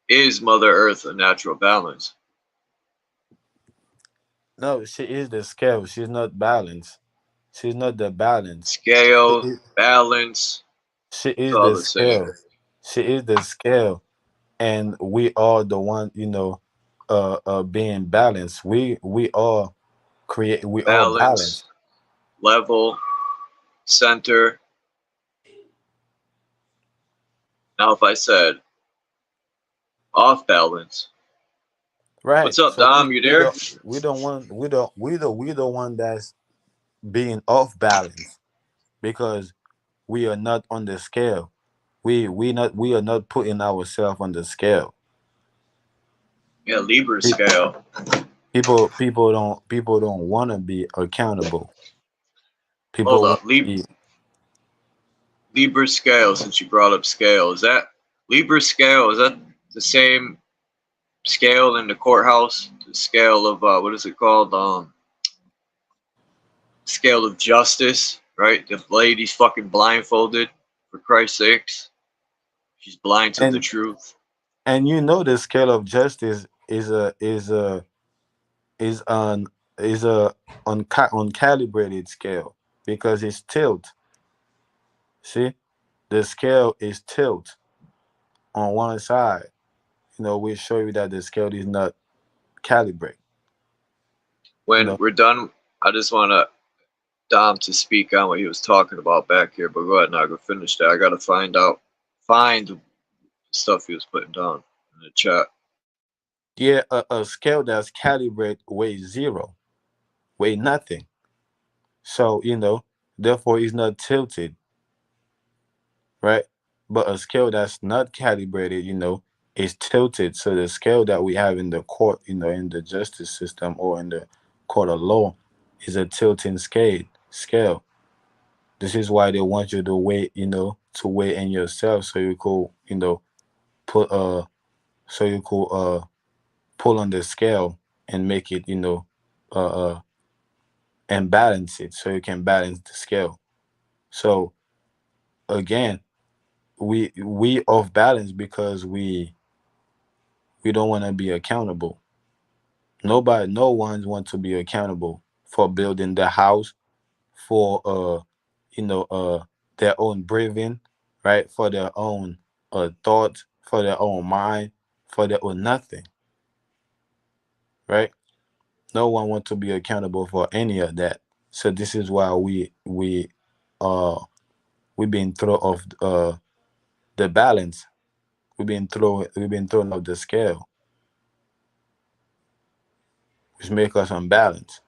is Mother Earth a natural balance? No, she is the scale. She's not balanced. She's not the balance. She Scale, is, balance, she it's is all the the same. scale. She is the scale, and we are the one, you know, being balanced. We are. create, we all balance. balance, level, center. Now, if I said off balance, Right. what's up, So Dom? You we there? don't we don't want we the one that's being off balance because we are not on the scale. We are not putting ourselves on the scale. Yeah, Libra Pe- scale. people don't want to be accountable. Hold People want up, to be Libra scale. Since you brought up scale, is that Libra scale? Is that the same scale in the courthouse? The scale of what is it called? Scale of justice, right? The lady's fucking blindfolded. For Christ's sakes, she's blind to the and truth. you know the scale of justice is on is a uncalibrated scale because it's tilt. See, the scale is tilt on one side. We show you that the scale is not calibrated. When we're done, I just want Dom to speak on what he was talking about back here. But go ahead, Naga, finish that. I gotta find the stuff he was putting down in the chat. Yeah, a scale that's calibrated weighs zero, weigh nothing. So therefore, it's not tilted, right? But a scale that's not calibrated, is tilted. So the scale that we have in the court, in the justice system or in the court of law, is a tilting scale. This is why they want you to weigh, to weigh in yourself, so you could, put so you could pull on the scale and make it, and balance it, so you can balance the scale. So again, we off balance because we don't want to be accountable. No one wants to be accountable for building the house, for their own breathing, right? For their own thoughts, for their own mind, for their own nothing, right? No one wants to be accountable for any of that. So this is why we've been thrown off the balance. We've been thrown off the scale, which make us unbalanced.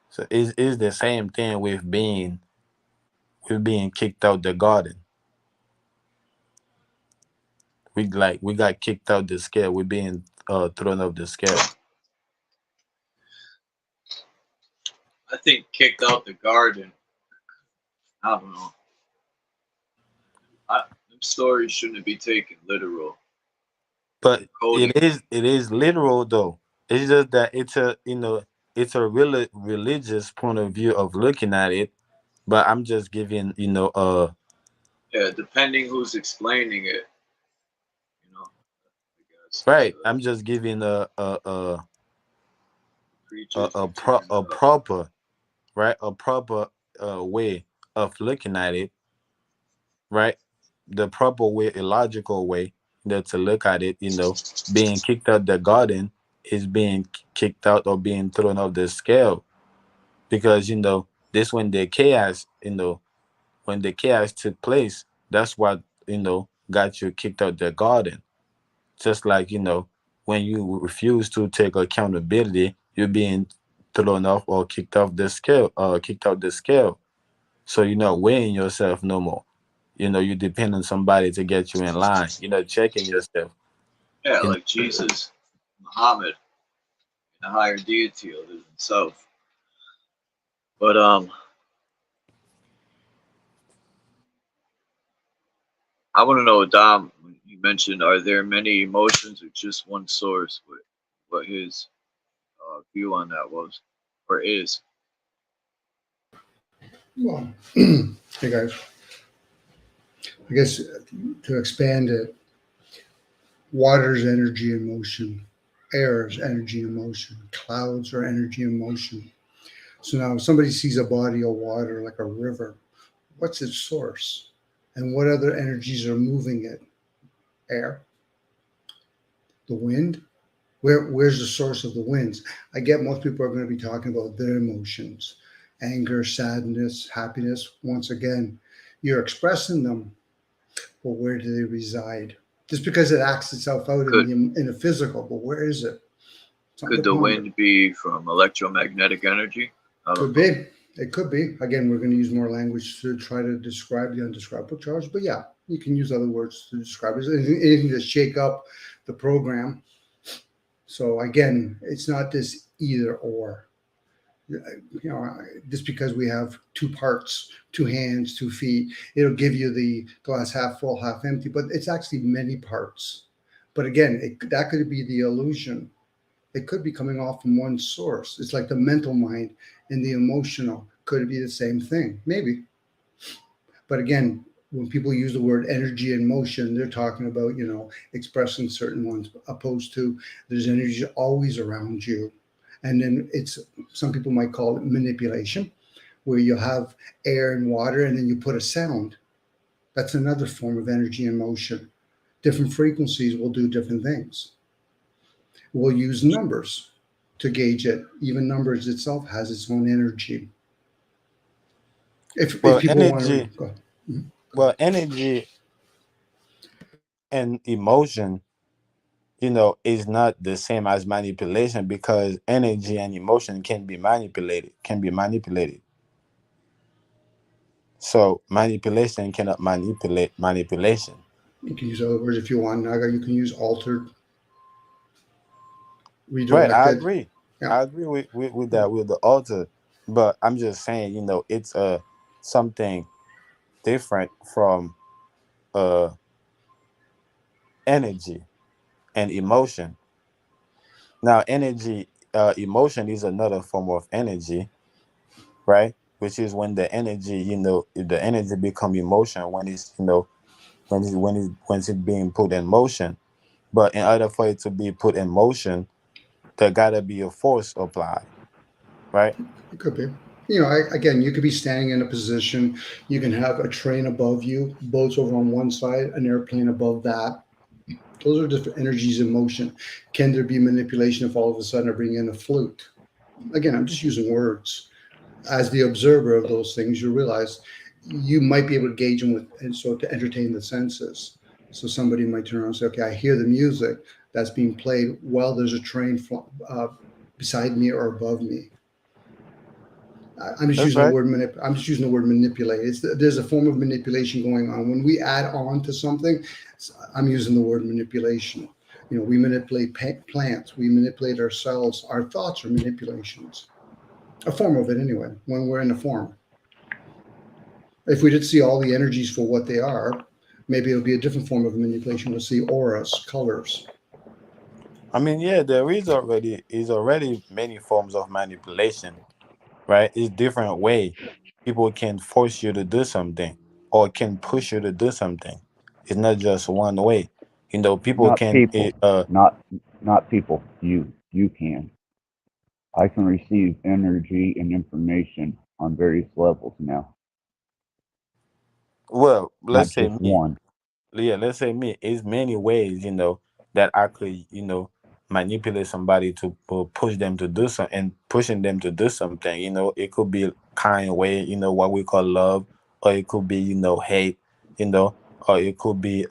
So it's the same thing with being kicked out the garden. We got kicked out the scale. We're being thrown off the scale. I think kicked out the garden. I don't know. Them stories shouldn't be taken literal. But Cody, it is literal though. It's just that it's a really religious point of view of looking at it. But I'm just giving yeah, depending who's explaining it, I guess. right. I'm just giving Preachers be tearing a it up. proper, right, a proper way of looking at it, right? The proper way, a logical way that to look at it, being kicked out the garden is being kicked out or being thrown off the scale, because this when the chaos took place, that's what got you kicked out the garden. Just like when you refuse to take accountability, you're being thrown off or kicked off the scale, kicked out the scale. So you're not weighing yourself no more. You depend on somebody to get you in line. You're not checking yourself. Yeah, You know, like Jesus, Muhammad, and a higher deity other than self. But I want to know, Dom, you mentioned, are there many emotions or just one source? What his view on that was or is? Well, hey guys, I guess to expand it, water's energy and motion, air is energy and motion, clouds are energy and motion. So now if somebody sees a body of water like a river, what's its source? And what other energies are moving it? Air, the wind, Where's the source of the winds? I get most people are going to be talking about their emotions, anger, sadness, happiness. Once again, you're expressing them, but where do they reside? Just because it acts itself out Could in the physical, but where is it? Something could to the ponder. wind be from electromagnetic energy? I Could don't know. be. It could be. Again, we're going to use more language to try to describe the undescribable charge, but yeah, you can use other words to describe it. Anything to shake up the program. So again, it's not this either or. Just because we have two parts, two hands, 2 feet, it'll give you the glass half full, half empty, but it's actually many parts. But again, that could be the illusion. It could be coming off from one source. It's like the mental mind and the emotional. Could it be the same thing? Maybe. But again, when people use the word energy and motion, they're talking about, expressing certain ones, opposed to there's energy always around you. And then some people might call it manipulation, where you have air and water and then you put a sound. That's another form of energy and motion. Different frequencies will do different things. We'll use numbers to gauge it. Even numbers itself has its own energy. If Well, people want to energy, go ahead. Mhm. well, energy and emotion, is not the same as manipulation, because energy and emotion can be manipulated. So manipulation cannot manipulate manipulation. You can use other words if you want, Naga. You can use altered, Right, I redirected. agree. Yeah, I agree with that, with the altar. But I'm just saying, it's something different from uh energy and emotion. Now, emotion is another form of energy, right? Which is when the energy become emotion when it's when it's being put in motion. But in order for it to be put in motion, there gotta be a force applied, right? it could be. Again, you could be standing in a position. You can have a train above you, boats over on one side, an airplane above that. Those are different energies in motion. Can there be manipulation if all of a sudden I bring in a flute? Again, I'm just using words. As the observer of those things, you realize you might be able to gauge them with, and so to entertain the senses. So somebody might turn around and say, "Okay, I hear the music that's being played while there's a train beside me or above me." I'm just That's using the right. word I'm just using the word manipulate. There's a form of manipulation going on when we add on to something. I'm using the word manipulation. We manipulate plants. We manipulate ourselves. Our thoughts are manipulations. A form of it anyway. When we're in a form. If we did see all the energies for what they are, maybe it'll be a different form of manipulation. We'll see auras, colors. I mean, yeah, there is already many forms of manipulation, right? It's different way. People can force you to do something or can push you to do something. It's not just one way. People Not can people, not people. You can. I can receive energy and information on various levels now, well, not let's say just me. one. Yeah, let's say me. It's many ways, that I could, manipulate somebody to push them to do something, and pushing them to do something. It could be kind way, what we call love, or it could be, hate, you know, or it could be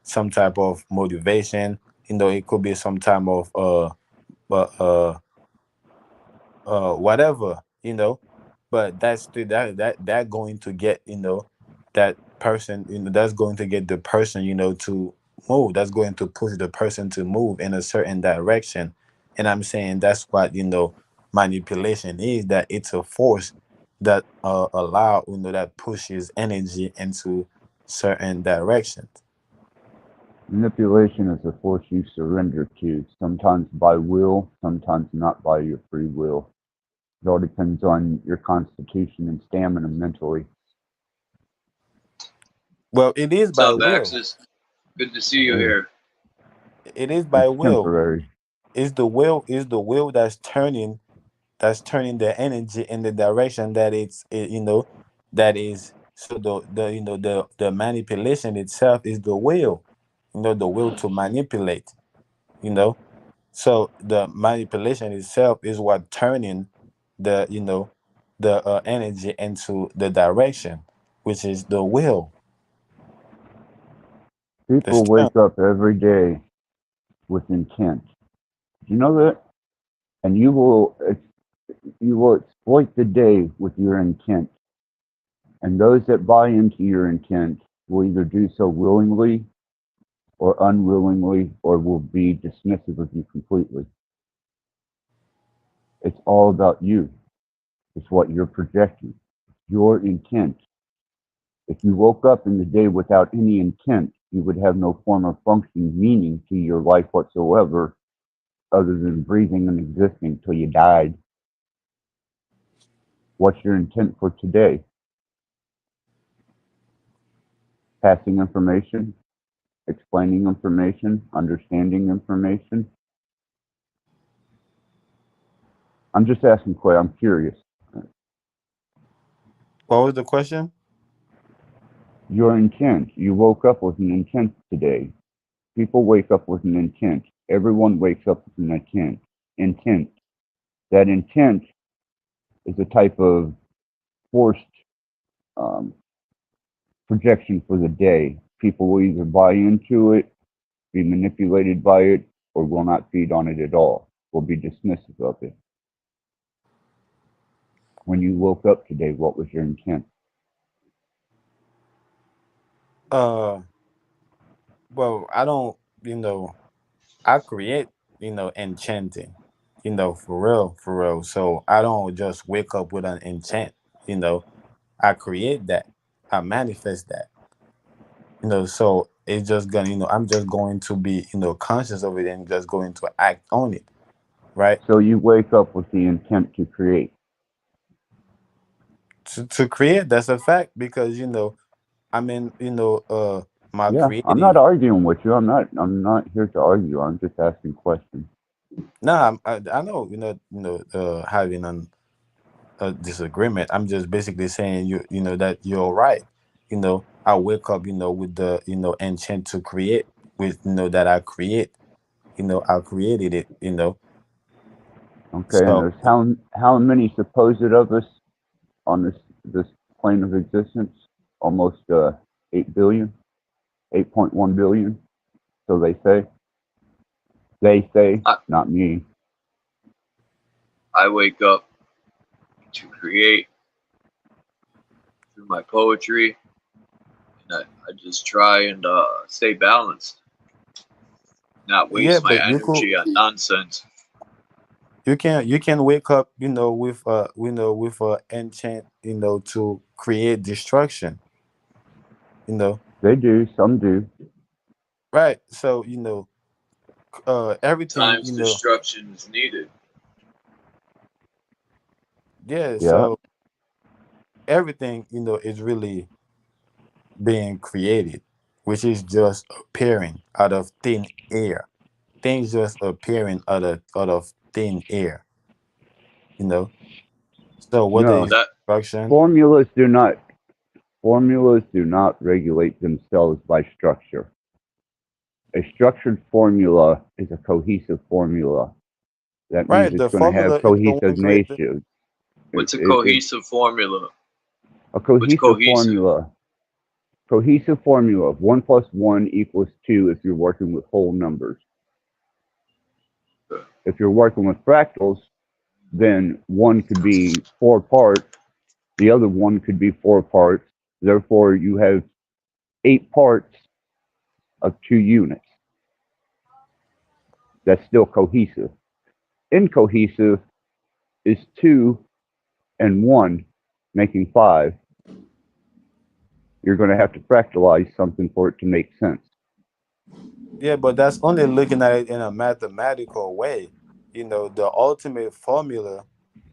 some type of motivation. It could be some type of uh, uh whatever, but that's that going to get, that person, that's going to get the person, to move. That's going to push the person to move in a certain direction. And I'm saying that's what, manipulation is, that it's a force that that pushes energy into certain directions. Manipulation is a force you surrender to, sometimes by will, sometimes not by your free will. It all depends on your constitution and stamina mentally. Well, it is What's by up, will. Axis? Good to see you Hey, here. It is by it's will. temporary. Is the will that's turning the energy in the direction that that is. So the manipulation itself is the will, the will to manipulate, you know So the manipulation itself is what turning the the energy into the direction, which is the will, the People strength. wake up every day with intent. Do you know that? And you will exploit the day with your intent. And those that buy into your intent will either do so willingly or unwillingly, or will be dismissive of you completely. It's all about you. It's what you're projecting, your intent. If you woke up in the day without any intent, you would have no form of functioning meaning to your life whatsoever, other than breathing and existing till you died. What's your intent for today? Passing information, explaining information, understanding information. I'm just asking, Quay, I'm curious. What was the question? Your intent. You woke up with an intent today. People wake up with an intent. Everyone wakes up with an intent. Intent. That intent is a type of forced projection for the day. People will either buy into it, be manipulated by it, or will not feed on it at all, will be dismissive of it. When you woke up today, what was your intent? Uh, well, I don't, I create, enchanting, for real. So I don't just wake up with an intent, I create that, I manifest that, so it's just gonna, I'm just going to be, conscious of it and just going to act on it, right? So you wake up with the intent to create. To create, that's a fact because, I mean, my Yeah, I'm not creative. arguing with you. I'm not here to argue. I'm just asking questions. Nah, I know, having a disagreement. I'm just basically saying that you're right. I wake up, with the intent to create with that I create. I created it. Okay, and So there's how many supposed of us on this plane of existence? Almost 8 billion, 8.1 billion. So they say. They say, I, not me. I wake up to create through my poetry, and I just try and stay balanced, not yeah, waste my but energy on nonsense. you can wake up, with with intent, to create destruction. You know, They do. Some do. right? So everything, Sometimes destruction is needed. yeah. Yeah. So everything, is really being created, which is just appearing out of thin air. Things just appearing out of thin air, you know. So whether Well, No. it's that destruction, Formulas do not. Formulas do not regulate themselves by structure. A structured formula is a cohesive formula. That means right? it's The going to have formula is the one cohesive created. nature. what's a It, cohesive formula? a What's cohesive cohesive? formula. Cohesive formula of 1 plus 1 equals 2 if you're working with whole numbers. If you're working with fractals, then one could be 4 parts, the other one could be 4 parts. Therefore, you have 8 parts of 2 units. That's still cohesive. Incohesive is 2 and 1 making 5. You're going to have to fractalize something for it to make sense. Yeah, but that's only looking at it in a mathematical way. The ultimate formula,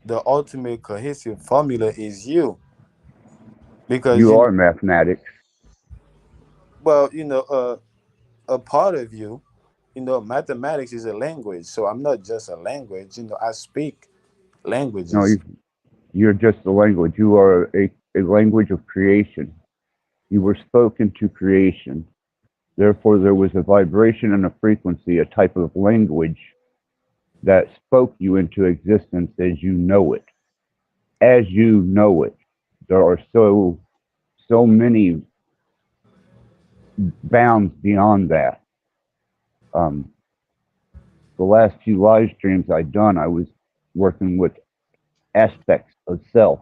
the ultimate cohesive formula is you, because You are mathematics. well, a part of you, mathematics is a language. So I'm not just a language. I speak No, languages. you're just a language. You are a language of creation. You were spoken to creation. Therefore, there was a vibration and a frequency, a type of language that spoke you into existence as you know it. As you know it. There are so many bounds beyond that. The last few live streams I've done, I was working with aspects of self.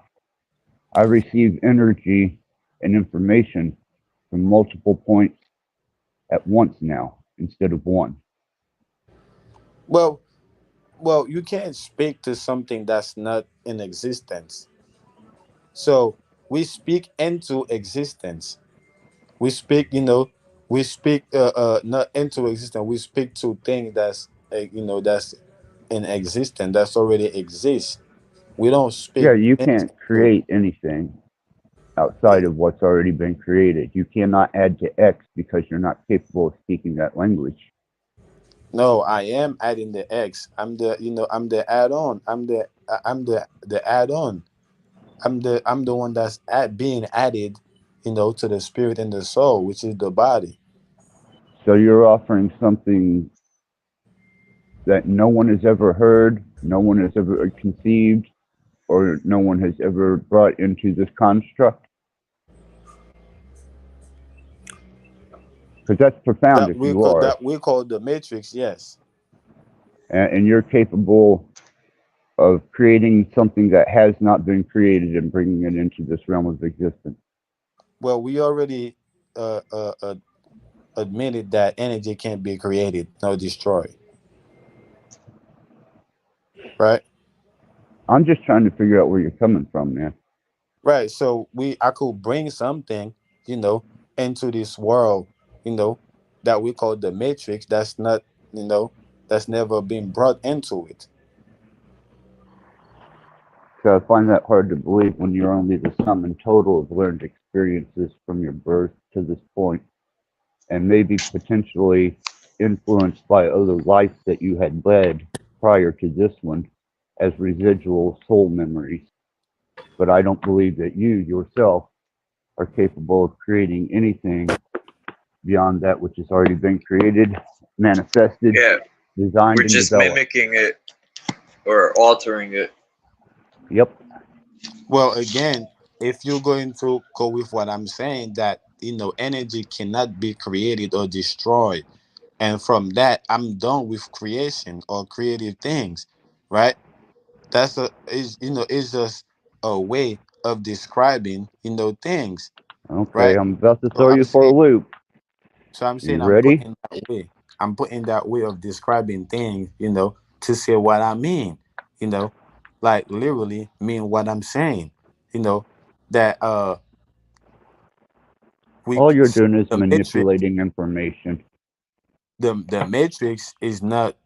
I receive energy and information from multiple points at once now instead of one. Well, you can't speak to something that's not in existence. So we speak into existence. We speak, we speak not into existence. We speak to things that's that's in existence, that's already exists. We don't Yeah, speak you can't into. create anything outside of what's already been created. You cannot add to X because you're not capable of speaking that language. No, I am adding the X. I'm the add-on. I'm the add-on. I'm the one that's being added, to the spirit and the soul, which is the body. So you're offering something that no one has ever heard, no one has ever conceived, or no one has ever brought into this construct? Because that's profound if you are. That we call the matrix. Yes. And you're capable of creating something that has not been created and bringing it into this realm of existence. Well, we already admitted that energy can't be created nor destroyed. Right. I'm just trying to figure out where you're coming from, man. Right. So I could bring something, into this world, that we call the matrix. That's not, that's never been brought into it. So I find that hard to believe when you're only the sum and total of learned experiences from your birth to this point, and maybe potentially influenced by other lives that you had led prior to this one as residual soul memories. But I don't believe that you yourself are capable of creating anything beyond that which has already been created, manifested, Yeah, designed, we're and just developed. mimicking it or altering it. Yep. Well, again, if you're going to go with what I'm saying, that energy cannot be created or destroyed, and from that, I'm done with creation or creative things, right? That's it's just a way of describing things, Okay, right? I'm about to So throw you for a loop. I'm saying You I'm ready? putting that way. I'm putting that way of describing things, to say what I mean, you know, like literally mean what I'm saying, that we All you're doing is the matrix manipulating information. the matrix is not.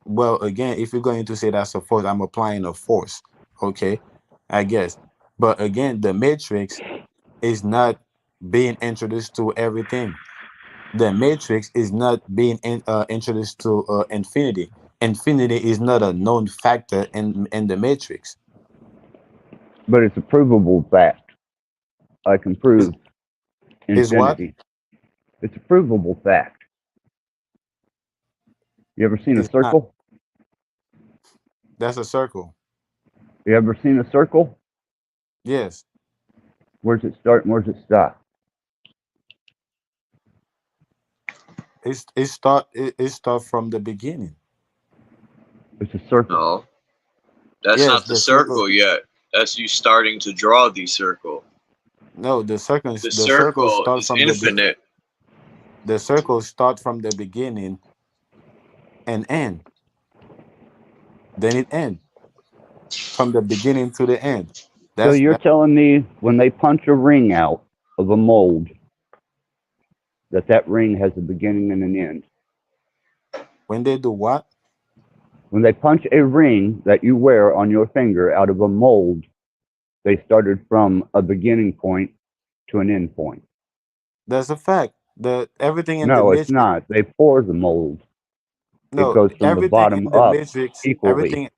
Well, again, if you're going to say that's a force, I'm applying a force. Okay, I guess. But again, the matrix is not being introduced to everything. The matrix is not being introduced to infinity. Infinity is not a known factor in the matrix. But it's a provable fact. I can Is prove what? infinity. It's a provable fact. You ever seen a Is not. circle? That's a circle. You ever seen a circle? Yes. Where's it start and where's it stop? It start from the beginning. It's a circle. No, that's Yes, not the the circle. circle yet. That's you starting to draw the circle. No, The the circle circle start is from the beginning. infinite. The circle start from the beginning and end. Then it end from the beginning to the end. So That's you're that. telling me when they punch a ring out of a mold, that ring has a beginning and an end? When they do what? When they punch a ring that you wear on your finger out of a mold, they started from a beginning point to an end point. That's a fact. The everything in the No, it's matrix. not. They pour the mold. It No, goes from the everything bottom in the up matrix. equally.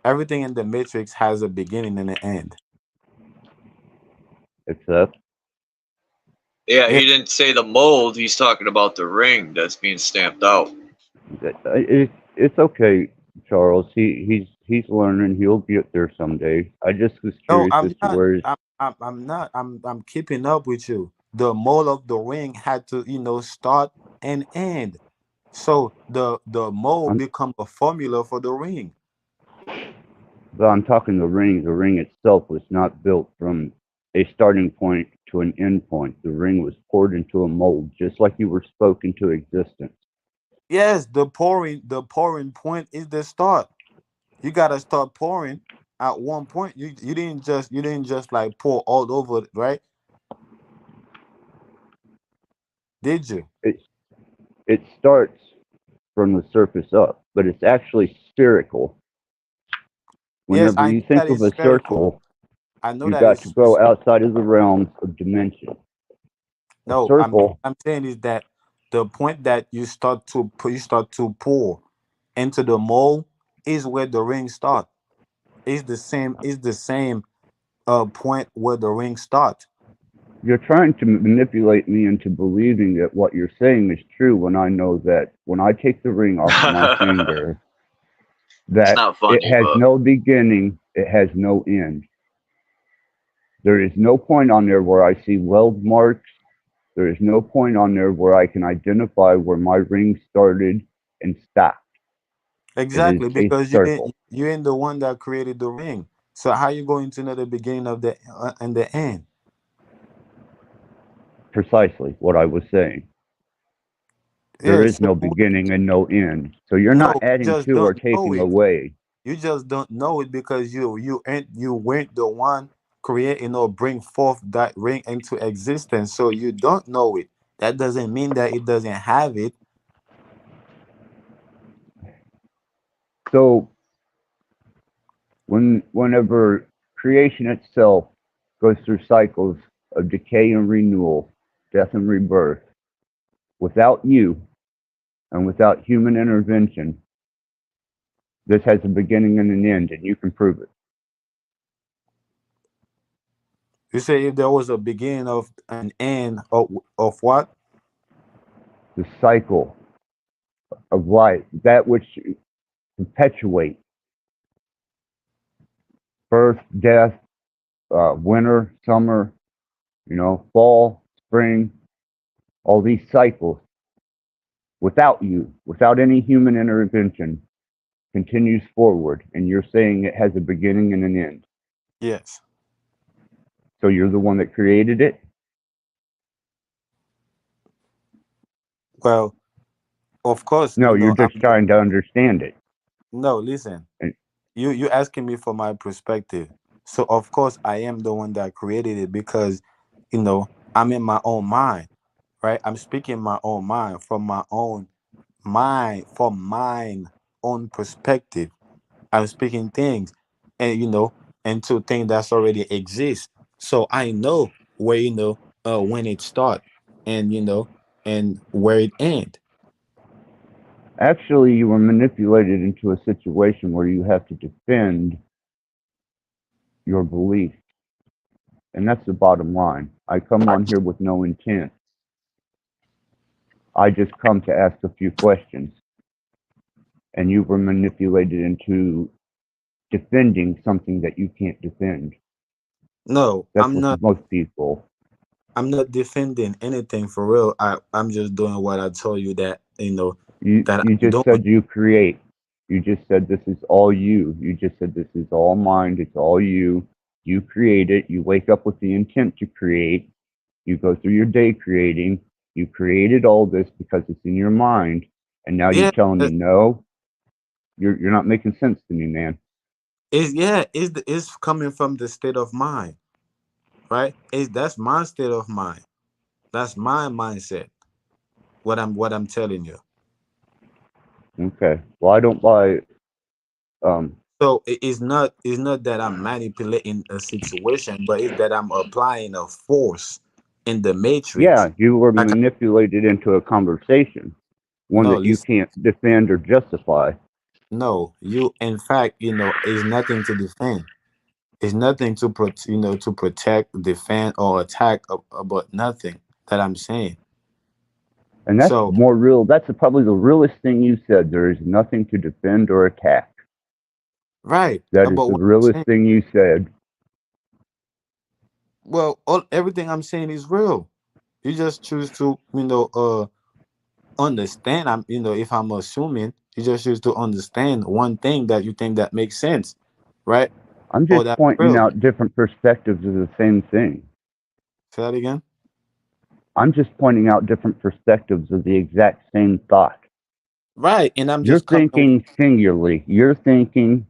Everything in the matrix has a beginning and an end. Except Yeah, Yeah. he didn't say the mold. He's talking about the ring that's being stamped out. it's okay. Charles. He's learning. He'll get there someday. I just was No, curious I'm as to not. where. I'm not. I'm keeping up with you. The mold of the ring had to, start and end. So the mold I'm, become a formula for the ring. but I'm talking the ring. The ring itself was not built from a starting point to an end point. The ring was poured into a mold, just like you were spoken to existence. Yes, the pouring point is the start. You gotta start pouring at one point. You didn't just like pour all over it, right? Did you? It it starts from the surface up, but it's actually spherical. Yes, Whenever I know you think that of it's a spherical. circle, I know you that got to it's go outside of the realms of dimension. A no. I'm circle, I'm saying is that the point that you start to pour into the mold is where the ring start. Is the same. Is the same point where the ring start. you're trying to manipulate me into believing that what you're saying is true when I know that when I take the ring off of my finger, It's that not it funny, has but no beginning, it has no end. There is no point on there where I see weld marks. There is no point on there where I can identify where my ring started and stopped. It is Exactly, a because circle. you ain't the one that created the ring. So how you going to know the beginning of the and the end? Precisely what I was saying. There Yeah. is So no beginning and no end. So you're no, not you adding just to or don't know taking it. away. You just don't know it because you weren't the one creating or bring forth that ring into existence. So you don't know it. That doesn't mean that it doesn't have it. So whenever creation itself goes through cycles of decay and renewal, death and rebirth, without you and without human intervention, this has a beginning and an end, and you can prove it. You say if there was a beginning of an end of what? The cycle of life, that which perpetuates birth, death, winter, summer, fall, spring, all these cycles, without you, without any human intervention, continues forward. And you're saying it has a beginning and an end. Yes. So you're the one that created it? Well, of course, No, you're I'm just trying to understand it. no, listen. And You asking me for my perspective. So of course I am the one that created it because I'm in my own mind, right? I'm speaking my own mind from my own mind, from mine own perspective. I'm speaking things and into things that's already exist. So I know where when it start and and where it end. actually, you were manipulated into a situation where you have to defend your belief. And that's the bottom line. I come on here with no intent. I just come to ask a few questions. And you were manipulated into defending something that you can't defend. No, That's with most people. I'm not defending anything for real. I'm just doing what I told you that that You I'm just doing. said you create. You just said this is all you. You just said this is all mind. It's all you. You create it. You wake up with the intent to create. You go through your day creating. You created all this because it's in your mind. And now you're Yeah, telling me no. You're not making sense to me, man. it's coming from the state of mind, right? That's my state of mind. That's my mindset. What I'm telling you. Okay. Well, I don't buy. So it's not that I'm manipulating a situation, but it's that I'm applying a force in the matrix. Yeah, you were Like manipulated into a conversation, one no, that you listen, can't defend or justify. no. You in fact, is nothing to defend. It's nothing to protect, defend, or attack about nothing that I'm saying. And that's So more real. That's probably the realest thing you said. There is nothing to defend or attack. right That is about the what I'm realest saying. thing you said. Well, everything I'm saying is real. You just choose to, understand. If I'm assuming, you just choose to understand one thing that you think that makes sense, right? I'm Or just that's pointing real. out different perspectives of the same thing. Say that again. I'm just pointing out different perspectives of the exact same thought. Right, and I'm You're just coming with, thinking singularly. You're thinking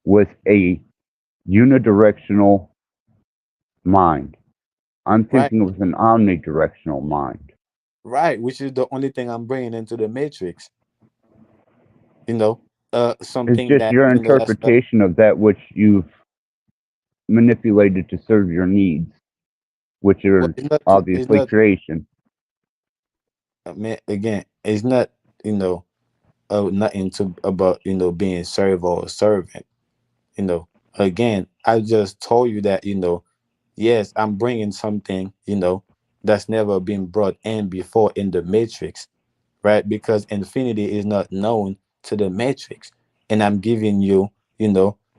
with a unidirectional mind. I'm right, thinking with an omnidirectional mind. right, which is the only thing I'm bringing into the matrix. It's Something just that your that's not. interpretation of that which you've manipulated to serve your needs, which Well, are it's not. It's obviously not. creation. Again, it's not. Nothing to about being server or servant. You know, again, I just told you that yes, I'm bringing something that's never been brought in before in the matrix, right? Because infinity is not known to the matrix, and I'm giving you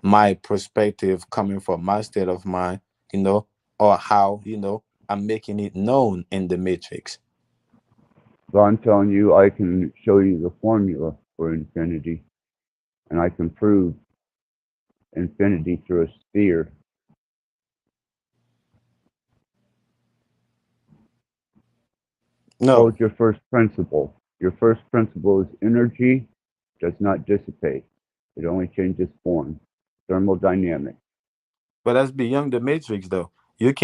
my perspective coming from my state of mind, you know or how I'm making it known in the matrix. So I'm telling you, I can show you the formula for infinity, and I can prove infinity through a sphere. What No, was your first principle? Your first principle is energy does not dissipate. It only changes form. Thermodynamics. but that's beyond the matrix, though. You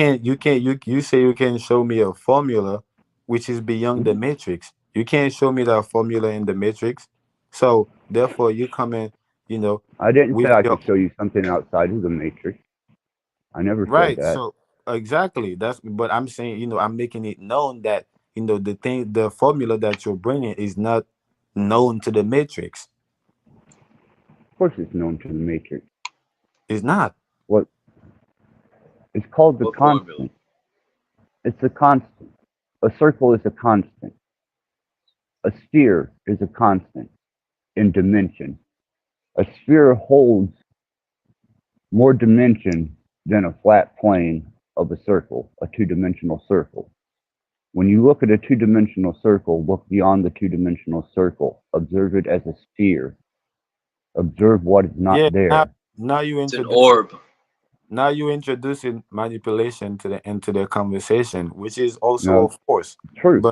say you can show me a formula which is beyond the Mhm. matrix. You can't show me that formula in the matrix. So therefore you come in, you know I didn't say with I your could show you something outside of the matrix. I never said right. that. So exactly, that's but I'm saying, I'm making it known that the formula that you're bringing is not known to the matrix. Of course, it's known to the matrix. It's not. What it's called the What formula? constant. It's a constant. A circle is a constant. A sphere is a constant in dimension. A sphere holds more dimension than a flat plane of a circle, a two-dimensional circle. When you look at a two-dimensional circle, look beyond the two-dimensional circle. Observe it as a sphere. Observe what is not Yeah. Now, there. now you It's an introduce orb. Now you're introducing manipulation into the conversation, which is also a No, force, truth.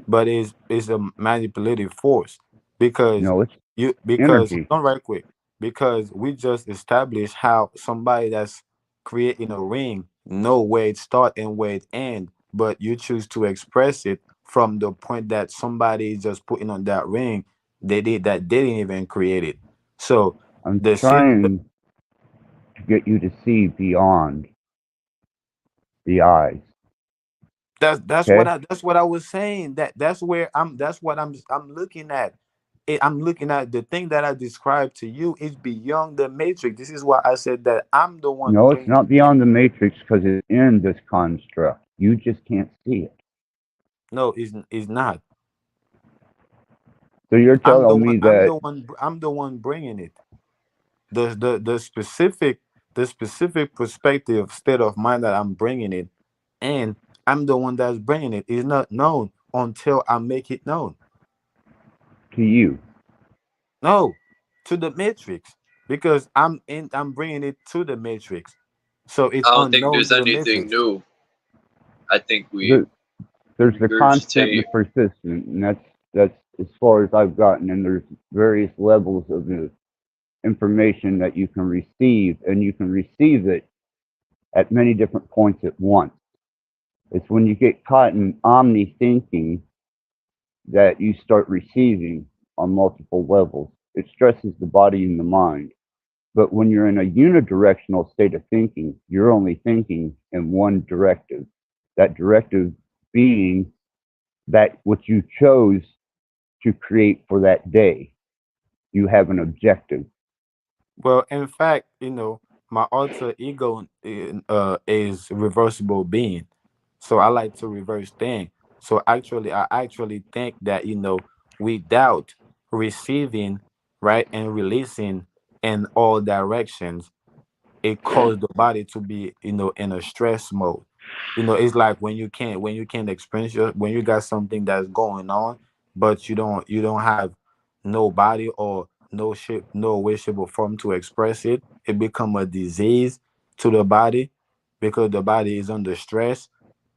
but is a manipulative force because No, it's because energy. not right quick because we just established how somebody that's creating a ring know where it start and where it end, but you choose to express it from the point that somebody is just putting on that ring. They didn't even create it. So I'm the same. trying to get you to see beyond the eyes. Okay? That's what I was saying. That's where that's what I'm looking at. I'm looking at the thing that I described to you is beyond the matrix. This is why I said that I'm the one No, it's bringing not in. beyond the matrix because it's in this construct. You just can't see it. No, is not. So you're telling me that I'm the one bringing it. The specific perspective state of mind that I'm bringing it, and I'm the one that's bringing it. Is not known until I make it known. to you, No, to the matrix because I'm bringing it to the matrix, so it's I don't think unknown there's to the anything matrix. new. I think we there, there's the constant and the regurgitate. persistent, and that's as far as I've gotten. And there's various levels of the information that you can receive, and you can receive it at many different points at once. It's when you get caught in omni thinking that you start receiving on multiple levels. It stresses the body and the mind. But when you're in a unidirectional state of thinking, you're only thinking in one directive. That directive being that what you chose to create for that day. You have an objective. Well, in fact, my alter ego is reversible being, so I like to reverse things. So actually, I actually think that, without receiving, right, and releasing in all directions, it causes the body to be, in a stress mode. It's like when you can't experience when you got something that's going on, but you don't have no body or no shape, no way, shape, or form to express it. It become a disease to the body because the body is under stress.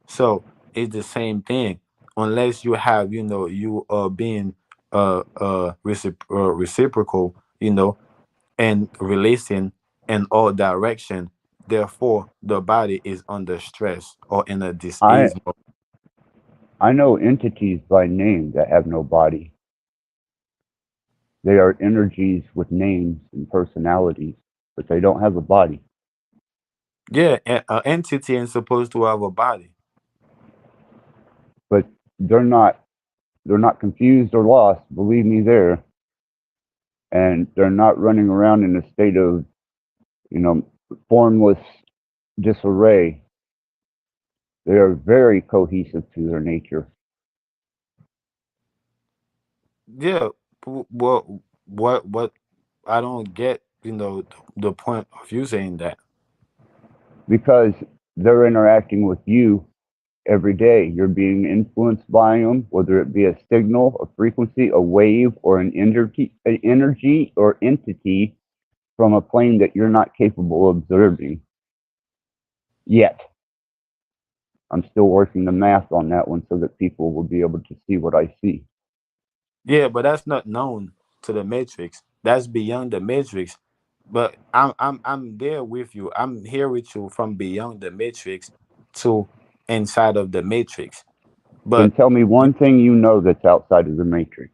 So it's the same thing. Unless you have, you are being reciprocal, and releasing in all direction. Therefore, the body is under stress or in a I disease mode. I know entities by name that have no body. They are energies with names and personalities, but they don't have a body. Yeah, an entity is supposed to have a body. But they're not confused or lost. Believe me, there, and they're not running around in a state of you know formless disarray. They are very cohesive to their nature Yeah, what I don't get, the point of you saying that. because they're interacting with you every day. You're being influenced by them, whether it be a signal, a frequency, a wave, or an energy or entity from a plane that you're not capable of observing yet. I'm still working the math on that one so that people will be able to see what I see. Yeah, but that's not known to the matrix. That's beyond the matrix. But I'm there with you. I'm here with you from beyond the matrix to inside of the matrix. Then But tell me you, one thing you know that's outside of the matrix.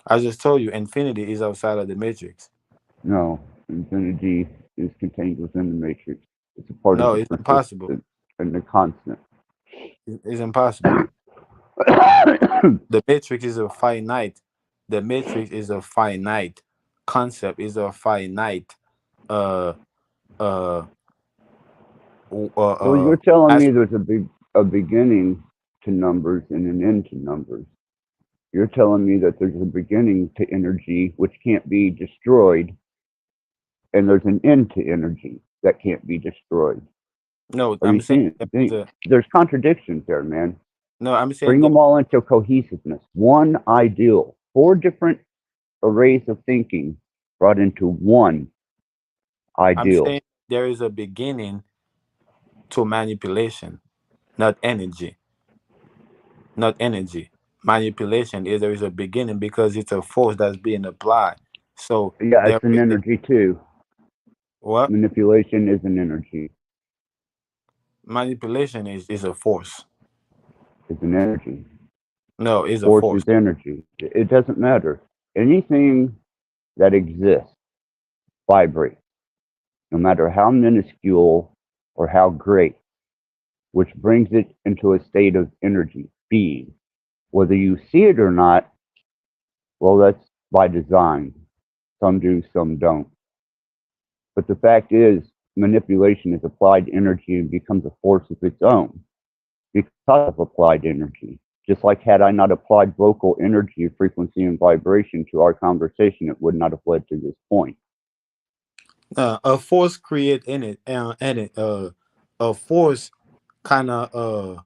I just told you, infinity is outside of the matrix. No, infinity is contained within the matrix. It's a part of No, the it's impossible. persistent and the constant. It's impossible. The matrix is a finite. The matrix is a finite concept. Is a finite uh uh So you're telling as me there's a beginning to numbers and an end to numbers. You're telling me that there's a beginning to energy which can't be destroyed, and there's an end to energy that can't be destroyed. no, Are you I'm saying seeing there is it? a There's contradictions there, man. no, I'm saying Bring that them all into cohesiveness. One ideal, four different arrays of thinking brought into one I'm ideal. saying there is a beginning to manipulation, not energy. Not energy. Manipulation is there is a beginning because it's a force that's being applied. So Yeah, there it's an is energy too. what? Manipulation is an energy. Manipulation is a force. It's an energy. No, it's a Force force. is energy. It doesn't matter. Anything that exists vibrates, no matter how minuscule or how great, which brings it into a state of energy, being. Whether you see it or not, well, that's by design. Some do, some don't. But the fact is, manipulation is applied energy and becomes a force of its own because of applied energy. Just like had I not applied vocal energy, frequency, and vibration to our conversation, it would not have led to this point. A force create in it, a force kind of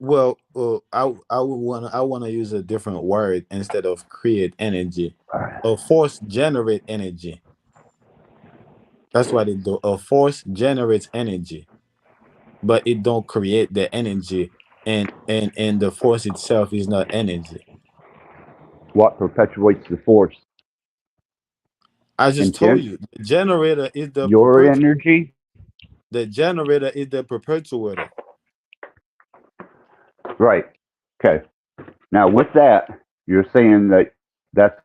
well, I wanna use a different word instead of create energy. A force generate energy. That's what it do. A force generates energy, but it don't create the energy, and the force itself is not energy. What perpetuates the force? I just told Intent? you, the generator is the Your perpetuator. energy? The generator is the perpetuator. Right. Okay. Now, with that, you're saying that that's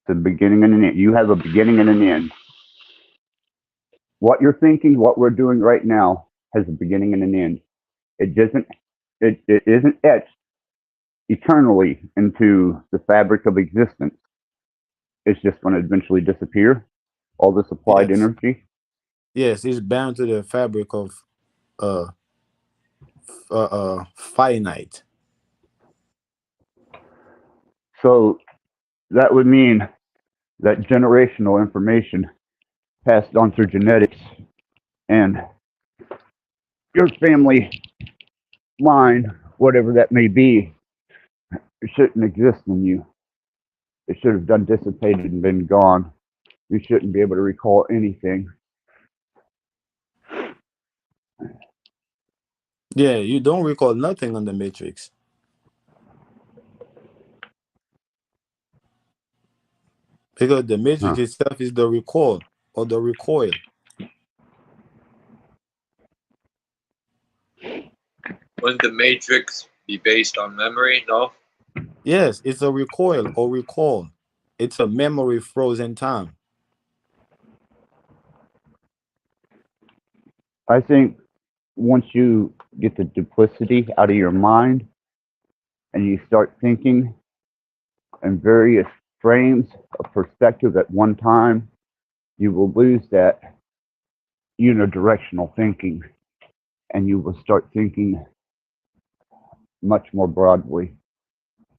the beginning and an end. You have a beginning and an end. What you're thinking, what we're doing right now, has a beginning and an end. It doesn't. It isn't etched eternally into the fabric of existence. It's just going to eventually disappear. All this applied Yes, energy. yes, it's bound to the fabric of uh finite. So that would mean that generational information passed on through genetics and your family line, whatever that may be, it shouldn't exist in you. It should have done dissipated and been gone. You shouldn't be able to recall anything. Yeah, you don't recall nothing on the matrix. Because the matrix itself is the recall or the recoil. Wouldn't the Matrix be based on memory? No. Yes, it's a recoil or recall. It's a memory frozen time. I think once you get the duplicity out of your mind and you start thinking in various frames of perspective at one time, you will lose that unidirectional thinking and you will start thinking much more broadly.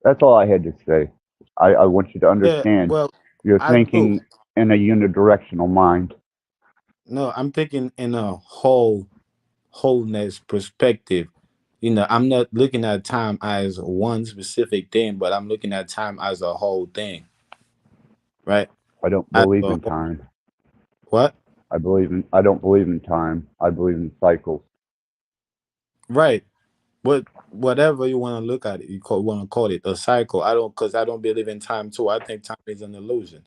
That's all I had to say. I want you to understand Well, you're I do. thinking in a unidirectional mind. No, I'm thinking in a wholeness perspective. I'm not looking at time as one specific thing, but I'm looking at time as a whole thing. Right? I don't As believe a in whole. time. What? I don't believe in time. I believe in cycles. Right. But whatever you want to look at it, want to call it a cycle. Because I don't believe in time too. I think time is an illusion.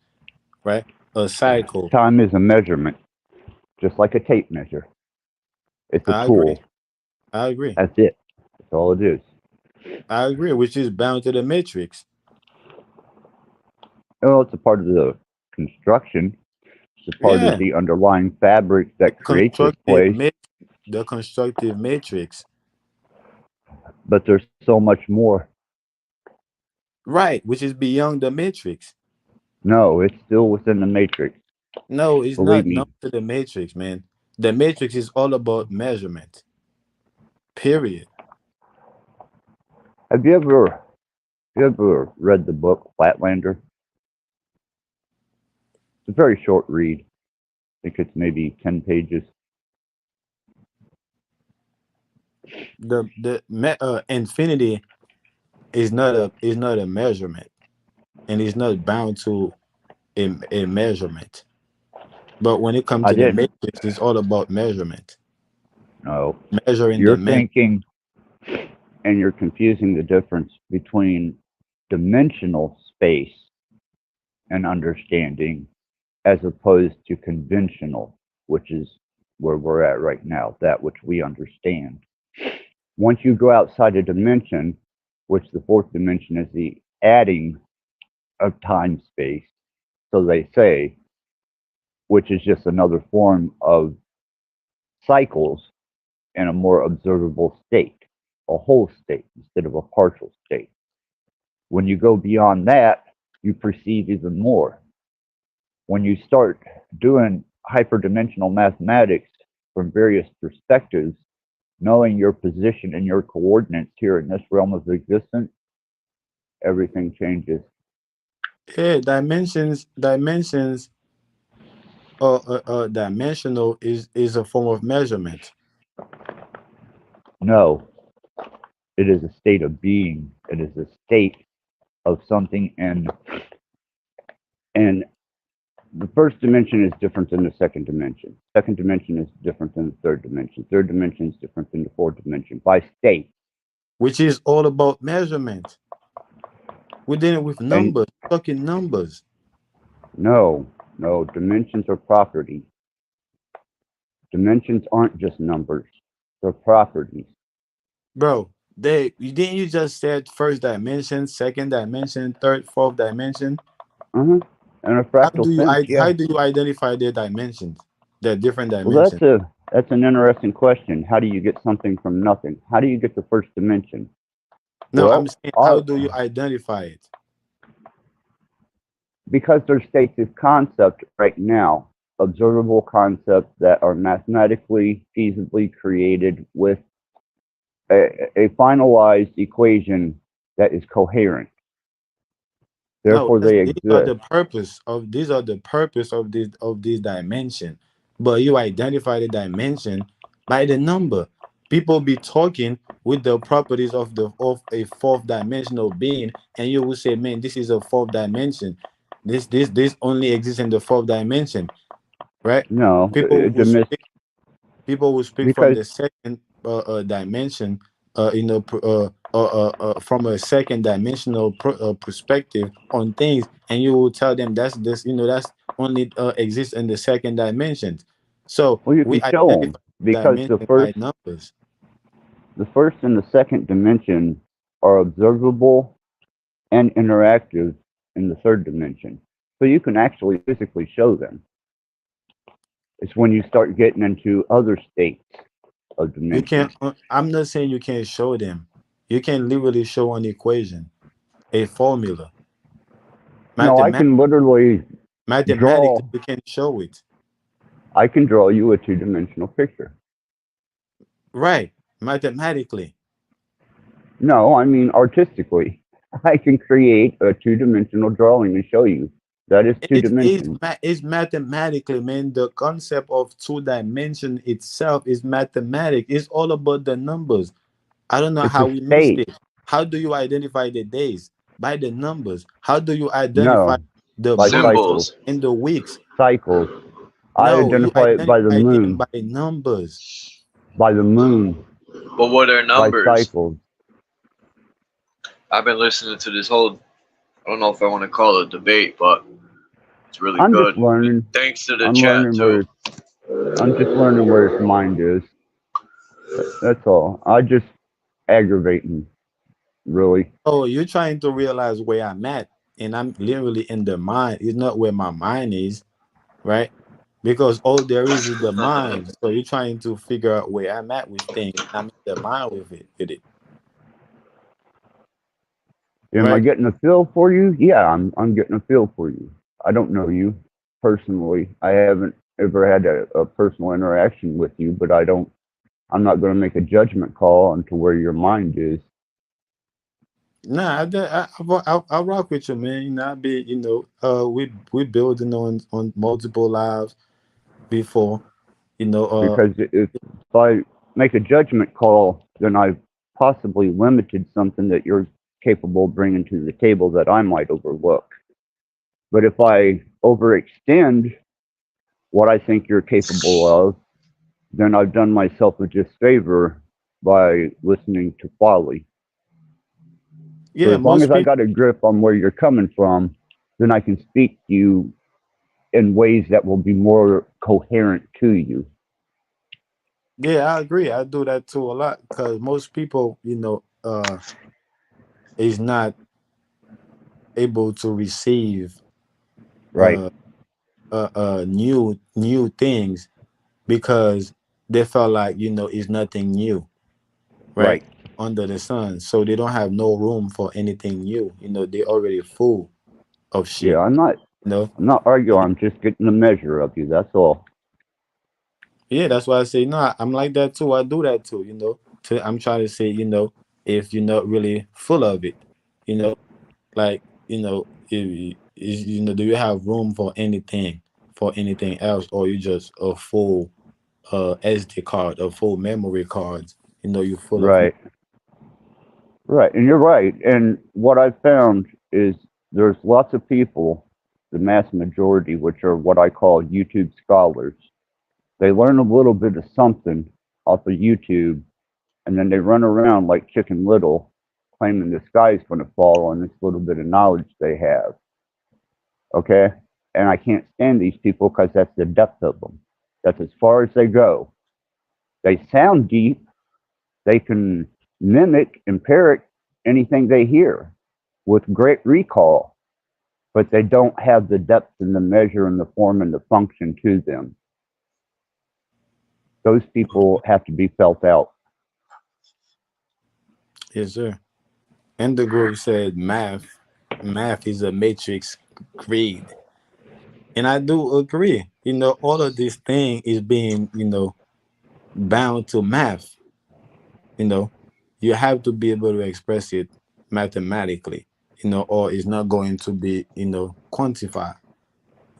Right? A cycle. Time is a measurement, just like a tape measure. It's a I agree. tool. I agree. That's it. That's all it is. I agree, which is bound to the matrix. Well, it's a part of the construction. It's a part of the underlying fabric that creates this place. The constructive matrix. But there's so much more. Right, which is beyond the matrix. No, it's still within the matrix. No, it's Believe not. me. Not to the matrix, man. The matrix is all about measurement. Period. Have you ever read the book Flatlander? It's a very short read. I think it's maybe 10 pages. The infinity is not a measurement, and it's not bound to a measurement. But when it comes to the matrix, it's all about measurement. No. Measuring You're the thinking, and you're confusing the difference between dimensional space and understanding as opposed to conventional, which is where we're at right now, that which we understand. Once you go outside a dimension, which the fourth dimension is the adding of time space, so they say, which is just another form of cycles in a more observable state, a whole state instead of a partial state. When you go beyond that, you perceive even more. When you start doing hyperdimensional mathematics from various perspectives, knowing your position and your coordinates here in this realm of existence, everything changes. Yeah, dimensions. Dimensional is a form of measurement. No, it is a state of being. It is a state of something, and the first dimension is different than the second dimension. Second dimension is different than the third dimension. Third dimension is different than the fourth dimension by state. Which is all about measurement. We're dealing with numbers, talking numbers. No, dimensions are properties. Dimensions aren't just numbers, they're properties. Bro, didn't you just said first dimension, second dimension, third, fourth dimension? And a fractal sense, yeah. How do you identify their dimensions? Their different dimensions. Well, that's an interesting question. How do you get something from nothing? How do you get the first dimension? No, well, I'm saying, how do you identify it? Because there's states of concept right now, observable concepts that are mathematically feasibly created with a finalized equation that is coherent. No, Therefore, they these are exist. the purpose of this dimension. But you identify the dimension by the number. People be talking with the properties of a fourth dimensional being, and you will say, "Man, this is a fourth dimension. This only exists in the fourth dimension." Right? No, People will the speak. People will speak from because the second dimension, from a second dimensional perspective on things, and you will tell them that's this, that's only exists in the second dimension. So well, you we can show them identify because dimension by numbers. the first and the second dimension are observable and interactive in the third dimension. So you can actually physically show them. It's when you start getting into other states of You can't. dimensions. I'm not saying you can't show them. You can literally show an equation, a formula, No, I can literally mathematically. draw. You can show it. I can draw you a two-dimensional picture. Right, mathematically. No, I mean artistically. I can create a two-dimensional drawing and show you. That is two dimensions. It's mathematically, man. The concept of two dimension itself is mathematic. It's all about the numbers. I don't know It's how a we missed state. it. How do you identify the days? By the numbers. How do you identify No, the by months cycles. Symbols. and the weeks? Cycles. I No, you identify it by the identify them moon. by numbers. By the moon. But what are By numbers? cycles. I've been listening to this whole, I don't know if I want to call it a debate, but it's really I'm good. just learning. Thanks to the I'm chat learning too. I'm just learning where his mind is. That's all. I just aggravating, really. Oh, you're trying to realize where I'm at, and I'm literally in the mind. It's not where my mind is, right? Because all there is the mind. So you're trying to figure out where I'm at with things. I'm in the mind with it, Am I right? getting a feel for you? Yeah, I'm getting a feel for you. I don't know you personally. I haven't ever had a personal interaction with you, but I'm not going to make a judgment call onto where your mind is. Nah, I rock with you, man. I be, we building on multiple lives before, Because if I make a judgment call, then I've possibly limited something that you're capable of bringing to the table that I might overlook. But if I overextend what I think you're capable of, then I've done myself a disfavor by listening to folly. So yeah, as long as most I people. got a grip on where you're coming from, then I can speak to you in ways that will be more coherent to you. Yeah, I agree. I do that too a lot because most people, is not able to receive Right, new things because they felt like it's nothing new, right, right. under the sun. So they don't have no room for anything new. They already full of Yeah, shit. I'm not You know, I'm not arguing, I'm just getting a measure of you, that's all. yeah. That's why I say no. I'm like that too. I do that too. I'm trying to say, if you're not really full of it, like do you have room for anything else, or you just a full SD card, a full memory cards, you full of Right. Right. And you're right. And what I've found is there's lots of people, the mass majority, which are what I call YouTube scholars. They learn a little bit of something off of YouTube, and then they run around like Chicken Little, claiming the sky's going to fall on this little bit of knowledge they have. Okay? And I can't stand these people because that's the depth of them. That's as far as they go. They sound deep. They can mimic and parrot anything they hear with great recall, but they don't have the depth and the measure and the form and the function to them. Those people have to be felt out. Yes, sir. And the group said math is a matrix creed. And I do agree. All of this thing is being, bound to math, you know. you have to be able to express it mathematically, or it's not going to be, quantified.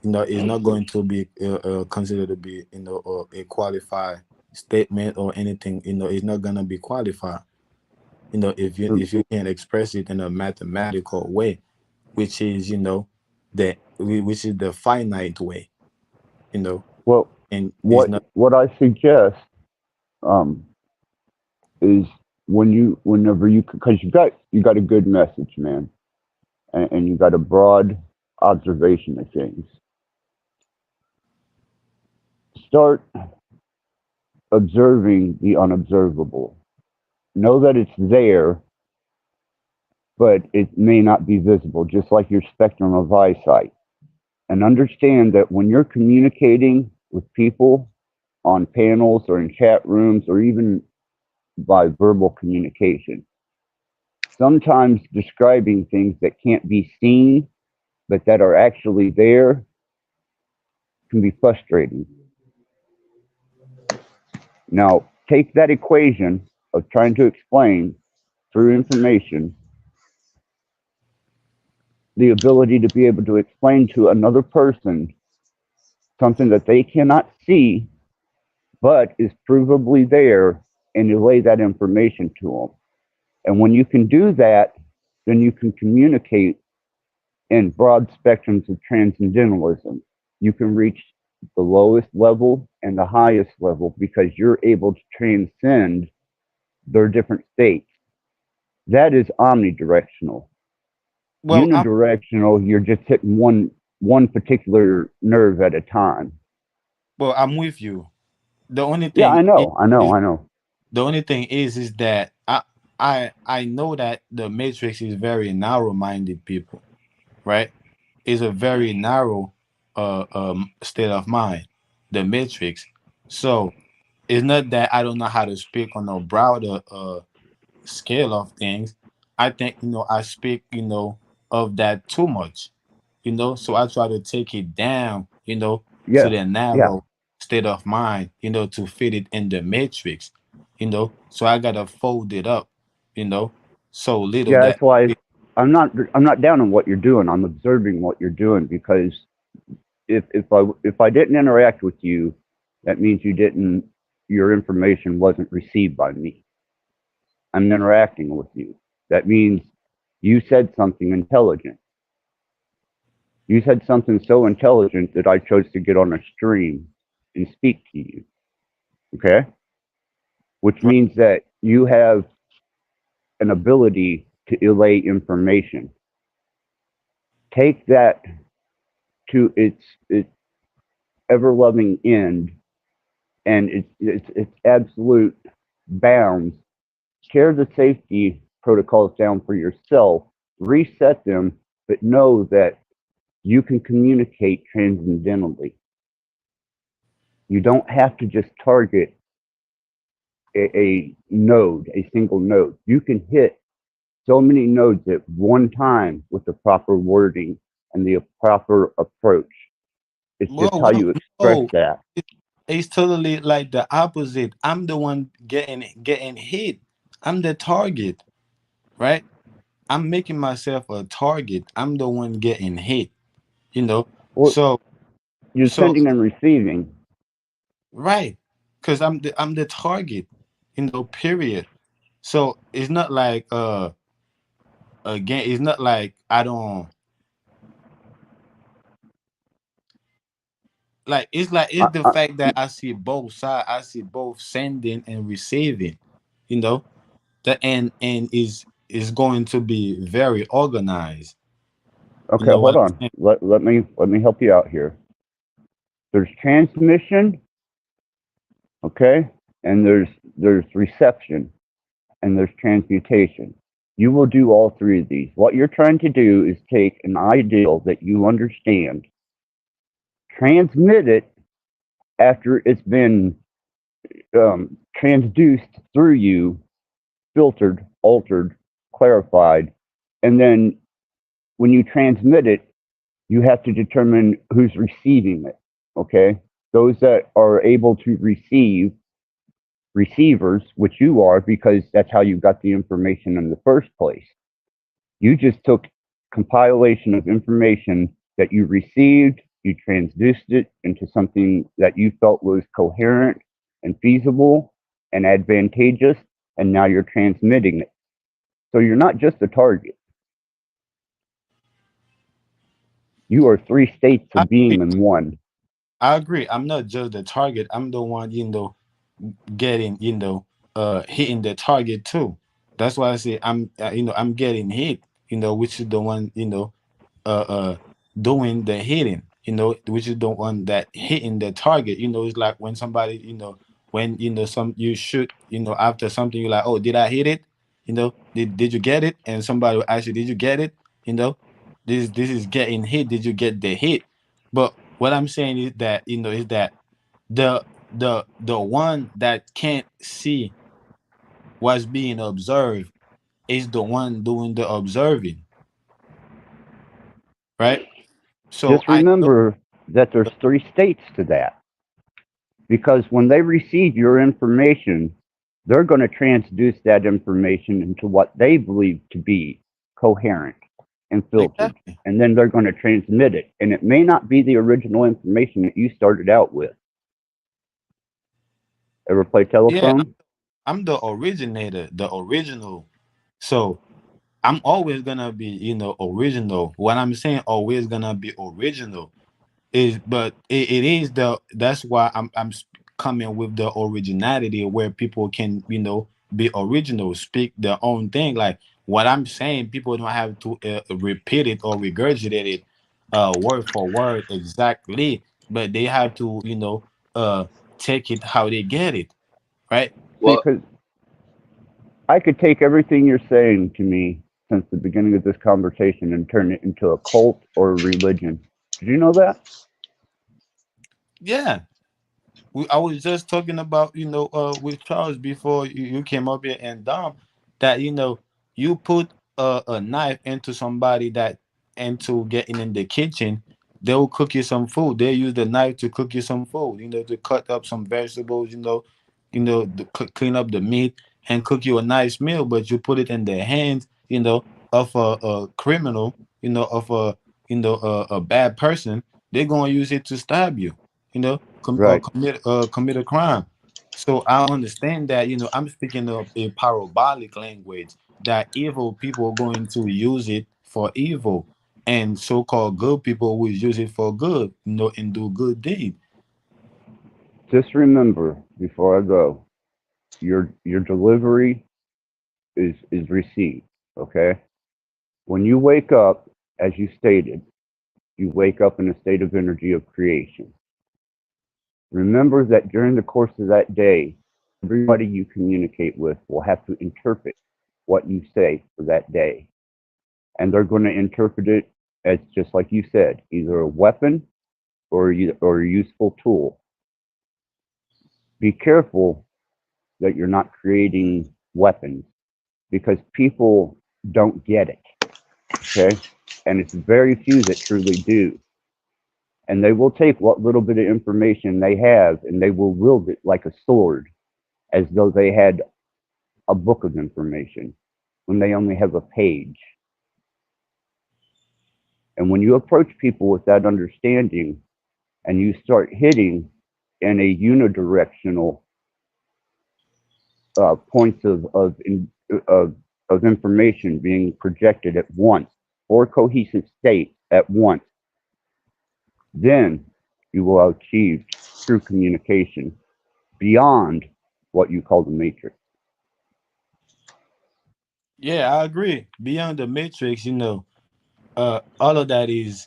It's not going to be considered to be, a qualified statement or anything. It's not gonna be qualified. If you can't express it in a mathematical way, which is, which is the finite way, you know, Well, and it's not. what I suggest um, is whenever you, because you got a good message, man, and you got a broad observation of things. Start observing the unobservable. Know that it's there, but it may not be visible, just like your spectrum of eyesight. And understand that when you're communicating with people on panels or in chat rooms or even by verbal communication, sometimes describing things that can't be seen but that are actually there can be frustrating. Now, take that equation of trying to explain through information the ability to be able to explain to another person something that they cannot see but is provably there, and you lay that information to them. And when you can do that, then you can communicate in broad spectrums of transcendentalism. You can reach the lowest level and the highest level because you're able to transcend their different states. That is omnidirectional. Well, Unidirectional, you're just hitting one particular nerve at a time. I'm with you. The only Yeah, thing I is, know. the only thing is that I know that the matrix is very narrow-minded people, right? It's a very narrow state of mind, the matrix. So it's not that I don't know how to speak on a broader scale of things. I think, I speak, of that too much, so I try to take it down, to Yeah, the yeah, narrow state of mind, to fit it in the matrix, so I gotta fold it up, so little yeah. that That's why I'm not down on what you're doing. I'm observing what you're doing because if I didn't interact with you, that means your information wasn't received by me. I'm interacting with you. That means you said something intelligent. You said something so intelligent that I chose to get on a stream and speak to you. Okay? Which means that you have an ability to relay information. Take that to its ever loving end and its absolute bounds. Tear the safety protocols down for yourself, reset them, but know that you can communicate transcendentally. You don't have to just target a node, a single node. You can hit so many nodes at one time with the proper wording and the proper approach. It's just how you express no, that. it's totally like the opposite. I'm the one getting hit. I'm the target, right? I'm making myself a target. I'm the one getting hit, you know. Well, So you're so sending and receiving. right, because I'm the target, period. So it's not like again, it's not like I don't it's the I, fact that I see both sides. I see both sending and receiving, you know. And is going to be very organized. You okay, know hold what I'm on. saying? Let me help you out here. There's transmission, okay, and there's reception, and there's transmutation. You will do all three of these. What you're trying to do is take an ideal that you understand, transmit it after it's been transduced through you, filtered, altered, clarified, and then when you transmit it, you have to determine who's receiving it. Okay, those that are able to receive receivers, which you are, because that's how you got the information in the first place. You just took compilation of information that you received, you transduced it into something that you felt was coherent and feasible and advantageous, and now you're transmitting it. So you're not just a target. You are 3 states I of being agree. in one. I agree. I'm not just the target. I'm the one, getting, hitting the target too. That's why I say I'm getting hit, which is the one, uh, uh, doing the hitting, which is the one that hitting the target. It's like when somebody, when some you shoot, after something, you're like, oh, did I hit it? Did you get it? And somebody will ask you, did you get it? This is getting hit. Did you get the hit? But what I'm saying is that, is that the one that can't see what's being observed is the one doing the observing, right? So Just I know. remember that there's 3 states to that. Because when they receive your information, they're going to transduce that information into what they believe to be coherent and filtered. Exactly. And then they're going to transmit it. And it may not be the original information that you started out with. Ever play Yeah, telephone? I'm the originator, the original. So I'm always gonna be, original. What I'm saying, always gonna be original. But it is that's why coming with the originality, where people can, be original, speak their own thing. Like what I'm saying, people don't have to repeat it or regurgitate it word for word exactly, but they have to, take it how they get it, right? Well, Because I could take everything you're saying to me since the beginning of this conversation and turn it into a cult or a religion. Did you know that? Yeah. I was just talking about, with Charles before you came up here, and Dom, that, you put a knife into somebody that into getting in the kitchen, they will cook you some food. They use the knife to cook you some food, to cut up some vegetables, to clean up the meat and cook you a nice meal. But you put it in the hands, of a criminal, of a bad person. They're gonna use it to stab you, Right. commit a crime. So I understand that, I'm speaking of a parabolic language, that evil people are going to use it for evil, and so-called good people will use it for good, and do good deed. Just remember before I go, your delivery is received. Okay. When you wake up, as you stated, you wake up in a state of energy of creation. Remember that during the course of that day, everybody you communicate with will have to interpret what you say for that day. And they're going to interpret it as, just like you said, either a weapon or a useful tool. Be careful that you're not creating weapons, because people don't get it. Okay. And it's very few that truly do. And they will take what little bit of information they have and they will wield it like a sword, as though they had a book of information when they only have a page. And when you approach people with that understanding and you start hitting in a unidirectional points of information being projected at once, or cohesive state at once, then you will achieve true communication beyond what you call the matrix. Yeah, I agree. Beyond the matrix, all of that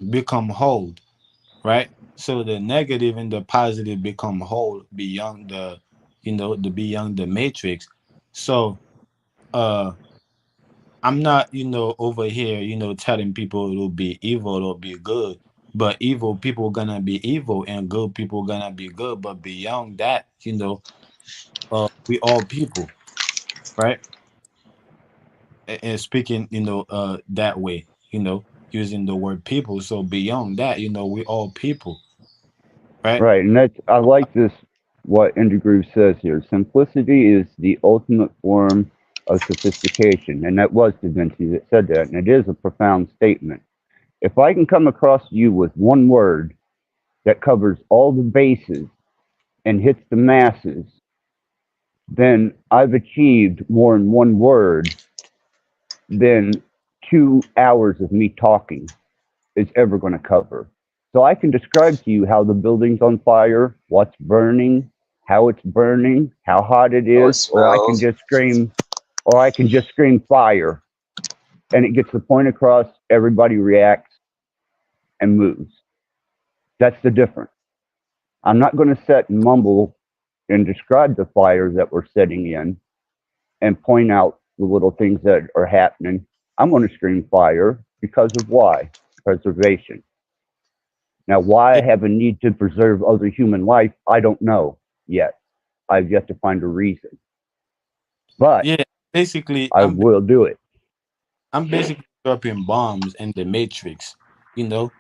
become whole, right? So the negative and the positive become whole beyond the beyond the matrix. So uh I'm not, over here, telling people it'll be evil or be good, but evil people gonna be evil and good people gonna be good. But beyond that, we all people, right? And speaking, that way, using the word people. So beyond that, we all people, right? Right, and that's, I like this what Groove says here. Simplicity is the ultimate form of sophistication. And that was Da Vinci that said that. And it is a profound statement. If I can come across you with one word that covers all the bases and hits the masses, then I've achieved more in one word than 2 hours of me talking is ever going to cover. So I can describe to you how the building's on fire, what's burning, how it's burning, how hot it Oh, it is, or I can smells. just scream fire, and it gets the point across. Everybody reacts and moves. That's the difference. I'm not going to sit and mumble and describe the fire that we're setting in and point out the little things that are happening. I'm going to scream fire because of why? Preservation. Now, why I have a need to preserve other human life, I don't know yet. I've yet to find a reason, but Yeah, basically, I will do it. I'm basically dropping bombs in the matrix. You know,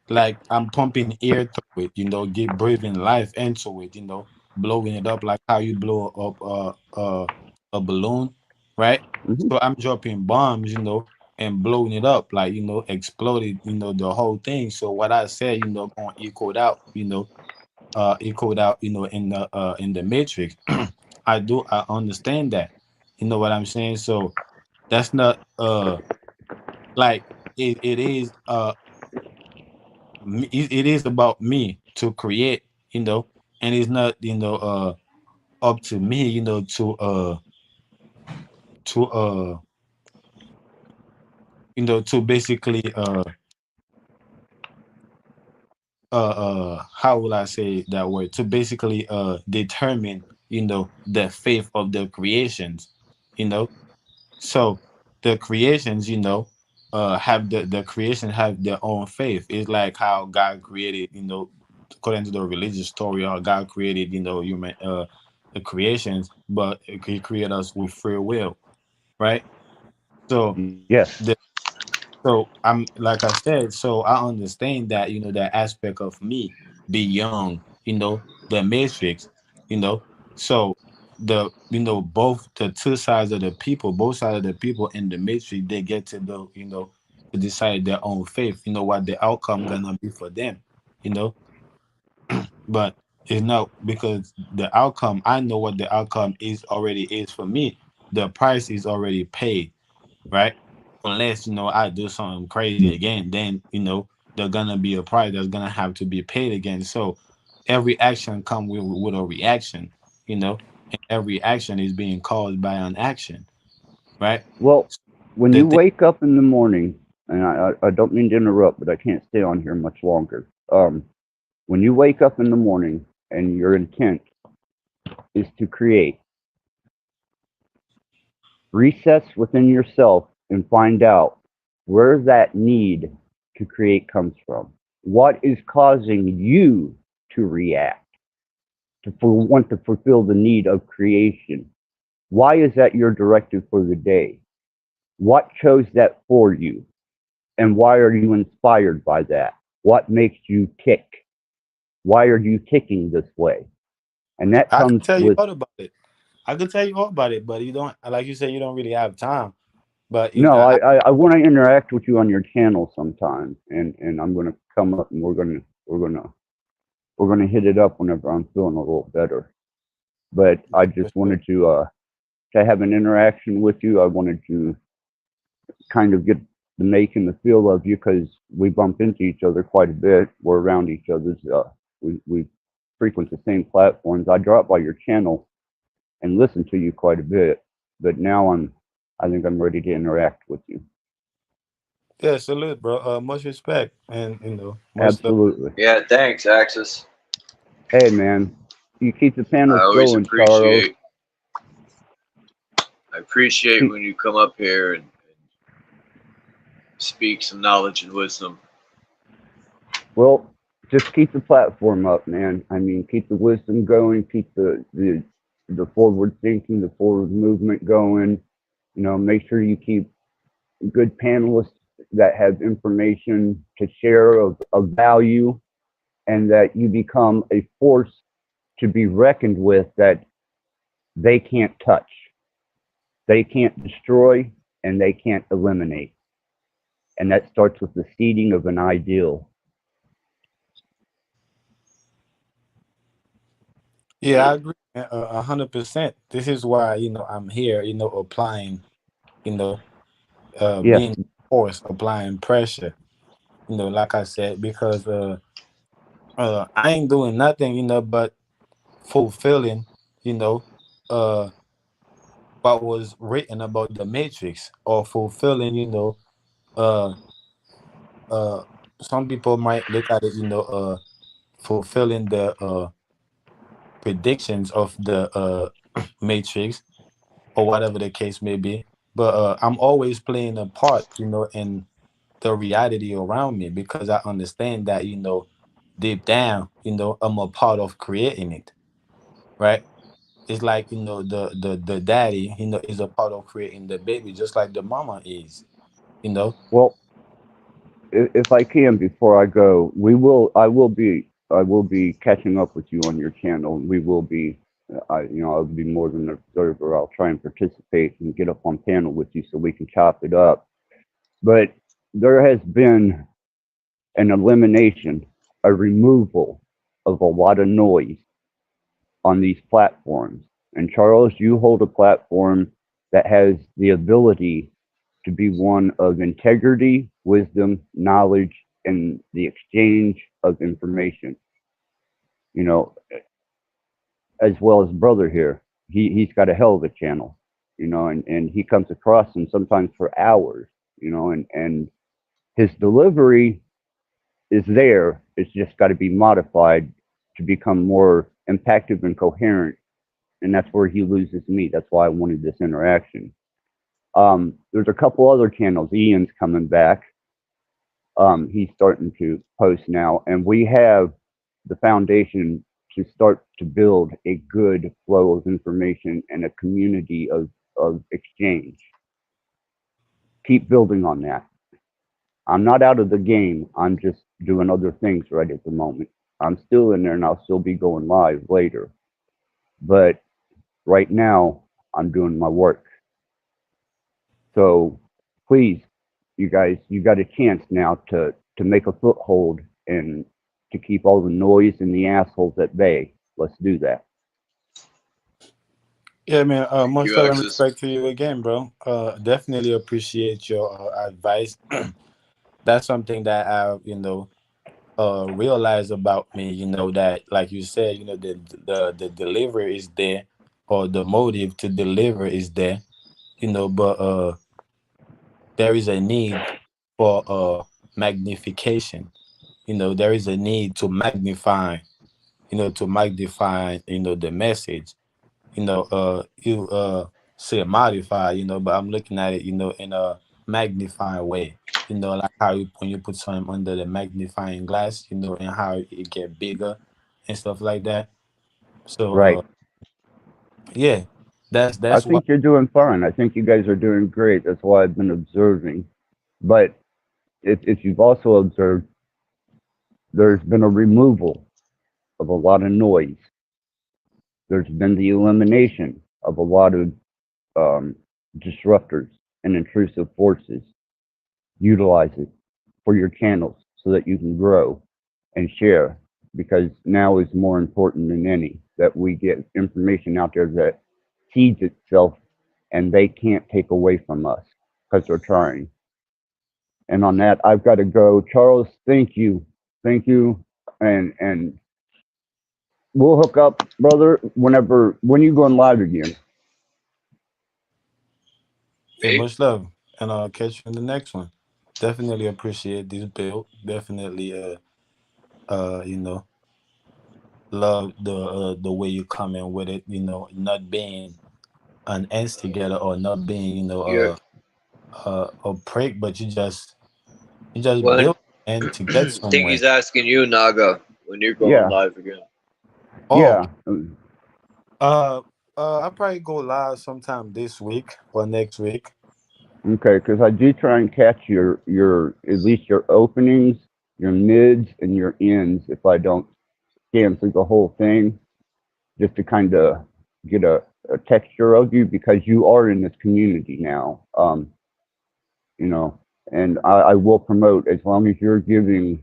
like I'm pumping air through it. You know, get breathing life into it. You know, blowing it up like how you blow up a balloon, right? Mhm. So I'm dropping bombs. You know, and blowing it up like exploded. The whole thing. So what I said, going echoed out. Echoed out. In the matrix. I understand that. You know what I'm saying? So that's not like it is it is about me to create, and it's not up to me, to to basically how will I say that word, to basically determine the faith of the creations, you know so the creations, have the creation have their own faith. It's like how God created, according to the religious story, how God created, human the creations, but he created us with free will, right? So Yes. the so I'm like I said, so I understand that, that aspect of me beyond, the matrix, you know. So both the two sides of the people, both sides of the people in the matrix, they get to do, to decide their own faith, what the outcome gonna be for them, you know. But it's not because the outcome, I know what the outcome is for me. The price is already paid, right? Unless I do something crazy again, then there's gonna be a price that's gonna have to be paid again. So every action comes with a reaction, and every action is being caused by an action, right? Well, when The you thing, wake up in the morning, and I don't mean to interrupt, but I can't stay on here much longer. When you wake up in the morning and your intent is to create, recess within yourself and find out where that need to create comes from. What is causing you to react, want to fulfill the need of creation? Why is that your directive for the day? What chose that for you? And why are you inspired by that? What makes you tick? Why are you ticking this way? And that I can comes tell you with, all about it. I can tell you all about it, but you don't, like you said, you don't really have time. But no, I want to interact with you on your channel sometime, and I'm going to come up and we're gonna hit it up whenever I'm feeling a little better. But I for just sure. wanted to have an interaction with you. I wanted to kind of get the make and the feel of you because we bump into each other quite a bit. We're around each other's. We frequent the same platforms. I drop by your channel and listen to you quite a bit, but now I think I'm ready to interact with you. Yeah, salute, bro. Much respect, and much love. Absolutely. Yeah, thanks, Axis. Hey, man, you keep the I panels always going, Charles. appreciate when you come up here and speak some knowledge and wisdom. Well, just keep the platform up, man. I mean, keep the wisdom going, keep the forward thinking, the forward movement going. Make sure you keep good panelists that have information to share of value, and that you become a force to be reckoned with that they can't touch, they can't destroy, and they can't eliminate. And that starts with the seeding of an ideal. Yeah, I agree 100%. This is why I'm here, applying, Yes. being force, applying pressure. Like I said, because I ain't doing nothing, but fulfilling, you know, uh, what was written about the Matrix, or fulfilling, uh, uh, some people might look at it, fulfilling the predictions of the Matrix, or whatever the case may be. But I'm always playing a part, in the reality around me, because I understand that, deep down, I'm a part of creating it, right? It's like, the daddy, is a part of creating the baby, just like the mama is, you know. Well, if I can, before I go, I will be catching up with you on your channel. We will be, I'll be more than an observer. I'll try and participate and get up on panel with you so we can chop it up. But there has been an elimination, a removal of a lot of noise on these platforms. And Charles, you hold a platform that has the ability to be one of integrity, wisdom, knowledge, and the exchange of information. You know, as well as brother here, he's got a hell of a channel. And he comes across them sometimes for hours. And his delivery is there. It's just got to be modified to become more impactful and coherent. And that's where he loses me. That's why I wanted this interaction. There's a couple other channels. Ian's coming back. He's starting to post now, and we have the foundation to start to build a good flow of information and a community of exchange. Keep building on that. I'm not out of the game. I'm just doing other things right at the moment. I'm still in there, and I'll still be going live later. But right now, I'm doing my work. So please, you guys, you got a chance now to make a foothold and to keep all the noise and the assholes at bay. Let's do that. Yeah, man. Thank Much you, love and Axis. respect to you again, bro. Definitely appreciate your advice. That's something that I, realize about me. That, like you said, the delivery is there, or the motive to deliver is there. But there is a need for magnification. There is a need to magnify. The message. You say modify, but I'm looking at it, in a magnifying way. Like how when you put something under the magnifying glass, and how it get bigger and stuff like that. So Right. yeah, I that's what. think you're doing fine. I think you guys are doing great. That's why I've been observing. But if you've also observed, there's been a removal of a lot of noise. There's been the elimination of a lot of disruptors and intrusive forces. Utilize it for your channels so that you can grow and share, because now is more important than any that we get information out there that feeds itself and they can't take away from us because they're trying. And on that, I've got to go. Charles, thank you. Thank you. And we'll hook up, brother, when you going live again. Hey, Me? much love, and I'll catch you in the next one. Definitely appreciate this build. Definitely, love the way you come in with it. Not being an instigator, or not being, Yeah. a prick, but you just When build and to get I think somewhere. he's asking you, Naga, when you're going Yeah, live again. Oh, yeah. uh, I'll probably go live sometime this week or next week. Okay, because I do try and catch your at least your openings, your mids, and your ends if I don't scan through the whole thing. just to kind of get a texture of you, because you are in this community now. You know, and I will promote, as long as you're giving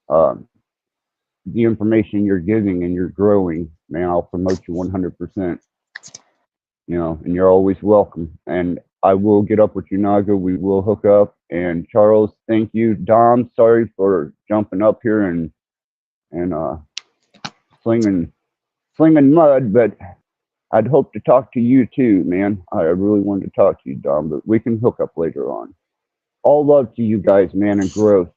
um, the information you're giving and you're growing, man, I'll promote you 100%. You know, and you're always welcome. And I will get up with you, Naga. We will hook up. And Charles, thank you. Dom, sorry for jumping up here and slinging mud, but I'd hope to talk to you too, man. I really wanted to talk to you, Dom, but we can hook up later on. All love to you guys, man, and growth.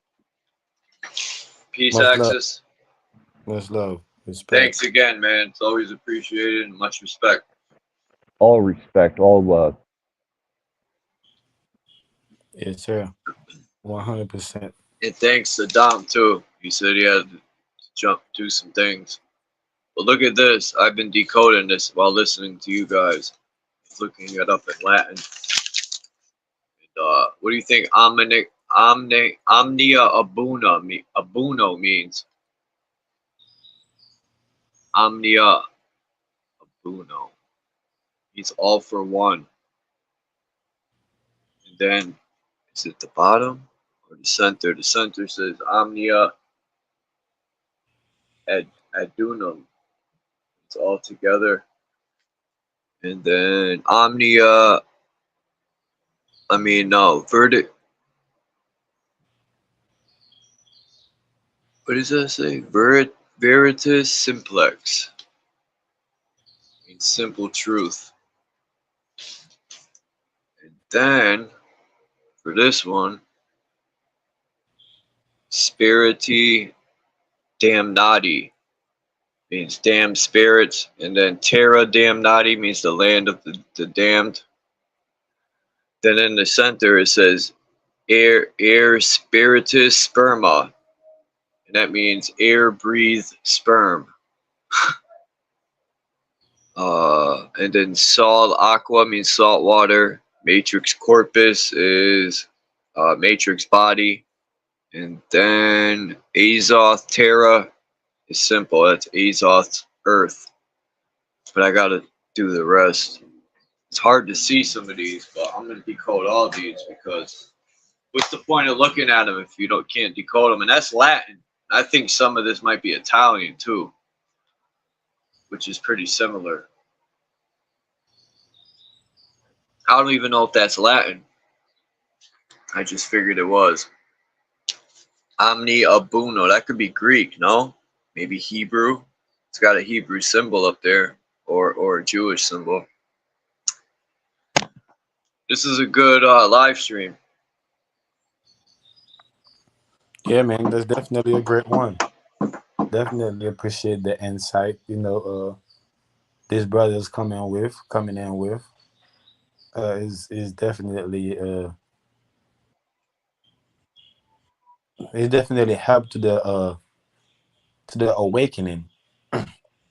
Peace, Much love. Axis. Much love. Respect. Thanks again, man. It's always appreciated and much respect. All respect, all love. Yes, sir. 100%. And thanks to Dom, too. He said he had to do some things. But look at this. I've been decoding this while listening to you guys. Looking it up in Latin. And, what do you think omnia abuno means? Omnia abuno. He's all for one. And then, is it the bottom or the center? The center says omnia adunum. It's all together. And then omnia, verdict. What does that say? Veritas simplex. Means simple truth. And then, for this one, spiriti damnati means damned spirits. And then terra damnati means the land of the damned. Then in the center it says air spiritus sperma. And that means air breathed sperm. And then sol aqua means salt water. Matrix corpus is matrix body. And then Azoth terra is simple. That's Azoth earth. But I gotta do the rest. It's hard to see some of these, but I'm gonna decode all these, because what's the point of looking at them if you can't decode them? And that's Latin. I think some of this might be Italian too, which is pretty similar. I don't even know if that's Latin. I just figured it was. Omni abuno. That could be Greek, no? Maybe Hebrew. It's got a Hebrew symbol up there, or a Jewish symbol. This is a good live stream. Yeah, man, that's definitely a great one. Definitely appreciate the insight, this brother's coming in with is definitely it definitely helped to the awakening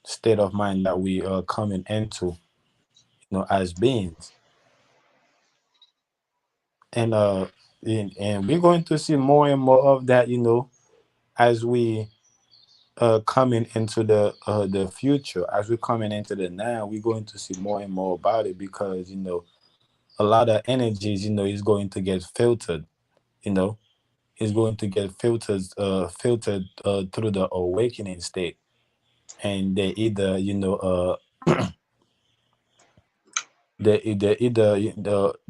state of mind that we are coming into, as beings. And we're going to see more and more of that, as we coming into the future. As we're coming into the now, we're going to see more and more about it, because a lot of energies is going to get filtered. Is going to get filtered through the awakening state, and they either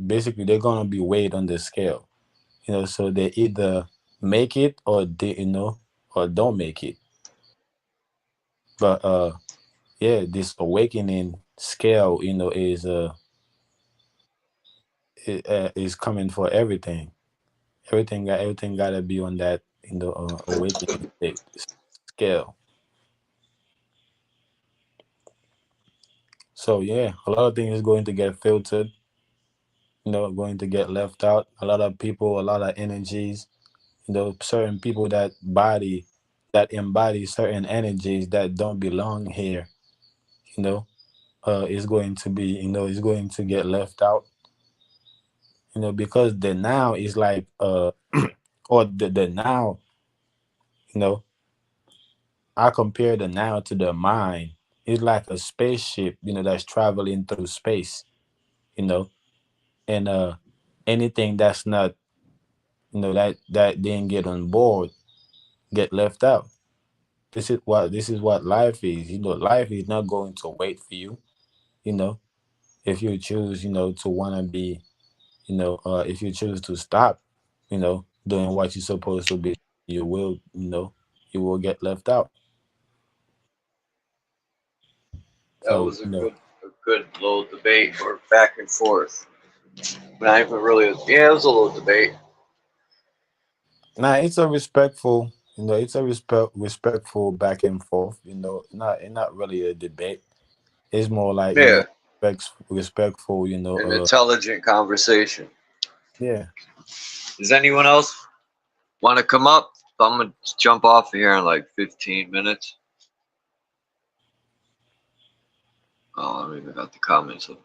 basically they're gonna be weighed on the scale, so they either make it or or don't make it. But yeah, this awakening scale is coming for everything. Everything gotta be on that awakening state scale. So yeah, a lot of things is going to get filtered, going to get left out. A lot of people, a lot of energies, certain people that embody certain energies that don't belong here, is going to be, is going to get left out, because the now is like or the now, I compare the now to the mind, It's like a spaceship, that's traveling through space, you know, and anything that's not, that didn't get on board get left out. This is what life is. Life is not going to wait for you. You know, if you choose, to wanna be, if you choose to stop, doing what you're supposed to be, you will get left out. That So, was a good little debate or back and forth. Not even really. Yeah, it was a little debate. now it's a respectful, it's a respectful back and forth. Not really a debate. It's more like Yeah, respectful. an intelligent conversation. Yeah. Does anyone else want to come up? So I'm gonna jump off of here in like 15 minutes. Oh, I don't even got the comments up.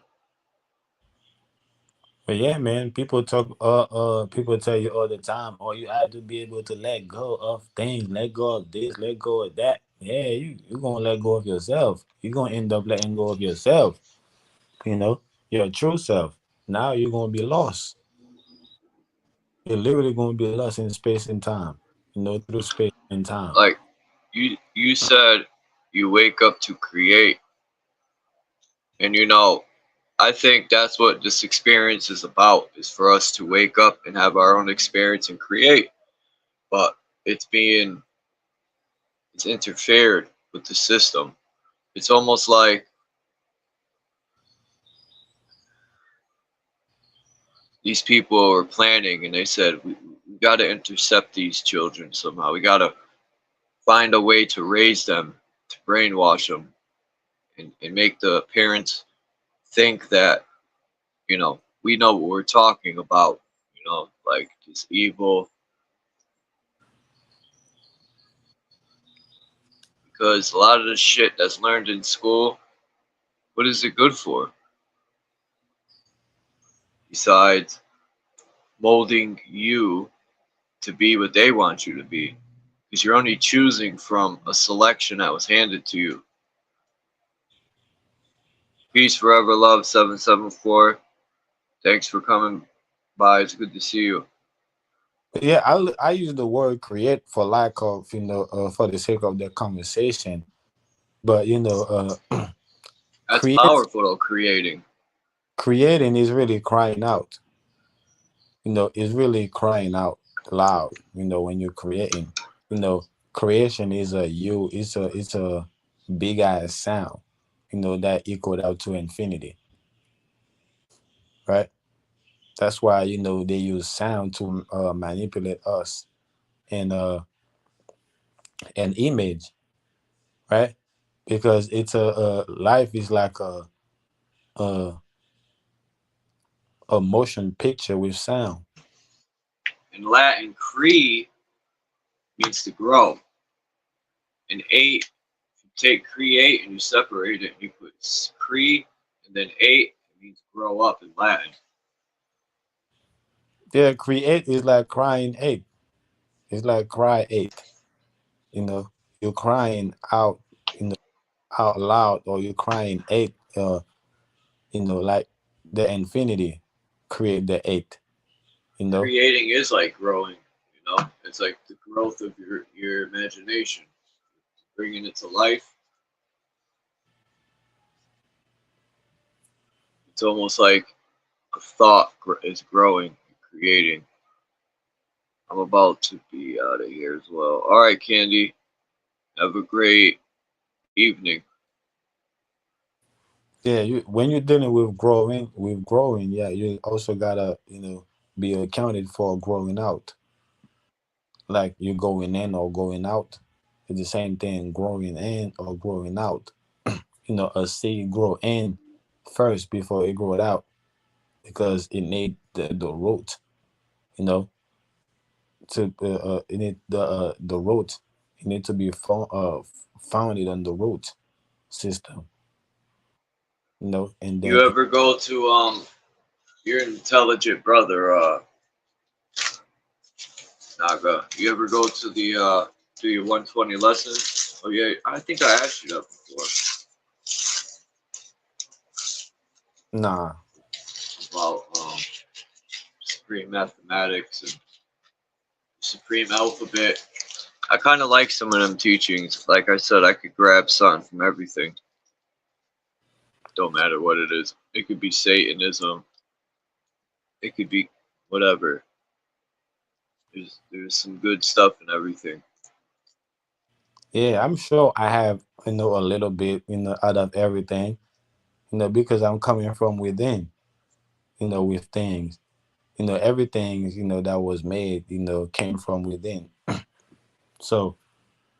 But yeah, man, people tell you all the time, oh, you have to be able to let go of things, let go of this, let go of that. Yeah, you're gonna let go of yourself. You're gonna end up letting go of yourself, your true self. Now you're gonna be lost. You're literally gonna be lost in space and time, through space and time. Like you said, you wake up to create, and I think that's what this experience is about, is for us to wake up and have our own experience and create. But it's interfered with the system. It's almost like these people are planning and they said, we got to intercept these children somehow. We got to find a way to raise them, to brainwash them, and make the parents think that, we know what we're talking about, like this evil. Because a lot of the shit that's learned in school, what is it good for? Besides molding you to be what they want you to be. Because you're only choosing from a selection that was handed to you. Peace forever, love 774. Thanks for coming by. It's good to see you. Yeah, I use the word create for lack of, for the sake of the conversation. But That's create powerful though, creating. creating is really crying out. Is really crying out loud. When you're creating, creation is it's a big ass sound. That echoed out to infinity, right? That's why they use sound to manipulate us and an image, right? Because it's a life is like a a motion picture with sound. In Latin, cre means to grow. And eight, if you take create and you separate it, you put cre and then eight, it means grow up in Latin. Yeah, create is like crying eight. It's like cry eight. You're crying out, out loud, or you're crying eight. Like the infinity create the eight. Creating is like growing, It's like the growth of your imagination, bringing it to life. It's almost like a thought is growing, creating. I'm about to be out of here as well. All right, Candy. Have a great evening. Yeah, when you're dealing with growing, yeah, you also gotta, be accounted for growing out. Like you're going in or going out. It's the same thing, growing in or growing out. A seed grow in first before it grow out because it need the root, you know, to it need the root. It need to be founded on the root system, and then You ever go to your intelligent brother, Naga? You ever go to the do your 120 lesson? Oh yeah, I think I asked you that before. Nah. about supreme mathematics and supreme alphabet. I kind of like some of them teachings. Like I said, I could grab something from everything. Don't matter what it is. It could be Satanism. It could be whatever. There's some good stuff in everything. Yeah, I'm sure I have, a little bit, out of everything, because I'm coming from within, with things. Everything, that was made, came from within. So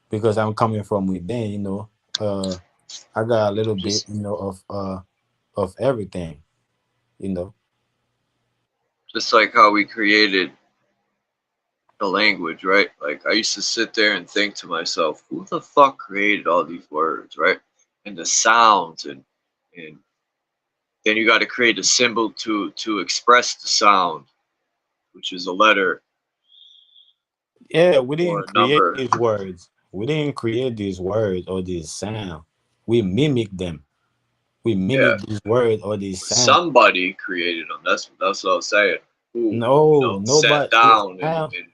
because I'm coming from within, I got a little bit, Just of everything, you know. just like how we created the language, right? Like I used to sit there and think to myself, who the fuck created all these words, right? And the sounds and then you got to create a symbol to express the sound, which is a letter Yeah, we or didn't a create number. these words. We didn't create these words or these sound. We mimic them. We Yeah, mimic these words or these sound. somebody created them. That's what I was saying. Who No, sat nobody. It down and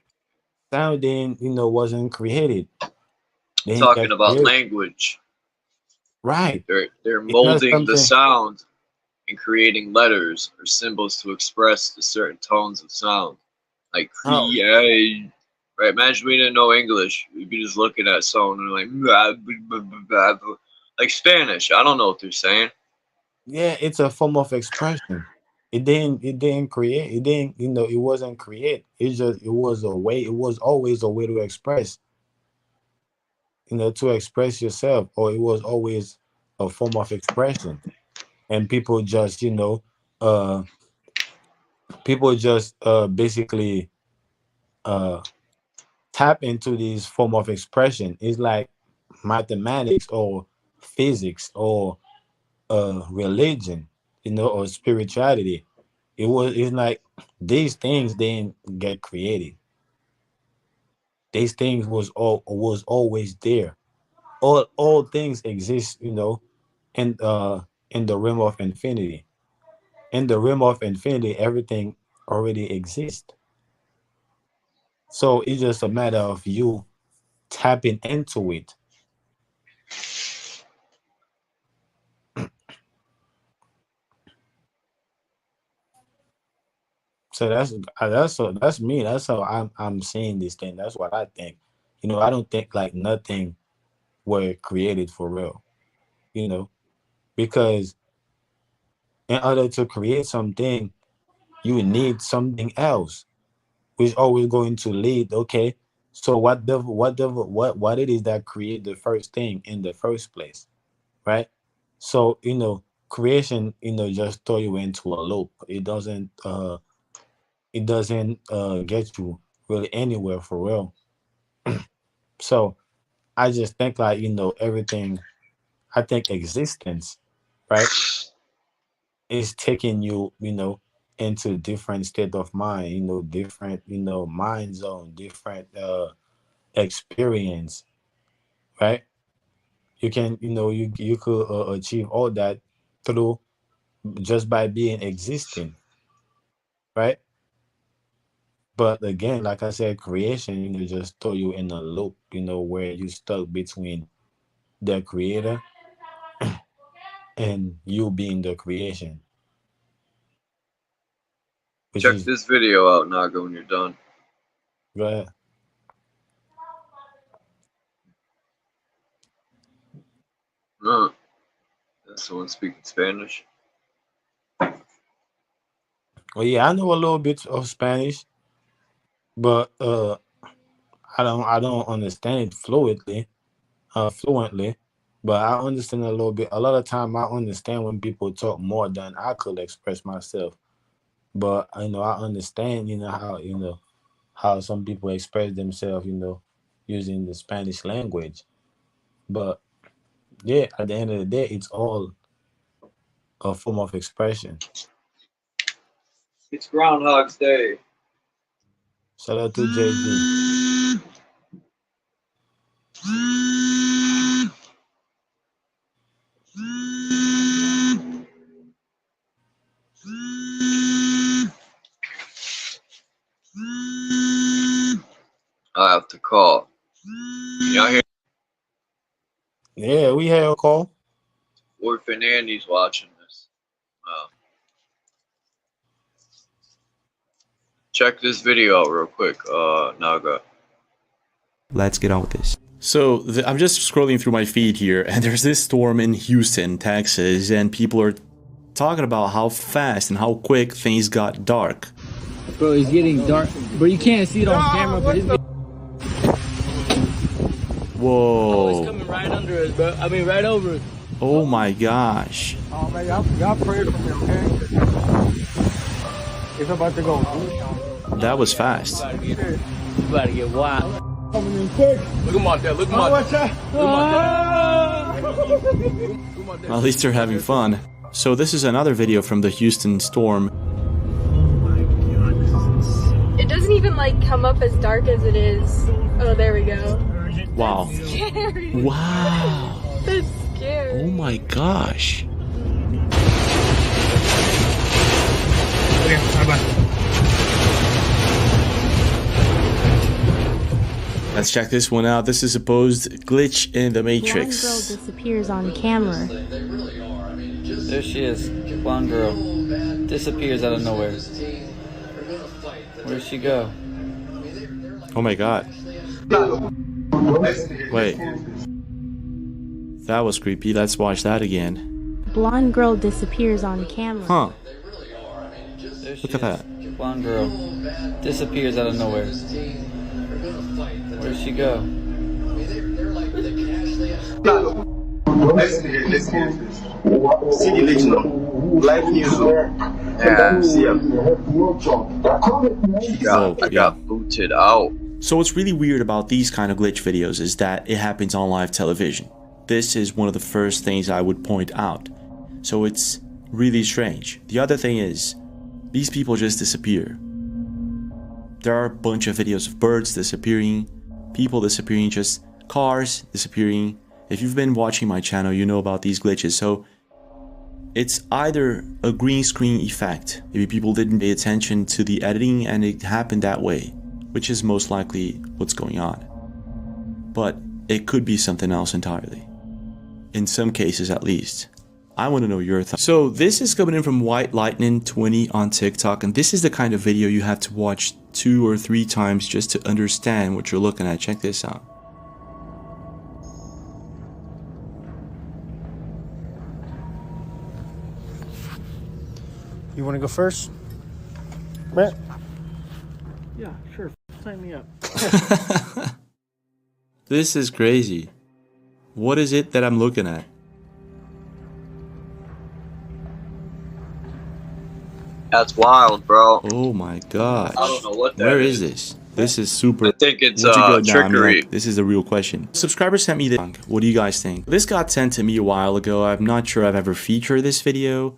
sound didn't, wasn't created. They didn't talking get about created. language. Right. They're It's not molding the something. sound and creating letters or symbols to express the certain tones of sound. Like Oh, create. Right? Imagine we didn't know English. We'd be just looking at someone and like blah, blah, blah, blah, blah. Like Spanish. I don't know what they're saying. yeah. It's a form of expression. It didn't. It didn't create. It didn't. It wasn't create. It just. It was a way. It was always a way to express. To express yourself, or it was always a form of expression, and uh, people just basically uh tap into this form of expression. It's like mathematics or physics or religion, or spirituality. It's like these things didn't get created. These things was always there. All things exist, in the realm of infinity. In the realm of infinity, everything already exists. So it's just a matter of you tapping into it. So that's me. That's how I'm seeing this thing. That's what I think. I don't think like nothing were created for real. You know, because in order to create something, you need something else, which always going to lead. Okay, so what it is that create the first thing in the first place, right? So creation, just throw you into a loop. It doesn't get you really anywhere for real. So I just think like everything. I think existence, right, is taking you into different state of mind, different mind zone, different experience, right? You can you could achieve all that through just by being existing, right? But again, like I said, creation, just throw you in a loop, where you stuck between the creator and you being the creation, which Check is this video out, Naga, when you're done. uh, Uh, that's someone speaking Spanish. well, yeah, I know a little bit of Spanish, but I don't understand it fluently, but I understand a little bit. A lot of time, I understand when people talk more than I could express myself. But I understand, how some people express themselves, using the Spanish language. But yeah, at the end of the day, it's all a form of expression. It's Groundhog's Day. Shout out to JG. I have to call. Y'all hear? Yeah, we had a call. Orphan Andy's watching this. Check this video out real quick, Naga. Let's get on with this. So I'm just scrolling through my feed here, and there's this storm in Houston, Texas, and people are talking about how fast and how quick things got dark. Bro, it's getting dark. Bro, you can't see it on camera, but it's getting... Whoa. Oh, it's coming right under us, bro. I mean, right over us. Oh my gosh. Oh man, y'all pray for me, okay? It's about to go. That was fast. You about to get wild. Coming in quick. Look him out there, look him out there. At least they're having fun. So this is another video from the Houston storm. It doesn't even like come up as dark as it is. Oh, there we go. Wow. That's scary. Wow. That's scary. Oh my gosh. Let's check this one out. This is a supposed glitch in the Matrix. Blonde girl disappears on camera. There she is, blonde girl. Disappears out of nowhere. Where'd she go? Oh my god. Wait. That was creepy. Let's watch that again. Blonde girl disappears on camera. Huh. There she Look at that. is, blonde girl. Disappears out of nowhere. Where'd she go? Listen here. See the original. Live news. Yeah. See ya. I got booted out. So what's really weird about these kind of glitch videos is that it happens on live television. This is one of the first things I would point out. So it's really strange. The other thing is, these people just disappear. There are a bunch of videos of birds disappearing, people disappearing, just cars disappearing. If you've been watching my channel, you know about these glitches. So it's either a green screen effect. Maybe people didn't pay attention to the editing and it happened that way, which is most likely what's going on. But it could be something else entirely. In some cases at least. I want to know your thoughts. So this is coming in from White Lightning 20 on TikTok, and this is the kind of video you have to watch 2 or 3 times just to understand what you're looking at. Check this out. You want to go first, Brett? Yeah, sure. Sign me up. This is crazy. What is it that I'm looking at? That's wild, bro. Oh my gosh. I don't know what that Where is this? This is super. I think it's Where'd you go now? trickery. This is the real question. Subscribers sent me this. What do you guys think? This got sent to me a while ago. I'm not sure I've ever featured this video.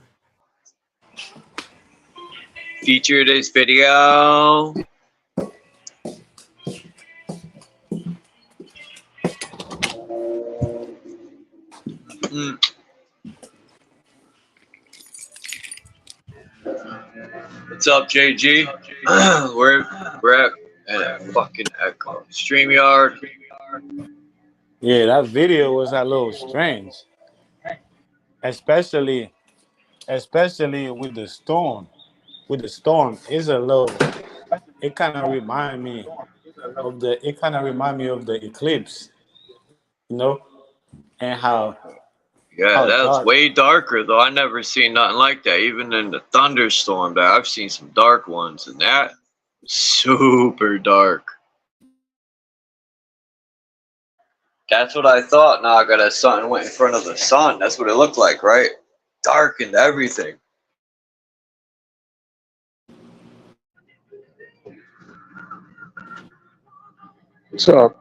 Feature this video. What's up, JG? we're at fucking Echo StreamYard. Yeah, that video was a little strange, especially with the storm. With the storm, it's a little. It kind of remind me of the. It kind of remind me of the eclipse, you know, and how. Yeah, that's dark. way darker though. I never seen nothing like that. Even in the thunderstorm, that I've seen some dark ones, and that super dark. That's what I thought. Naga, that something went in front of the sun. That's what it looked like, right? Darkened everything. What's up?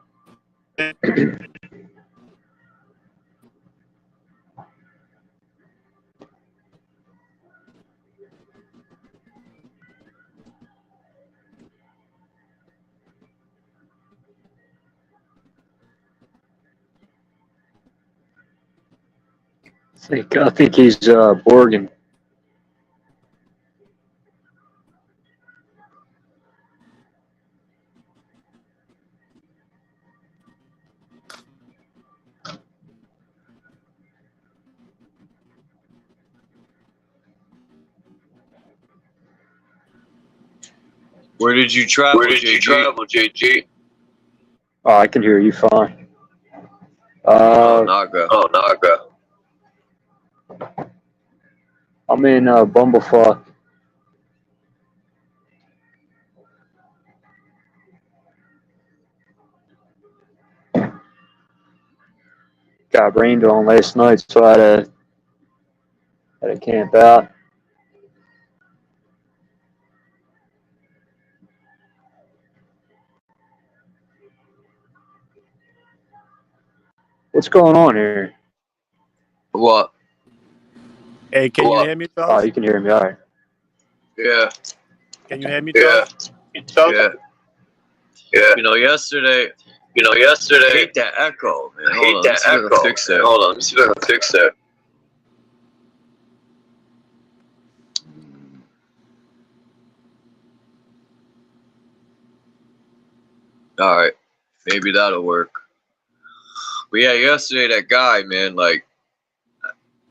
I think he's Borgen. Where did you travel, JG? Oh, I can hear you fine. Naga. I'm in Bumblefuck. Got rained on last night, so I had to camp out. What's going on here? What? Hey, can you hear me, Oh, Charles? you can hear me, all right. Yeah. Can you hear me, Charles? Yeah. You know, yesterday. I hate that echo, man. Hold on, let me see if I can fix that. Let me see if I can fix that. All right, maybe that'll work. But yeah, yesterday that guy, man, like,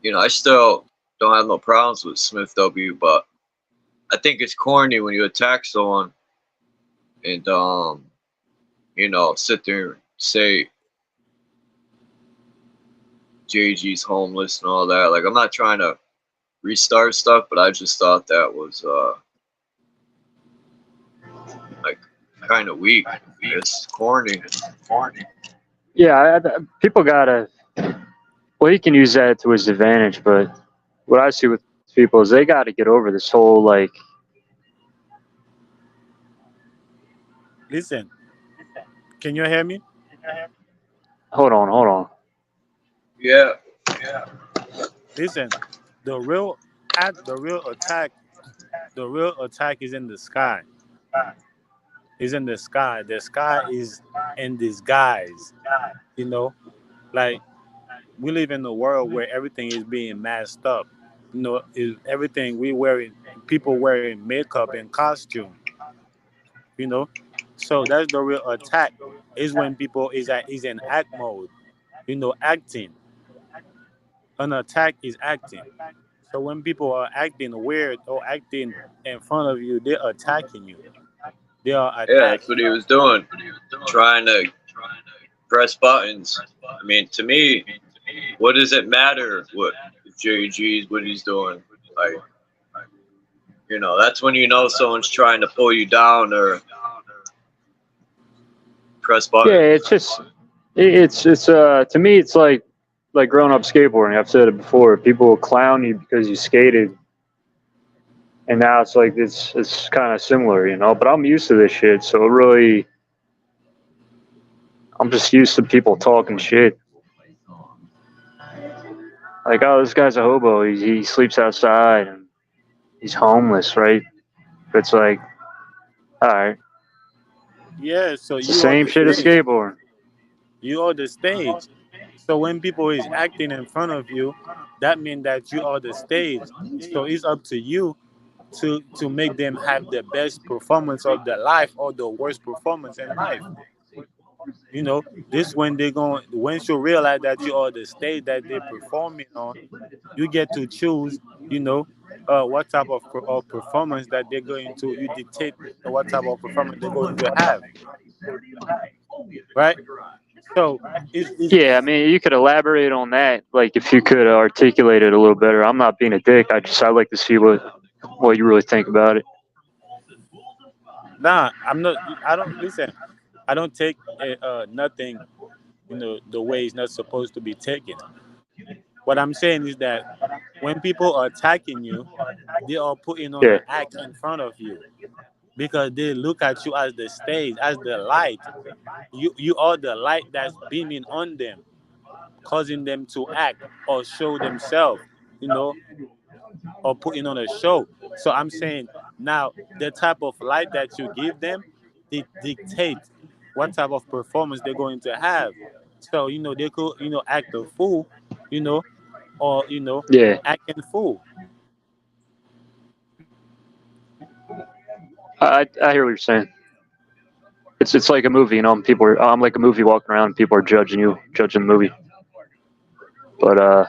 you know, I still don't have no problems with Smith W, but I think it's corny when you attack someone and you know, sit there and say JG's homeless and all that. Like, I'm not trying to restart stuff, but I just thought that was like kind of weak. It's corny. Yeah, people gotta. Well, he can use that to his advantage, but what I see with people is they got to get over this whole like. Listen, can you hear me? Hold on. Yeah. Listen, the real attack is in the sky. Is in the sky. The sky is in disguise. You know, like we live in a world where everything is being masked up. You know, is everything people wearing makeup and costume. You know, so that's the real attack. Is when people is in act mode. You know, acting. An attack is acting. So when people are acting weird or acting in front of you, they're attacking you. They are Yeah, attacking. that's what he was doing. Trying to press buttons. I mean, to me, what does it matter what JG's what he's doing? Like, you know, that's when you know someone's trying to pull you down or press buttons. Yeah, it's just it's to me it's like growing up skateboarding. I've said it before. People will clown you because you skated, and now it's like it's kind of similar, you know. But I'm used to this shit, so really, I'm just used to people talking shit. Like, oh, this guy's a hobo. He sleeps outside and he's homeless, right? But it's like, all right, Yeah, so it's the same shit as skateboarding. You are the stage. So when people is acting in front of you, that means that you are the stage. So it's up to you to make them have the best performance of their life or the worst performance in life. You know, this when they're going. Once you realize that you are the stage that they're performing on, you get to choose. You know, what type of performance that they're going to. You dictate what type of performance they're going to have. Right. So Yeah, I mean, you could elaborate on that. Like, if you could articulate it a little better. I'm not being a dick. I'd like to see what you really think about it. Nah, I'm not. I don't listen. I don't take nothing, you know, the way it's not supposed to be taken. What I'm saying is that when people are attacking you, they are putting on an act in front of you because they look at you as the stage, as the light. You are the light that's beaming on them, causing them to act or show themselves, you know, or putting on a show. So I'm saying now the type of light that you give them, they dictate what type of performance they're going to have. So, you know, they could, you know, act a fool, you know, or, you know, acting fool. I hear what you're saying. It's like a movie, you know. I'm like a movie walking around, and people are judging the movie. But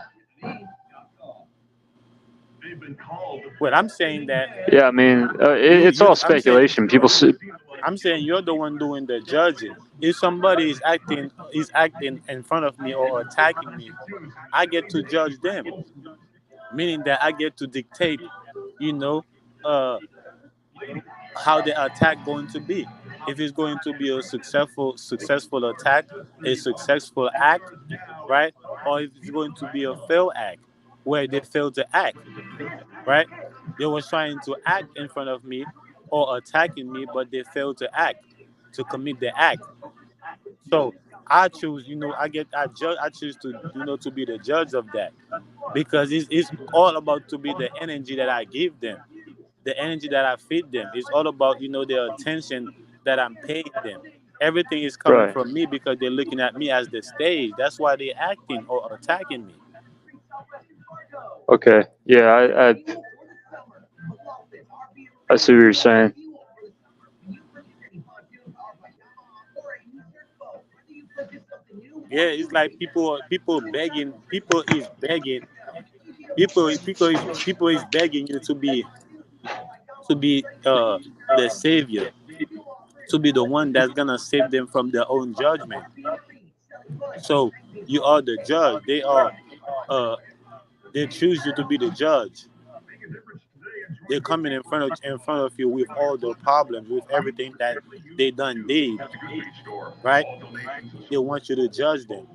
Well, I'm saying that Yeah, I mean, it's all speculation. People see. I'm saying you're the one doing the judging. If somebody is acting in front of me or attacking me, I get to judge them, meaning that I get to dictate, you know, uh, how the attack going to be. If it's going to be a successful attack, a successful act, right? Or if it's going to be a failed act where they fail to act, right? They were trying to act in front of me or attacking me, but they failed to act, to commit the act. So I choose, I choose to, to be the judge of that, because it's all about to be the energy that I give them, the energy that I feed them. It's all about, the attention that I'm paying them. Everything is coming Right. from me because they're looking at me as the stage. That's why they're acting or attacking me. Okay. Yeah, I see what you're saying. Yeah, it's like people begging, people is begging you to be the savior, to be the one that's gonna save them from their own judgment. So you are the judge. Uh they choose you to be the judge. They're coming in front of you with all the problems, with everything that they done did, right? They want you to judge them.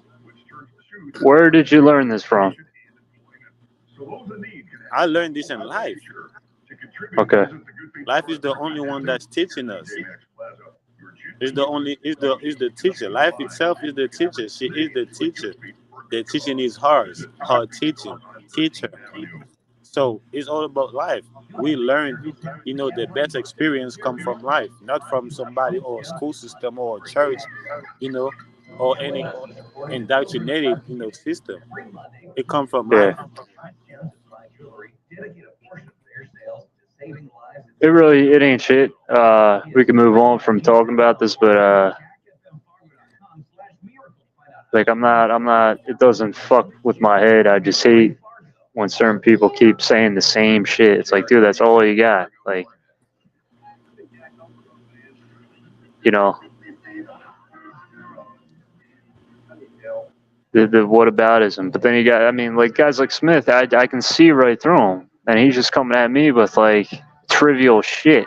Where did you learn this from? I learned this in life. Okay. Life is the only one that's teaching us. It's the only is the teacher. Life itself is the teacher. She is the teacher. The teaching is hers. Her teaching. Teacher. So it's all about life. We learn, the best experience come from life, not from somebody or a school system or a church, you know, or any indoctrinated, system. It come from Yeah. life. It ain't shit. We can move on from talking about this, but like I'm not. It doesn't fuck with my head. I just hate when certain people keep saying the same shit. It's like, dude, that's all you got. Like, you know, the whataboutism. But then you got, I mean, like guys like Smith, I can see right through him, and he's just coming at me with like trivial shit.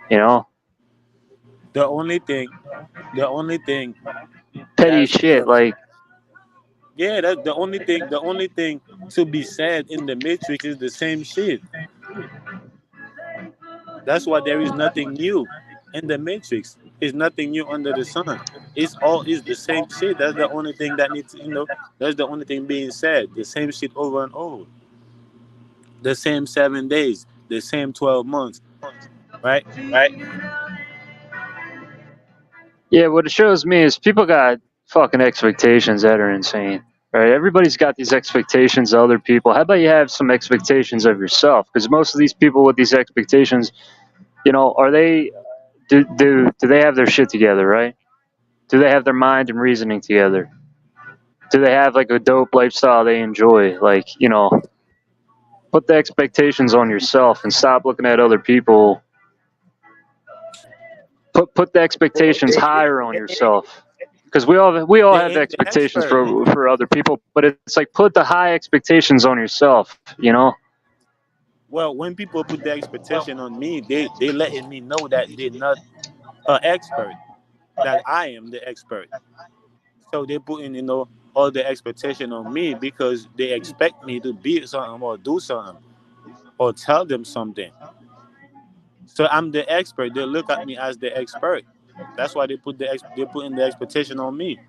You know, The only thing, the only thing petty that's shit. Like, yeah, that's the only thing to be said in the Matrix is the same shit. That's why there is nothing new in the Matrix. It's nothing new under the sun. It's the same shit. That's the only thing that needs, that's the only thing being said. The same shit over and over. The same 7 days. The same 12 months. Right? yeah, what it shows me is people got fucking expectations that are insane. Right? Everybody's got these expectations of other people. How about you have some expectations of yourself? Because most of these people with these expectations, are they do they have their shit together, right? Do they have their mind and reasoning together? Do they have like a dope lifestyle they enjoy? Like, put the expectations on yourself and stop looking at other people. Put the expectations higher on yourself. Because we all They have ain't the expectations expert. for other people, but it's like put the high expectations on yourself. Well, when people put their expectation on me, they letting me know that they're not an expert. That I am the expert. So they putting, all the expectation on me because they expect me to be something or do something or tell them something. So I'm the expert. They look at me as the expert. That's why they put in the expectation on me.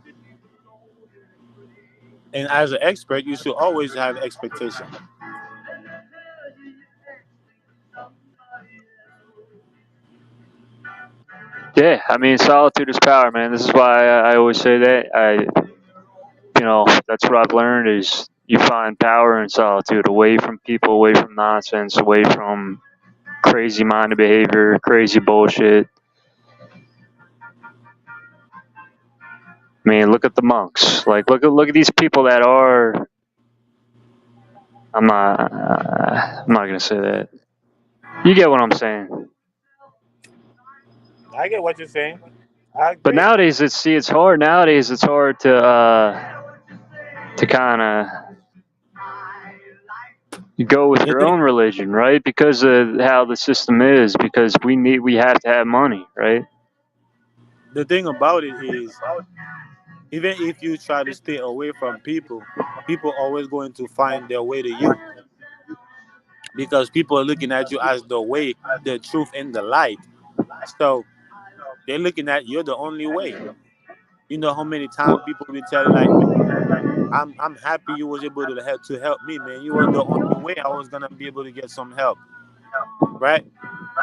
And as an expert, you should always have expectation. Yeah, I mean, solitude is power, man. This is why I always say that. That's what I've learned is you find power in solitude, away from people, away from nonsense, away from crazy minded behavior, crazy bullshit. I mean, look at the monks. Like, look at these people that are. I'm not gonna say that. You get what I'm saying. I get what you're saying. I But agree. nowadays, it's hard. Nowadays, it's hard to kind of go with The your thing, own religion, right? Because of how the system is. Because we have to have money, right? the thing about it is, even if you try to stay away from people, people always going to find their way to you because people are looking at you as the way, the truth, and the light. So they're looking at you're the only way. You know how many times people be telling like, man, I'm happy you was able to help me, man. You were the only way I was gonna be able to get some help, right?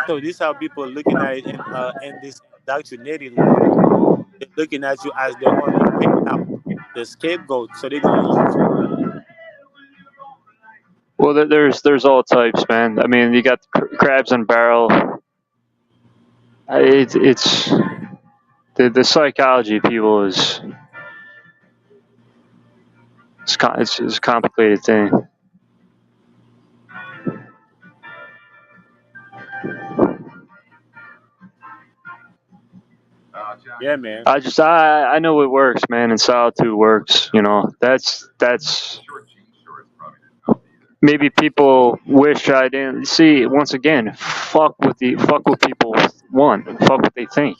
So this how people are looking at it in this indoctrinated world. They're looking at you as the only way out, the scapegoat. So they're gonna use. Well, there's all types, man. I mean, you got crabs in a barrel. It's the psychology of people is it's a complicated thing. Yeah, man. I know it works, man, and solitude works. You know, that's maybe people wish I didn't see. Once again, fuck what people want, fuck what they think.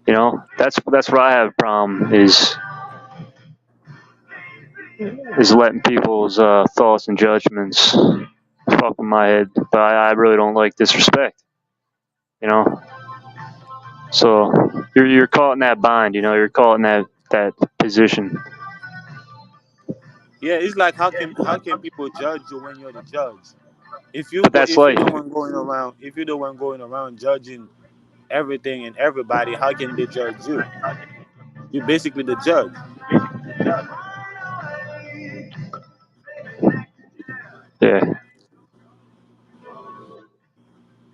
You know, that's where I have a problem is letting people's thoughts and judgments fuck with my head. But I really don't like disrespect. You know, so you're caught in that bind. You know, you're caught in that position. Yeah, it's like how can people judge you when you're the judge? But that's If you're life. the one going around judging everything and everybody, how can they judge you? You're basically the judge. Yeah.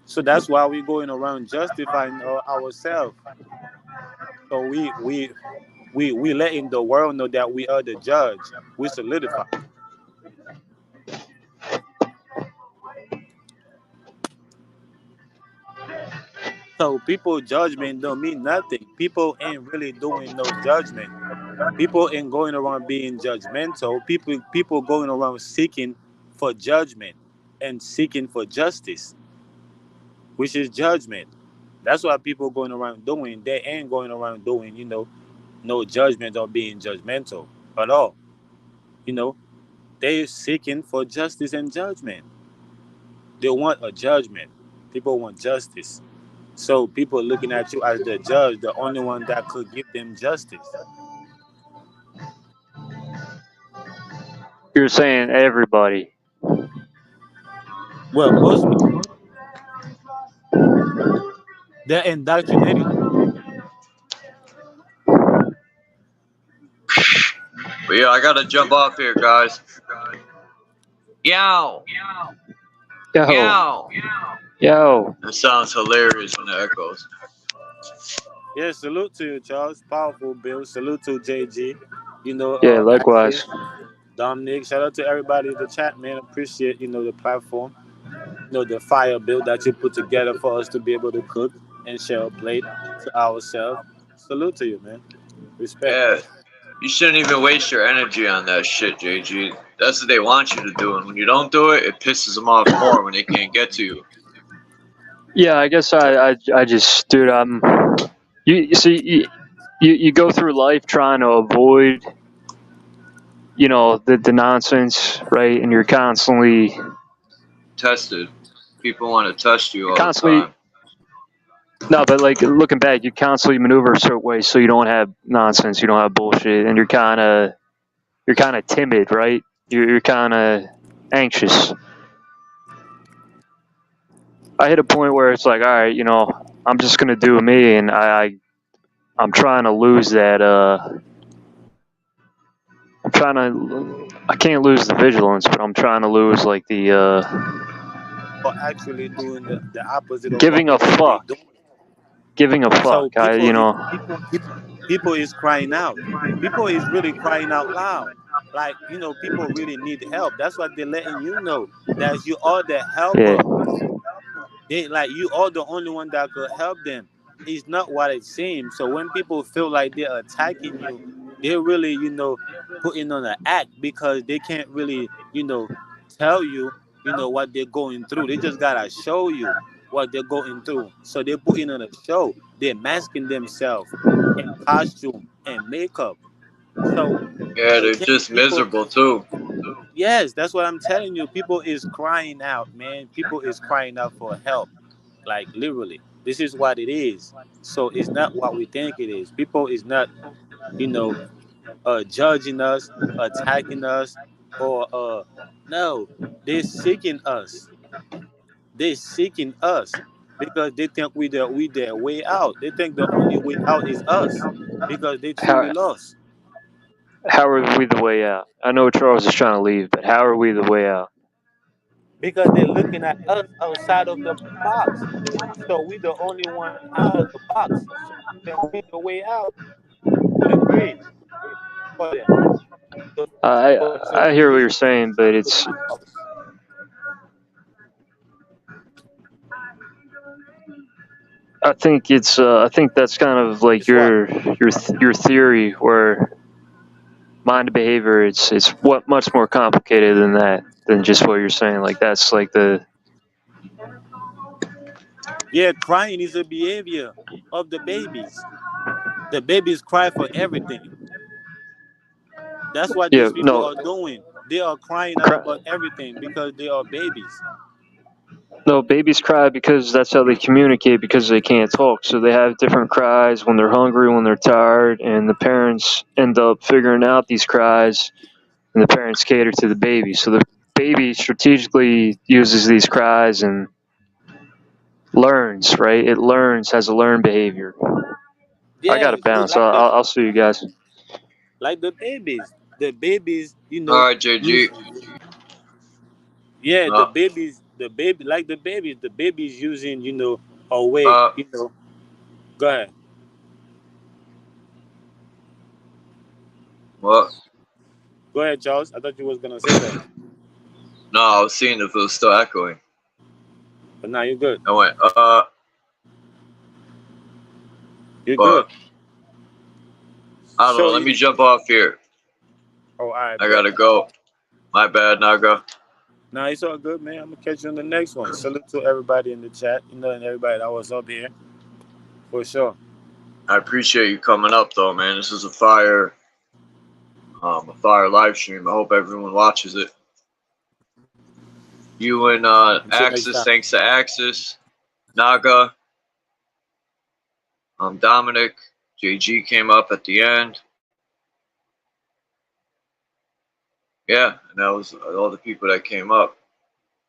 So that's why we're going around justifying ourselves. So we letting the world know that we are the judge. We solidify. So people judgment don't mean nothing. People ain't really doing no judgment. People ain't going around being judgmental. People going around seeking for judgment and seeking for justice, which is judgment. That's what people going around doing. They ain't going around doing, no judgment or being judgmental at all. You know, they're seeking for justice and judgment. They want a judgment. People want justice. So people looking at you as the judge, the only one that could give them justice. You're saying everybody. Well, most people, they're indoctrinated. But yeah, I gotta jump off here, guys. Yow! Yo. Yow! Yo. That sounds hilarious when it echoes. Yeah, salute to you, Charles. Powerful Bill. Salute to JG. Yeah, likewise. Axis, Dominic. Shout out to everybody in the chat, man. Appreciate, the platform. The fire bill that you put together for us to be able to cook and share a plate to ourselves. Salute to you, man. Respect. Yeah, you shouldn't even waste your energy on that shit, JG. That's what they want you to do, and when you don't do it, it pisses them off more when they can't get to you. Yeah, I guess I just, dude, you see, you go through life trying to avoid, the nonsense, right? And you're constantly Tested. People want to test you all the constantly. time. No, but like looking back, you constantly maneuver a certain way so you don't have nonsense, you don't have bullshit, and you're kind of timid, right? You're kind of anxious. I hit a point where it's like, all right, I'm just gonna do me, and I'm trying to lose that. I can't lose the vigilance, but I'm trying to lose like the Or actually doing the opposite of what giving a they're fuck. doing. Giving a So fuck. people is crying out. People is really crying out loud like, you know, people really need help. That's what they're letting you know, that you are the Yeah. helper. They like you are the only one that could help them. It's not what it seems. So when people feel like they're attacking you, they're really, you know, putting on an act because they can't really, you know, tell you, you know, what they're going through. They just gotta show you what they're going through. So they're putting on a show. They're masking themselves in costume and makeup. So Yeah, they're again, just people. miserable too. Yes, that's what I'm telling you. People is crying out, man. People is crying out for help. Like literally. This is what it is. So it's not what we think it is. People is not, you know, judging us, attacking us, or no. They're seeking us. They're seeking us because they think we their way out. They think the only way out is us because they truly How lost. are we the way out? I know Charles is trying to leave, but how are we the way out? Because they're looking at us outside of the box. So we the only one out of the box. So we the way out to the bridge for them. So, I so I hear what you're saying, but I think that's kind of like it's what? your theory where mind behavior it's what much more complicated than that, than just what you're saying. Like that's like the Yeah, crying is a behavior of the babies. The babies cry for everything. That's what yeah these people no are doing. They are crying out cry, about everything because they are babies. no babies cry because that's how they communicate, because they can't talk, so they have different cries when they're hungry, when they're tired, and the parents end up figuring out these cries, and the parents cater to the baby, so the baby strategically uses these cries and learns, right? It learns, has a learned behavior. I Yeah, gotta bounce. like the I'll see you guys. like the babies. The babies, you All know, right, use JG. yeah, Uh, the baby like the babies using, you know, a way, uh, you know. Go ahead. what? Go ahead, Charles. I thought you was gonna say something. No, I was seeing if it was still echoing. But now you're good. I went, You're good. but I don't know. So Let me you jump off here. oh, all right, I bet. gotta go. My bad, Naga. Nah, it's all good, man. I'm gonna catch you on the next one. Salute to everybody in the chat, you know, and everybody that was up here. For sure. I appreciate you coming up, though, man. This is a fire live stream. I hope everyone watches it. You and Until next Axis, time. thanks to Axis, Naga, Dominic, JG came up at the end. Yeah, and that was all the people that came up.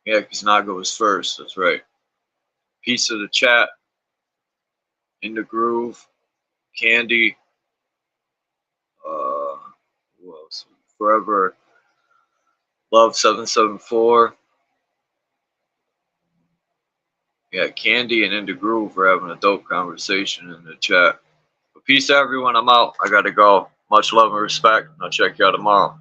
Yeah, because Naga was first. That's right. Peace of the chat. In the Groove. Candy. Who else? Forever Love 774. Yeah, Candy and In the Groove are having a dope conversation in the chat. But peace to everyone. I'm out. I gotta go. Much love and respect. I'll check you out tomorrow.